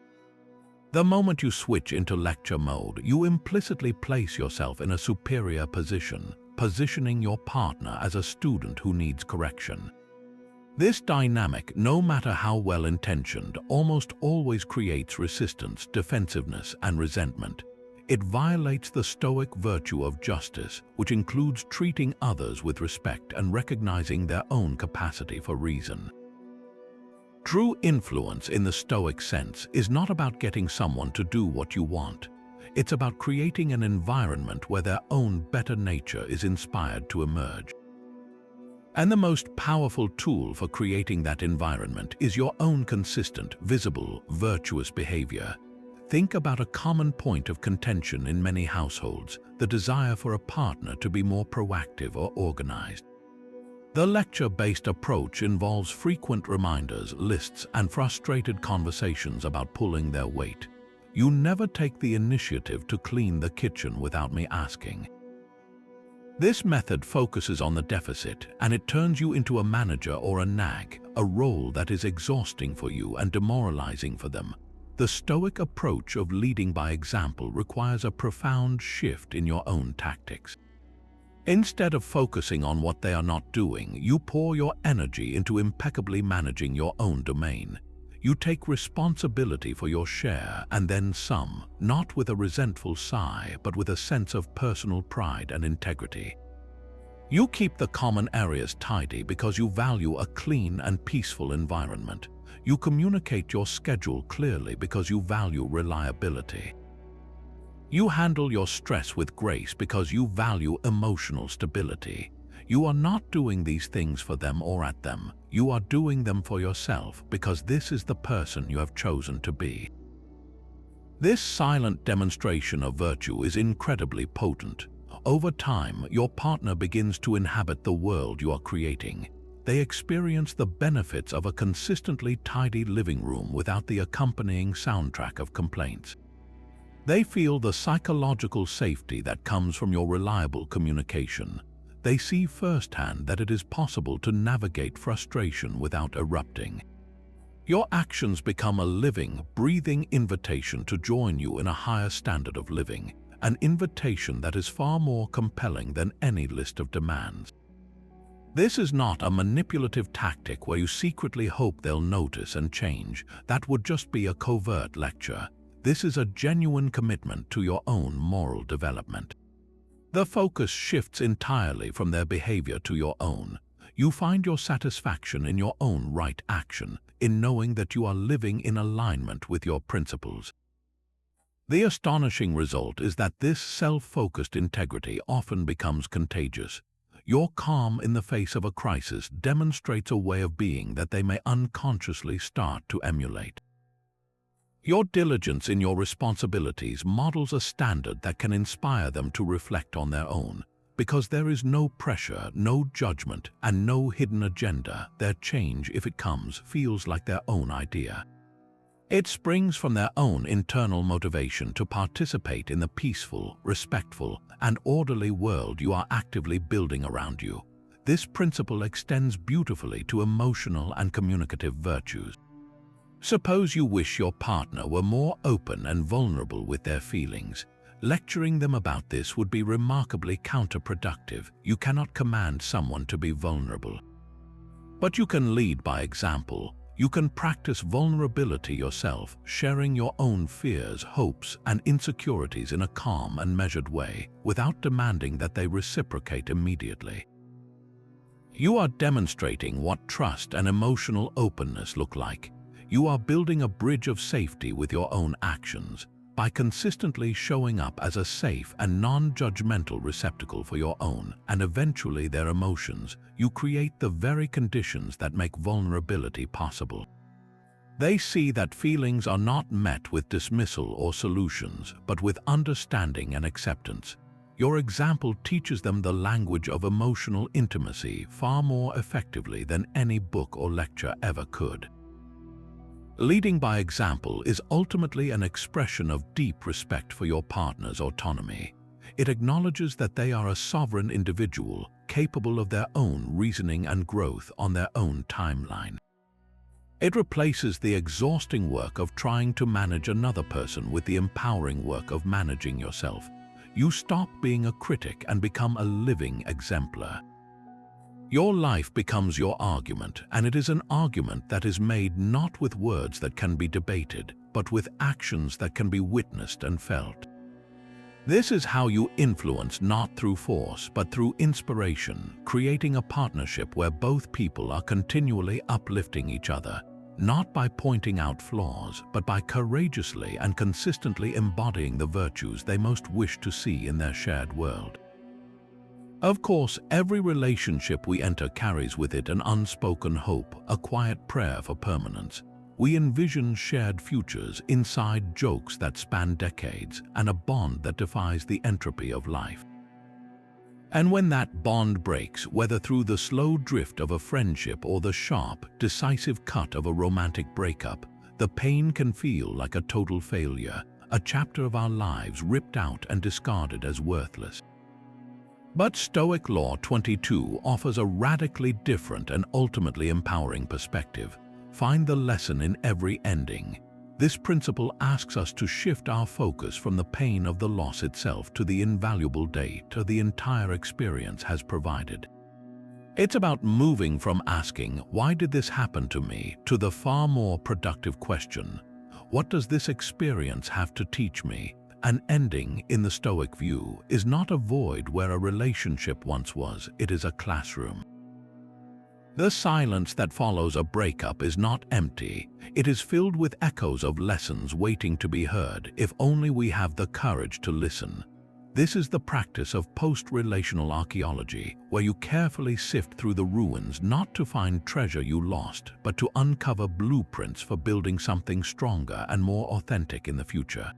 The moment you switch into lecture mode, you implicitly place yourself in a superior position, positioning your partner as a student who needs correction. This dynamic, no matter how well-intentioned, almost always creates resistance, defensiveness, and resentment. It violates the Stoic virtue of justice, which includes treating others with respect and recognizing their own capacity for reason. True influence in the Stoic sense is not about getting someone to do what you want. It's about creating an environment where their own better nature is inspired to emerge. And the most powerful tool for creating that environment is your own consistent, visible, virtuous behavior. Think about a common point of contention in many households, the desire for a partner to be more proactive or organized. The lecture-based approach involves frequent reminders, lists, and frustrated conversations about pulling their weight. You never take the initiative to clean the kitchen without me asking. This method focuses on the deficit, and it turns you into a manager or a nag, a role that is exhausting for you and demoralizing for them. The Stoic approach of leading by example requires a profound shift in your own tactics. Instead of focusing on what they are not doing, you pour your energy into impeccably managing your own domain. You take responsibility for your share and then some, not with a resentful sigh, but with a sense of personal pride and integrity. You keep the common areas tidy because you value a clean and peaceful environment. You communicate your schedule clearly because you value reliability. You handle your stress with grace because you value emotional stability. You are not doing these things for them or at them. You are doing them for yourself because this is the person you have chosen to be. This silent demonstration of virtue is incredibly potent. Over time, your partner begins to inhabit the world you are creating. They experience the benefits of a consistently tidy living room without the accompanying soundtrack of complaints. They feel the psychological safety that comes from your reliable communication. They see firsthand that it is possible to navigate frustration without erupting. Your actions become a living, breathing invitation to join you in a higher standard of living, an invitation that is far more compelling than any list of demands. This is not a manipulative tactic where you secretly hope they'll notice and change. That would just be a covert lecture. This is a genuine commitment to your own moral development. The focus shifts entirely from their behavior to your own. You find your satisfaction in your own right action, in knowing that you are living in alignment with your principles. The astonishing result is that this self-focused integrity often becomes contagious. Your calm in the face of a crisis demonstrates a way of being that they may unconsciously start to emulate. Your diligence in your responsibilities models a standard that can inspire them to reflect on their own. Because there is no pressure, no judgment, and no hidden agenda, their change, if it comes, feels like their own idea. It springs from their own internal motivation to participate in the peaceful, respectful, and orderly world you are actively building around you. This principle extends beautifully to emotional and communicative virtues. Suppose you wish your partner were more open and vulnerable with their feelings. Lecturing them about this would be remarkably counterproductive. You cannot command someone to be vulnerable. But you can lead by example. You can practice vulnerability yourself, sharing your own fears, hopes, and insecurities in a calm and measured way, without demanding that they reciprocate immediately. You are demonstrating what trust and emotional openness look like. You are building a bridge of safety with your own actions. By consistently showing up as a safe and non-judgmental receptacle for your own and eventually their emotions, you create the very conditions that make vulnerability possible. They see that feelings are not met with dismissal or solutions, but with understanding and acceptance. Your example teaches them the language of emotional intimacy far more effectively than any book or lecture ever could. Leading by example is ultimately an expression of deep respect for your partner's autonomy. It acknowledges that they are a sovereign individual, capable of their own reasoning and growth on their own timeline. It replaces the exhausting work of trying to manage another person with the empowering work of managing yourself. You stop being a critic and become a living exemplar. Your life becomes your argument, and it is an argument that is made not with words that can be debated, but with actions that can be witnessed and felt. This is how you influence not through force, but through inspiration, creating a partnership where both people are continually uplifting each other. not by pointing out flaws, but by courageously and consistently embodying the virtues they most wish to see in their shared world. Of course, every relationship we enter carries with it an unspoken hope, a quiet prayer for permanence. We envision shared futures, inside jokes that span decades, and a bond that defies the entropy of life. And when that bond breaks, whether through the slow drift of a friendship or the sharp, decisive cut of a romantic breakup, the pain can feel like a total failure, a chapter of our lives ripped out and discarded as worthless. But Stoic Law 22 offers a radically different and ultimately empowering perspective. Find the lesson in every ending. This principle asks us to shift our focus from the pain of the loss itself to the invaluable data the entire experience has provided. It's about moving from asking, "Why did this happen to me?" to the far more productive question, "What does this experience have to teach me?" An ending, in the Stoic view, is not a void where a relationship once was, it is a classroom. The silence that follows a breakup is not empty, it is filled with echoes of lessons waiting to be heard if only we have the courage to listen. This is the practice of post-relational archaeology, where you carefully sift through the ruins not to find treasure you lost, but to uncover blueprints for building something stronger and more authentic in the future.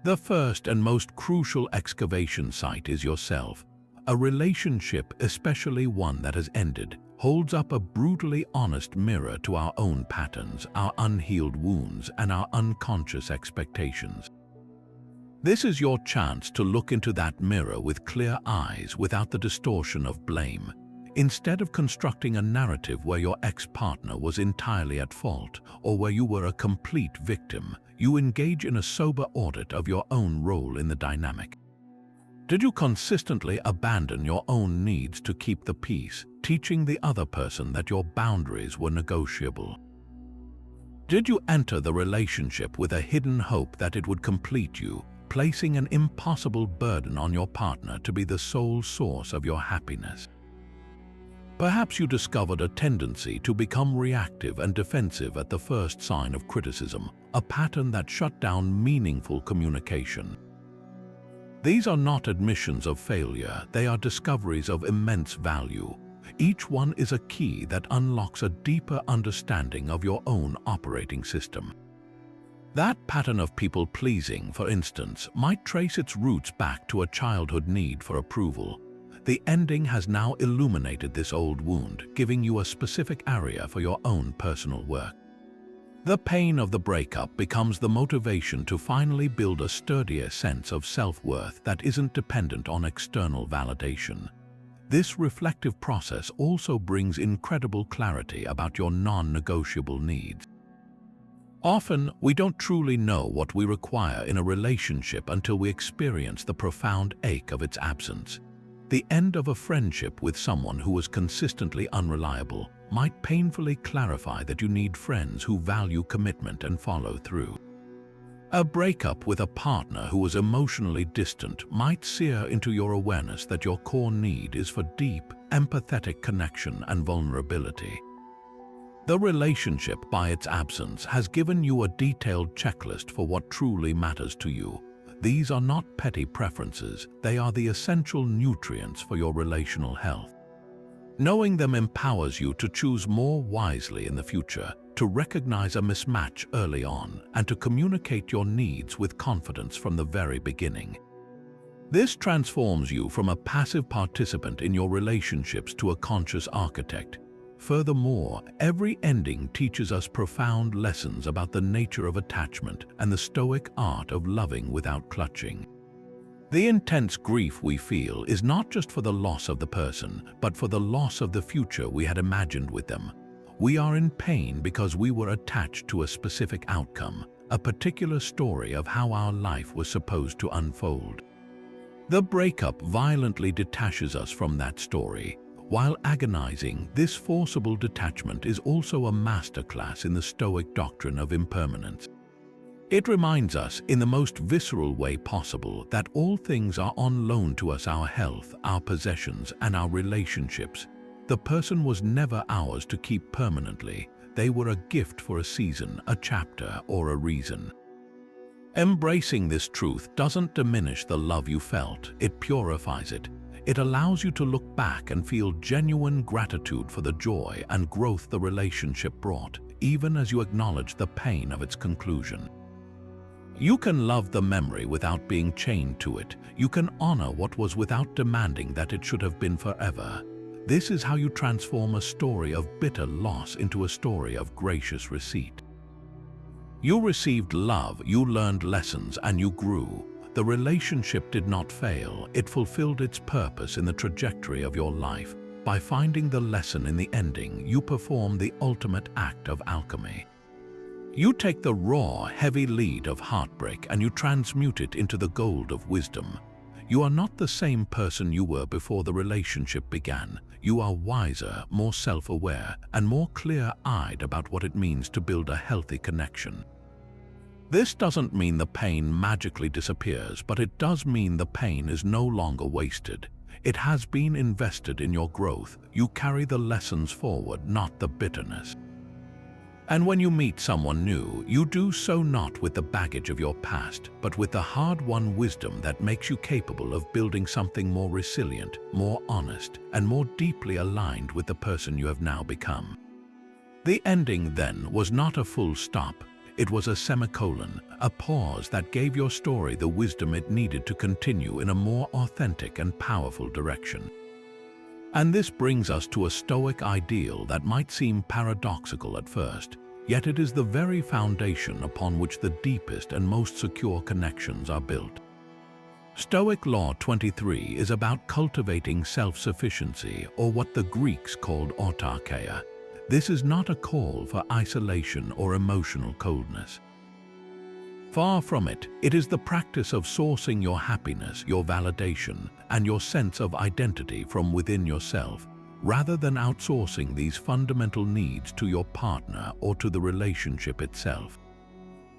The first and most crucial excavation site is yourself. A relationship, especially one that has ended, holds up a brutally honest mirror to our own patterns, our unhealed wounds, and our unconscious expectations. This is your chance to look into that mirror with clear eyes without the distortion of blame. Instead of constructing a narrative where your ex-partner was entirely at fault or where you were a complete victim, you engage in a sober audit of your own role in the dynamic. Did you consistently abandon your own needs to keep the peace, teaching the other person that your boundaries were negotiable? Did you enter the relationship with a hidden hope that it would complete you, placing an impossible burden on your partner to be the sole source of your happiness? Perhaps you discovered a tendency to become reactive and defensive at the first sign of criticism, a pattern that shut down meaningful communication. These are not admissions of failure, they are discoveries of immense value. Each one is a key that unlocks a deeper understanding of your own operating system. That pattern of people-pleasing, for instance, might trace its roots back to a childhood need for approval. The ending has now illuminated this old wound, giving you a specific area for your own personal work. The pain of the breakup becomes the motivation to finally build a sturdier sense of self-worth that isn't dependent on external validation. This reflective process also brings incredible clarity about your non-negotiable needs. Often, we don't truly know what we require in a relationship until we experience the profound ache of its absence. The end of a friendship with someone who was consistently unreliable might painfully clarify that you need friends who value commitment and follow through. A breakup with a partner who was emotionally distant might sear into your awareness that your core need is for deep, empathetic connection and vulnerability. The relationship, by its absence, has given you a detailed checklist for what truly matters to you. These are not petty preferences, they are the essential nutrients for your relational health. Knowing them empowers you to choose more wisely in the future, to recognize a mismatch early on, and to communicate your needs with confidence from the very beginning. This transforms you from a passive participant in your relationships to a conscious architect. Furthermore, every ending teaches us profound lessons about the nature of attachment and the Stoic art of loving without clutching. The intense grief we feel is not just for the loss of the person, but for the loss of the future we had imagined with them. We are in pain because we were attached to a specific outcome, a particular story of how our life was supposed to unfold. The breakup violently detaches us from that story. While agonizing, this forcible detachment is also a masterclass in the Stoic doctrine of impermanence. It reminds us, in the most visceral way possible, that all things are on loan to us: our health, our possessions, and our relationships. The person was never ours to keep permanently. They were a gift for a season, a chapter, or a reason. Embracing this truth doesn't diminish the love you felt, it purifies it. It allows you to look back and feel genuine gratitude for the joy and growth the relationship brought, even as you acknowledge the pain of its conclusion. You can love the memory without being chained to it. You can honor what was without demanding that it should have been forever. This is how you transform a story of bitter loss into a story of gracious receipt. You received love, you learned lessons, and you grew. The relationship did not fail. It fulfilled its purpose in the trajectory of your life. By finding the lesson in the ending, you perform the ultimate act of alchemy. You take the raw, heavy lead of heartbreak and you transmute it into the gold of wisdom. You are not the same person you were before the relationship began. You are wiser, more self-aware, and more clear-eyed about what it means to build a healthy connection. This doesn't mean the pain magically disappears, but it does mean the pain is no longer wasted. It has been invested in your growth. You carry the lessons forward, not the bitterness. And when you meet someone new, you do so not with the baggage of your past, but with the hard-won wisdom that makes you capable of building something more resilient, more honest, and more deeply aligned with the person you have now become. The ending, then, was not a full stop. It was a semicolon, a pause that gave your story the wisdom it needed to continue in a more authentic and powerful direction. And this brings us to a Stoic ideal that might seem paradoxical at first, yet it is the very foundation upon which the deepest and most secure connections are built. Stoic Law 23 is about cultivating self-sufficiency, or what the Greeks called autarkeia. This is not a call for isolation or emotional coldness. Far from it, it is the practice of sourcing your happiness, your validation, and your sense of identity from within yourself, rather than outsourcing these fundamental needs to your partner or to the relationship itself.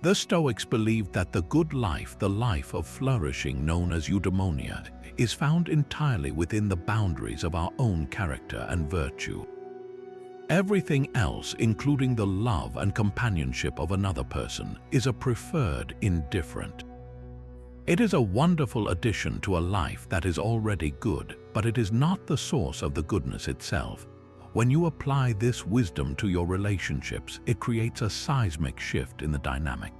The Stoics believed that the good life, the life of flourishing known as eudaimonia, is found entirely within the boundaries of our own character and virtue. Everything else, including the love and companionship of another person, is a preferred indifferent. It is a wonderful addition to a life that is already good, but it is not the source of the goodness itself. When you apply this wisdom to your relationships, it creates a seismic shift in the dynamic.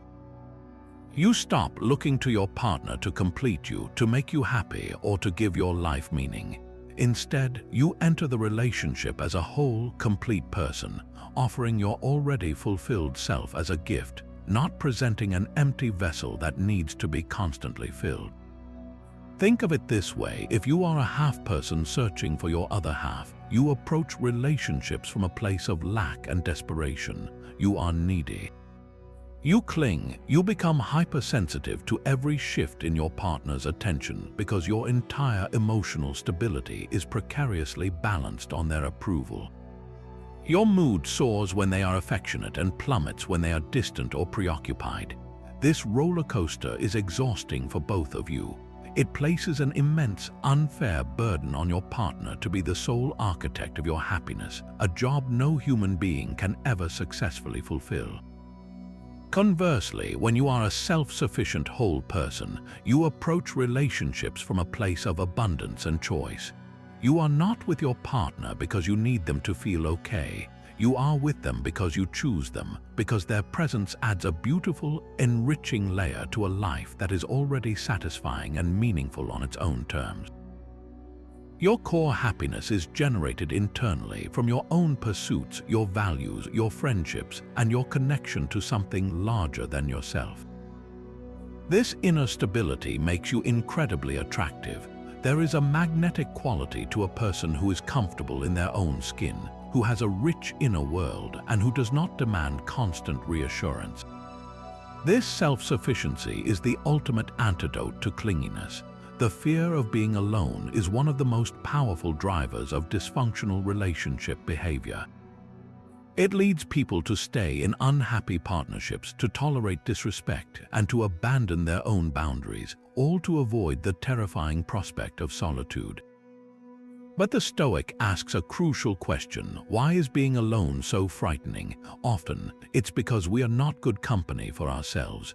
You stop looking to your partner to complete you, to make you happy, or to give your life meaning. Instead, you enter the relationship as a whole, complete person, offering your already fulfilled self as a gift, not presenting an empty vessel that needs to be constantly filled. Think of it this way: if you are a half person searching for your other half, you approach relationships from a place of lack and desperation. You are needy. You cling, you become hypersensitive to every shift in your partner's attention because your entire emotional stability is precariously balanced on their approval. Your mood soars when they are affectionate and plummets when they are distant or preoccupied. This roller coaster is exhausting for both of you. It places an immense, unfair burden on your partner to be the sole architect of your happiness, a job no human being can ever successfully fulfill. Conversely, when you are a self-sufficient whole person, you approach relationships from a place of abundance and choice. You are not with your partner because you need them to feel okay. You are with them because you choose them, because their presence adds a beautiful, enriching layer to a life that is already satisfying and meaningful on its own terms. Your core happiness is generated internally from your own pursuits, your values, your friendships, and your connection to something larger than yourself. This inner stability makes you incredibly attractive. There is a magnetic quality to a person who is comfortable in their own skin, who has a rich inner world, and who does not demand constant reassurance. This self-sufficiency is the ultimate antidote to clinginess. The fear of being alone is one of the most powerful drivers of dysfunctional relationship behavior. It leads people to stay in unhappy partnerships, to tolerate disrespect, and to abandon their own boundaries, all to avoid the terrifying prospect of solitude. But the Stoic asks a crucial question: why is being alone so frightening? Often, it's because we are not good company for ourselves.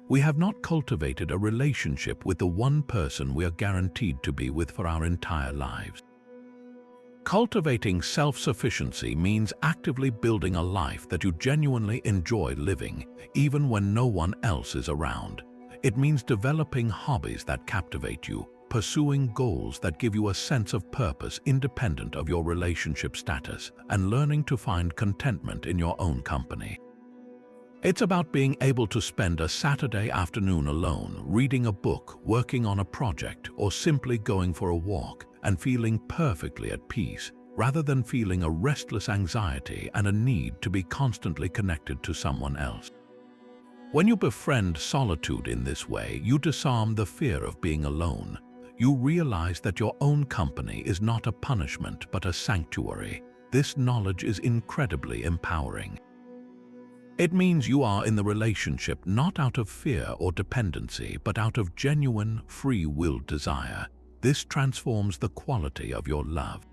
We have not cultivated a relationship with the one person we are guaranteed to be with for our entire lives. Cultivating self-sufficiency means actively building a life that you genuinely enjoy living, even when no one else is around. It means developing hobbies that captivate you, pursuing goals that give you a sense of purpose independent of your relationship status, and learning to find contentment in your own company. It's about being able to spend a Saturday afternoon alone, reading a book, working on a project, or simply going for a walk, and feeling perfectly at peace, rather than feeling a restless anxiety and a need to be constantly connected to someone else. When you befriend solitude in this way, you disarm the fear of being alone. You realize that your own company is not a punishment but a sanctuary. This knowledge is incredibly empowering. It means you are in the relationship not out of fear or dependency, but out of genuine, free-willed desire. This transforms the quality of your love.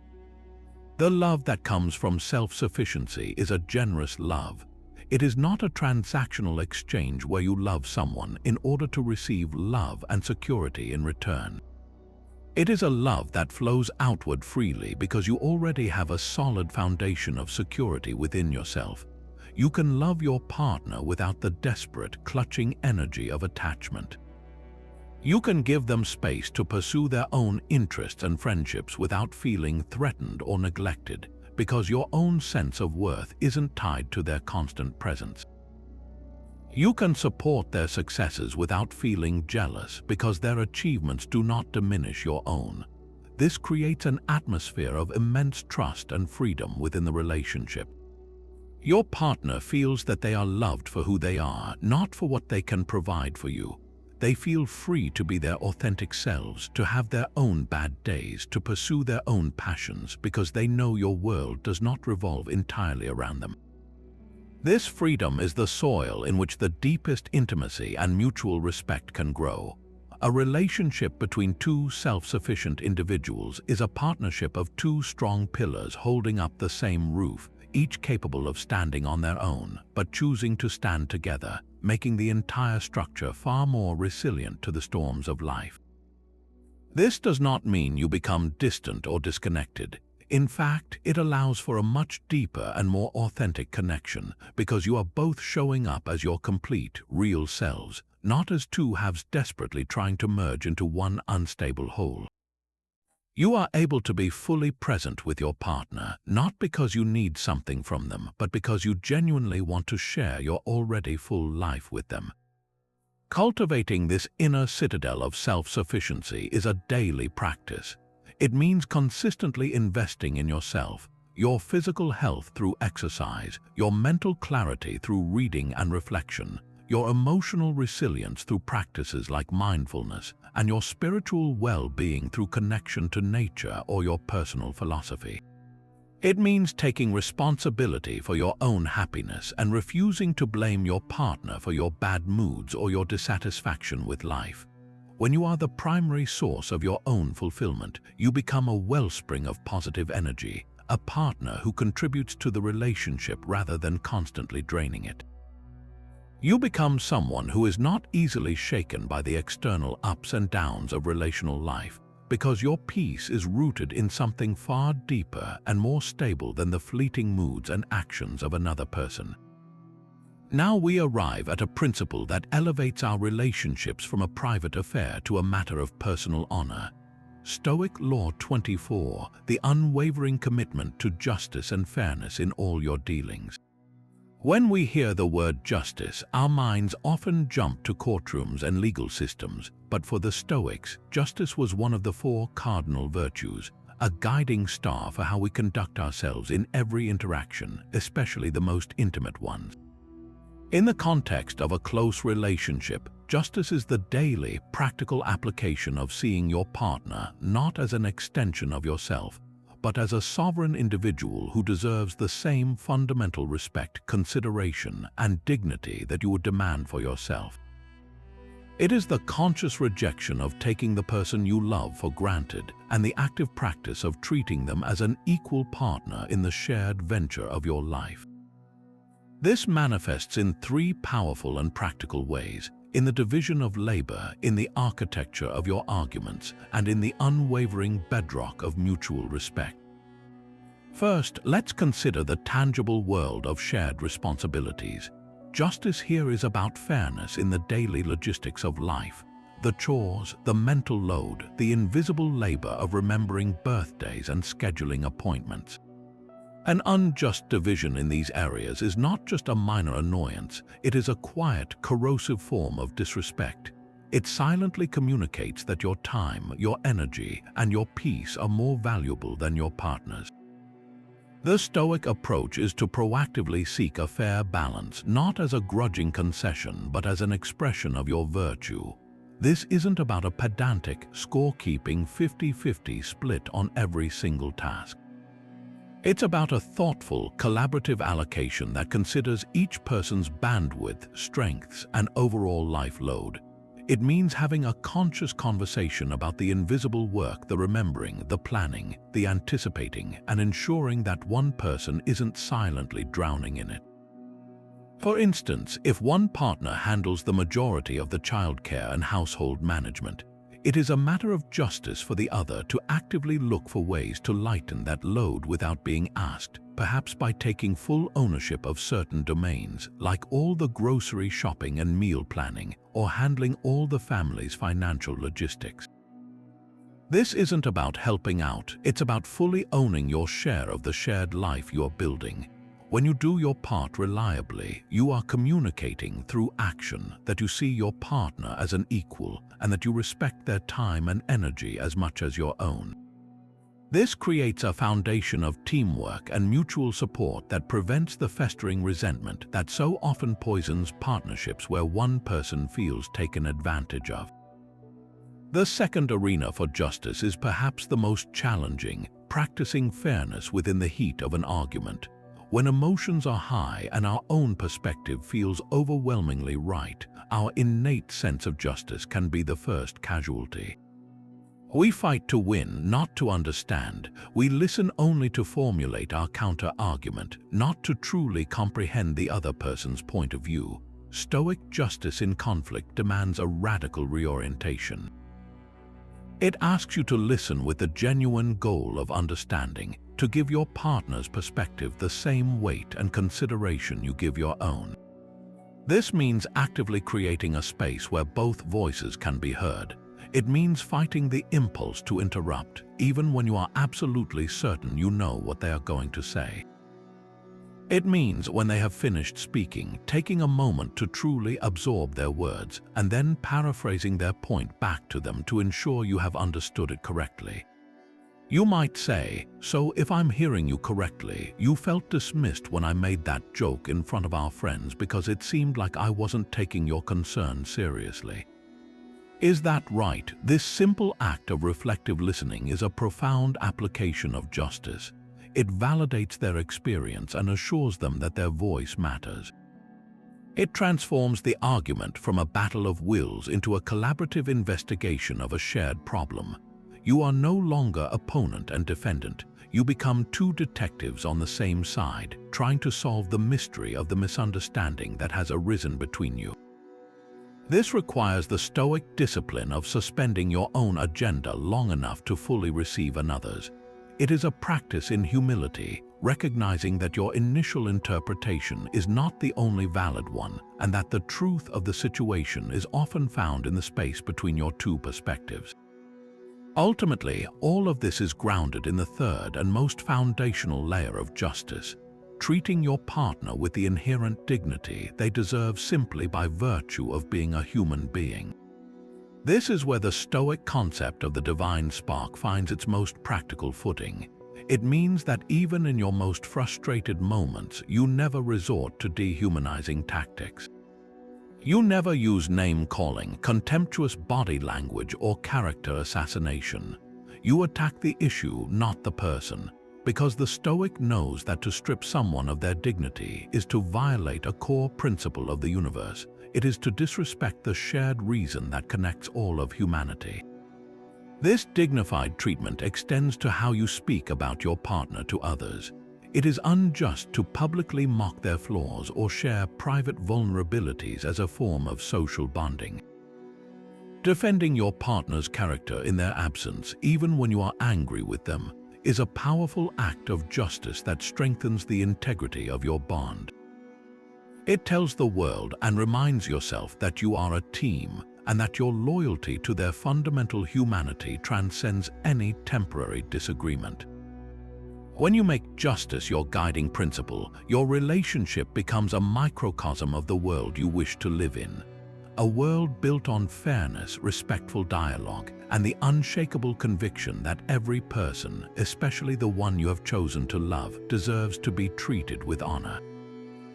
The love that comes from self-sufficiency is a generous love. It is not a transactional exchange where you love someone in order to receive love and security in return. It is a love that flows outward freely because you already have a solid foundation of security within yourself. You can love your partner without the desperate, clutching energy of attachment. You can give them space to pursue their own interests and friendships without feeling threatened or neglected, because your own sense of worth isn't tied to their constant presence. You can support their successes without feeling jealous because their achievements do not diminish your own. This creates an atmosphere of immense trust and freedom within the relationship. Your partner feels that they are loved for who they are, not for what they can provide for you. They feel free to be their authentic selves, to have their own bad days, to pursue their own passions, because they know your world does not revolve entirely around them. This freedom is the soil in which the deepest intimacy and mutual respect can grow. A relationship between two self-sufficient individuals is a partnership of two strong pillars holding up the same roof, each capable of standing on their own, but choosing to stand together, making the entire structure far more resilient to the storms of life. This does not mean you become distant or disconnected. In fact, it allows for a much deeper and more authentic connection, because you are both showing up as your complete, real selves, not as two halves desperately trying to merge into one unstable whole. You are able to be fully present with your partner, not because you need something from them, but because you genuinely want to share your already full life with them. Cultivating this inner citadel of self-sufficiency is a daily practice. It means consistently investing in yourself, your physical health through exercise, your mental clarity through reading and reflection, your emotional resilience through practices like mindfulness, and your spiritual well-being through connection to nature or your personal philosophy. It means taking responsibility for your own happiness and refusing to blame your partner for your bad moods or your dissatisfaction with life. When you are the primary source of your own fulfillment, you become a wellspring of positive energy, a partner who contributes to the relationship rather than constantly draining it. You become someone who is not easily shaken by the external ups and downs of relational life, because your peace is rooted in something far deeper and more stable than the fleeting moods and actions of another person. Now we arrive at a principle that elevates our relationships from a private affair to a matter of personal honor. Stoic Law 24, the unwavering commitment to justice and fairness in all your dealings. When we hear the word justice, our minds often jump to courtrooms and legal systems, but for the Stoics, justice was one of the four cardinal virtues, a guiding star for how we conduct ourselves in every interaction, especially the most intimate ones. In the context of a close relationship, justice is the daily, practical application of seeing your partner not as an extension of yourself, but as a sovereign individual who deserves the same fundamental respect, consideration, and dignity that you would demand for yourself. It is the conscious rejection of taking the person you love for granted and the active practice of treating them as an equal partner in the shared venture of your life. This manifests in three powerful and practical ways: in the division of labor, in the architecture of your arguments, and in the unwavering bedrock of mutual respect. First, let's consider the tangible world of shared responsibilities. Justice here is about fairness in the daily logistics of life, the chores, the mental load, the invisible labor of remembering birthdays and scheduling appointments. An unjust division in these areas is not just a minor annoyance, it is a quiet, corrosive form of disrespect. It silently communicates that your time, your energy, and your peace are more valuable than your partner's. The Stoic approach is to proactively seek a fair balance, not as a grudging concession, but as an expression of your virtue. This isn't about a pedantic, scorekeeping 50-50 split on every single task. It's about a thoughtful, collaborative allocation that considers each person's bandwidth, strengths, and overall life load. It means having a conscious conversation about the invisible work, the remembering, the planning, the anticipating, and ensuring that one person isn't silently drowning in it. For instance, if one partner handles the majority of the childcare and household management, it is a matter of justice for the other to actively look for ways to lighten that load without being asked, perhaps by taking full ownership of certain domains, like all the grocery shopping and meal planning, or handling all the family's financial logistics. This isn't about helping out, it's about fully owning your share of the shared life you're building. When you do your part reliably, you are communicating through action that you see your partner as an equal and that you respect their time and energy as much as your own. This creates a foundation of teamwork and mutual support that prevents the festering resentment that so often poisons partnerships where one person feels taken advantage of. The second arena for justice is perhaps the most challenging: practicing fairness within the heat of an argument. When emotions are high and our own perspective feels overwhelmingly right, our innate sense of justice can be the first casualty. We fight to win, not to understand. We listen only to formulate our counter-argument, not to truly comprehend the other person's point of view. Stoic justice in conflict demands a radical reorientation. It asks you to listen with the genuine goal of understanding, to give your partner's perspective the same weight and consideration you give your own. This means actively creating a space where both voices can be heard. It means fighting the impulse to interrupt, even when you are absolutely certain you know what they are going to say. It means, when they have finished speaking, taking a moment to truly absorb their words and then paraphrasing their point back to them to ensure you have understood it correctly. You might say, "So if I'm hearing you correctly, you felt dismissed when I made that joke in front of our friends because it seemed like I wasn't taking your concern seriously." Is that right? This simple act of reflective listening is a profound application of justice. It validates their experience and assures them that their voice matters. It transforms the argument from a battle of wills into a collaborative investigation of a shared problem. You are no longer opponent and defendant. You become two detectives on the same side, trying to solve the mystery of the misunderstanding that has arisen between you. This requires the Stoic discipline of suspending your own agenda long enough to fully receive another's. It is a practice in humility, recognizing that your initial interpretation is not the only valid one, and that the truth of the situation is often found in the space between your two perspectives. Ultimately, all of this is grounded in the third and most foundational layer of justice: treating your partner with the inherent dignity they deserve simply by virtue of being a human being. This is where the Stoic concept of the divine spark finds its most practical footing. It means that even in your most frustrated moments, you never resort to dehumanizing tactics. You never use name-calling, contemptuous body language, or character assassination. You attack the issue, not the person, because the Stoic knows that to strip someone of their dignity is to violate a core principle of the universe. it is to disrespect the shared reason that connects all of humanity. This dignified treatment extends to how you speak about your partner to others. It is unjust to publicly mock their flaws or share private vulnerabilities as a form of social bonding. Defending your partner's character in their absence, even when you are angry with them, is a powerful act of justice that strengthens the integrity of your bond. It tells the world and reminds yourself that you are a team and that your loyalty to their fundamental humanity transcends any temporary disagreement. When you make justice your guiding principle, your relationship becomes a microcosm of the world you wish to live in. A world built on fairness, respectful dialogue, and the unshakable conviction that every person, especially the one you have chosen to love, deserves to be treated with honor.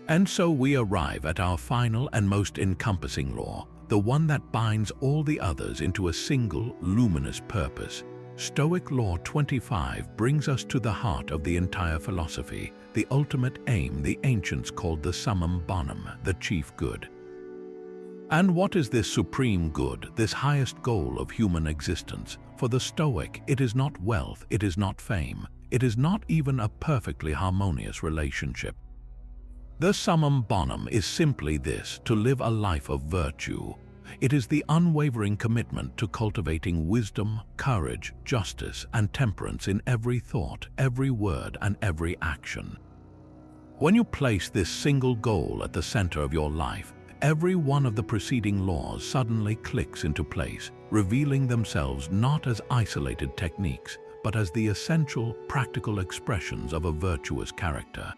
And so we arrive at our final and most encompassing law, the one that binds all the others into a single, luminous purpose. Stoic Law 25 brings us to the heart of the entire philosophy, the ultimate aim the ancients called the summum bonum, the chief good. And what is this supreme good, this highest goal of human existence? For the Stoic, it is not wealth, it is not fame, it is not even a perfectly harmonious relationship. The summum bonum is simply this: to live a life of virtue. It is the unwavering commitment to cultivating wisdom, courage, justice, and temperance in every thought, every word, and every action. When you place this single goal at the center of your life, every one of the preceding laws suddenly clicks into place, revealing themselves not as isolated techniques, but as the essential, practical expressions of a virtuous character.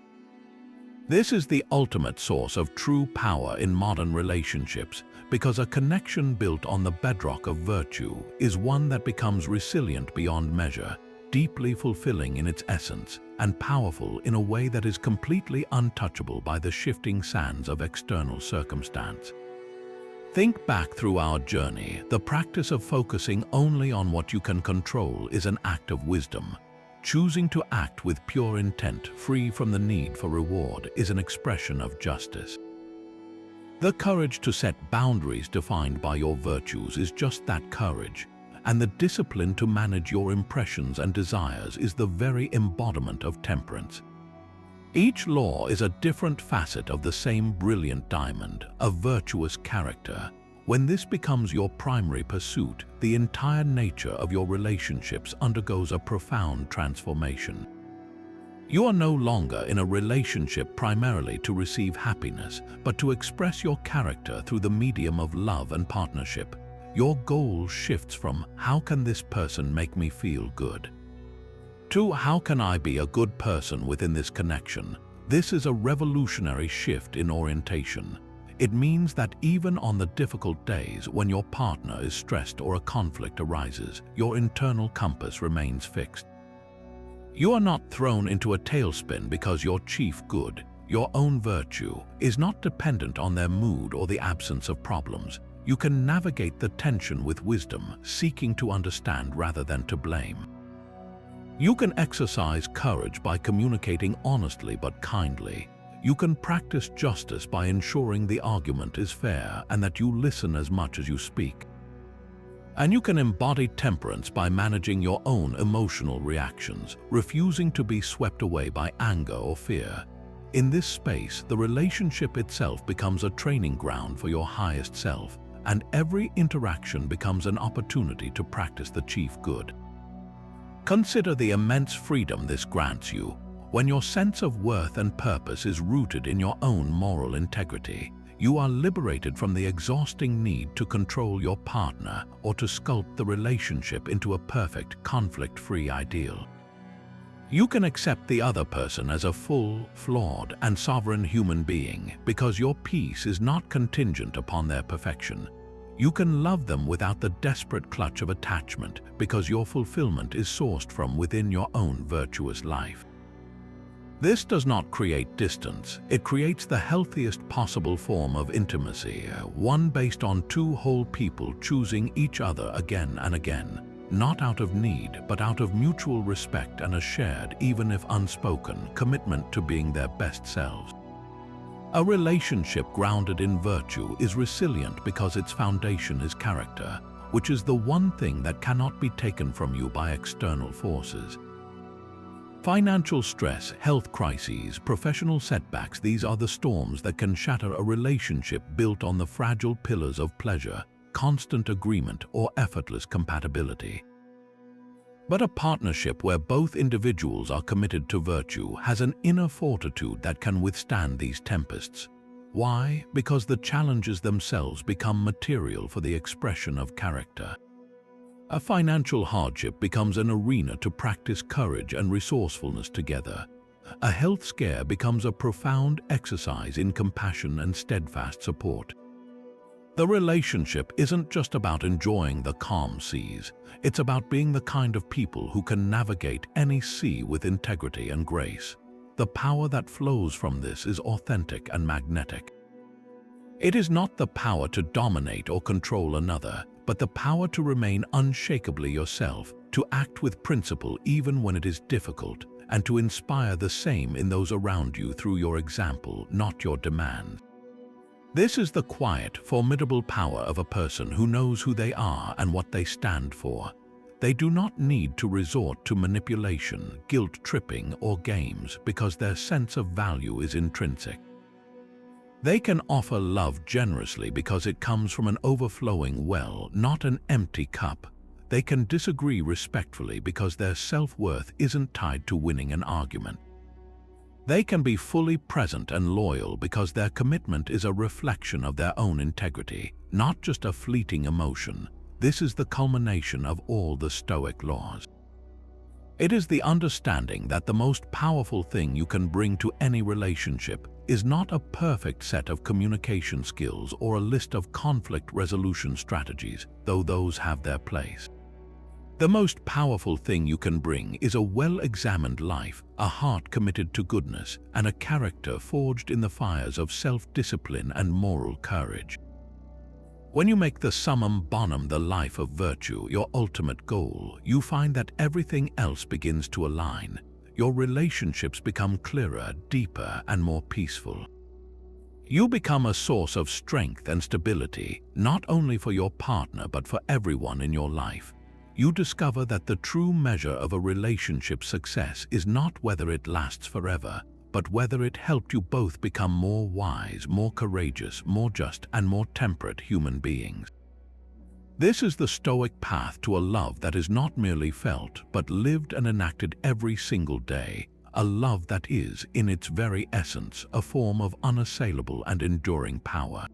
This is the ultimate source of true power in modern relationships, because a connection built on the bedrock of virtue is one that becomes resilient beyond measure, deeply fulfilling in its essence, and powerful in a way that is completely untouchable by the shifting sands of external circumstance. Think back through our journey. The practice of focusing only on what you can control is an act of wisdom. Choosing to act with pure intent, free from the need for reward, is an expression of justice. The courage to set boundaries defined by your virtues is just that, courage, and the discipline to manage your impressions and desires is the very embodiment of temperance. Each law is a different facet of the same brilliant diamond, a virtuous character. When this becomes your primary pursuit, the entire nature of your relationships undergoes a profound transformation. You are no longer in a relationship primarily to receive happiness, but to express your character through the medium of love and partnership. Your goal shifts from "how can this person make me feel good?" to "how can I be a good person within this connection?" This is a revolutionary shift in orientation. It means that even on the difficult days when your partner is stressed or a conflict arises, your internal compass remains fixed. You are not thrown into a tailspin because your chief good, your own virtue, is not dependent on their mood or the absence of problems. You can navigate the tension with wisdom, seeking to understand rather than to blame. You can exercise courage by communicating honestly but kindly. You can practice justice by ensuring the argument is fair and that you listen as much as you speak. And you can embody temperance by managing your own emotional reactions, refusing to be swept away by anger or fear. In this space, the relationship itself becomes a training ground for your highest self, and every interaction becomes an opportunity to practice the chief good. Consider the immense freedom this grants you. When your sense of worth and purpose is rooted in your own moral integrity, you are liberated from the exhausting need to control your partner or to sculpt the relationship into a perfect, conflict-free ideal. You can accept the other person as a full, flawed, and sovereign human being because your peace is not contingent upon their perfection. You can love them without the desperate clutch of attachment because your fulfillment is sourced from within your own virtuous life. This does not create distance. It creates the healthiest possible form of intimacy, one based on two whole people choosing each other again and again, not out of need, but out of mutual respect and a shared, even if unspoken, commitment to being their best selves. A relationship grounded in virtue is resilient because its foundation is character, which is the one thing that cannot be taken from you by external forces. Financial stress, health crises, professional setbacks, these are the storms that can shatter a relationship built on the fragile pillars of pleasure, constant agreement, or effortless compatibility. But a partnership where both individuals are committed to virtue has an inner fortitude that can withstand these tempests. Why? Because the challenges themselves become material for the expression of character. A financial hardship becomes an arena to practice courage and resourcefulness together. A health scare becomes a profound exercise in compassion and steadfast support. The relationship isn't just about enjoying the calm seas. It's about being the kind of people who can navigate any sea with integrity and grace. The power that flows from this is authentic and magnetic. It is not the power to dominate or control another, but the power to remain unshakably yourself, to act with principle even when it is difficult, and to inspire the same in those around you through your example, not your demands. This is the quiet, formidable power of a person who knows who they are and what they stand for. They do not need to resort to manipulation, guilt-tripping, or games because their sense of value is intrinsic. They can offer love generously because it comes from an overflowing well, not an empty cup. They can disagree respectfully because their self-worth isn't tied to winning an argument. They can be fully present and loyal because their commitment is a reflection of their own integrity, not just a fleeting emotion. This is the culmination of all the Stoic laws. It is the understanding that the most powerful thing you can bring to any relationship is not a perfect set of communication skills or a list of conflict resolution strategies, though those have their place. The most powerful thing you can bring is a well-examined life, a heart committed to goodness, and a character forged in the fires of self-discipline and moral courage. When you make the summum bonum the life of virtue your ultimate goal, you find that everything else begins to align. Your relationships become clearer, deeper, and more peaceful. You become a source of strength and stability, not only for your partner but for everyone in your life. You discover that the true measure of a relationship's success is not whether it lasts forever, but whether it helped you both become more wise, more courageous, more just, and more temperate human beings. This is the Stoic path to a love that is not merely felt, but lived and enacted every single day, a love that is, in its very essence, a form of unassailable and enduring power.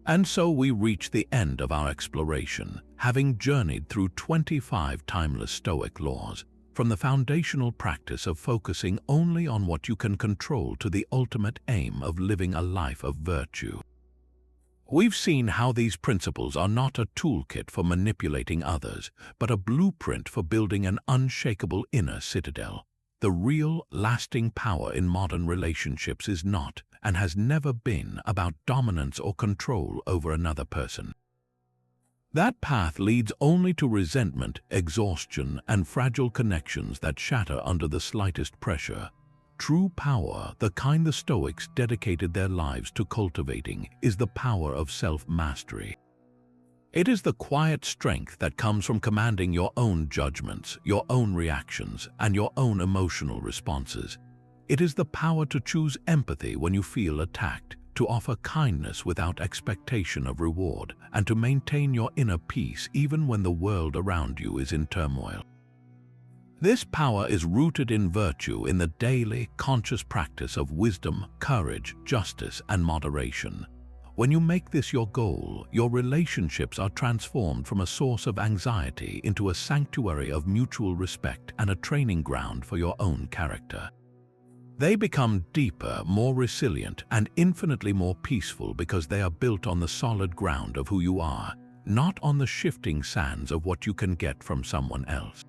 And so we reach the end of our exploration, having journeyed through 25 timeless Stoic laws, from the foundational practice of focusing only on what you can control to the ultimate aim of living a life of virtue. We've seen how these principles are not a toolkit for manipulating others, but a blueprint for building an unshakable inner citadel. The real, lasting power in modern relationships is not, and has never been, about dominance or control over another person. That path leads only to resentment, exhaustion, and fragile connections that shatter under the slightest pressure. True power, the kind the Stoics dedicated their lives to cultivating, is the power of self-mastery. It is the quiet strength that comes from commanding your own judgments, your own reactions, and your own emotional responses. It is the power to choose empathy when you feel attacked, to offer kindness without expectation of reward, and to maintain your inner peace even when the world around you is in turmoil. This power is rooted in virtue, in the daily, conscious practice of wisdom, courage, justice, and moderation. When you make this your goal, your relationships are transformed from a source of anxiety into a sanctuary of mutual respect and a training ground for your own character. They become deeper, more resilient, and infinitely more peaceful because they are built on the solid ground of who you are, not on the shifting sands of what you can get from someone else.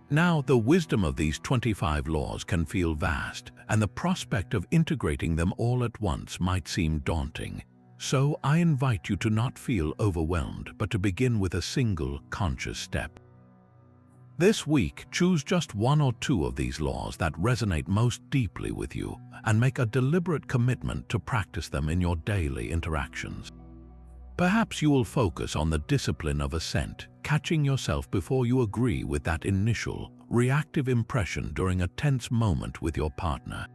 Now, the wisdom of these 25 laws can feel vast, and the prospect of integrating them all at once might seem daunting. So I invite you to not feel overwhelmed, but to begin with a single, conscious step. This week, choose just one or two of these laws that resonate most deeply with you and make a deliberate commitment to practice them in your daily interactions. Perhaps you will focus on the discipline of assent, catching yourself before you agree with that initial, reactive impression during a tense moment with your partner.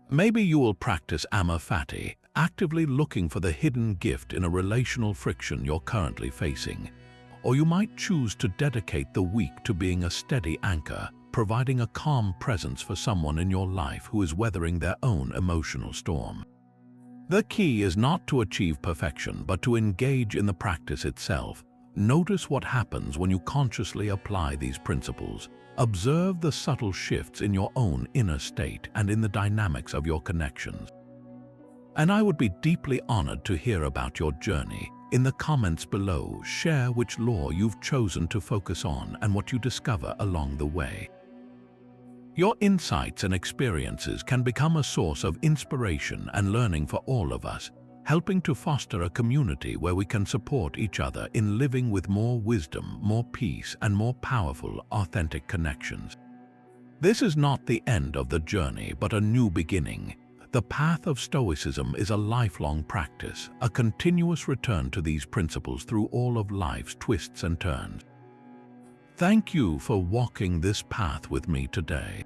Maybe you will practice amor-fati, actively looking for the hidden gift in a relational friction you're currently facing. Or you might choose to dedicate the week to being a steady anchor, providing a calm presence for someone in your life who is weathering their own emotional storm. The key is not to achieve perfection, but to engage in the practice itself. Notice what happens when you consciously apply these principles. Observe the subtle shifts in your own inner state and in the dynamics of your connections. And I would be deeply honored to hear about your journey. In the comments below, share which law you've chosen to focus on and what you discover along the way. Your insights and experiences can become a source of inspiration and learning for all of us, helping to foster a community where we can support each other in living with more wisdom, more peace, and more powerful, authentic connections. This is not the end of the journey, but a new beginning. The path of Stoicism is a lifelong practice, a continuous return to these principles through all of life's twists and turns. Thank you for walking this path with me today.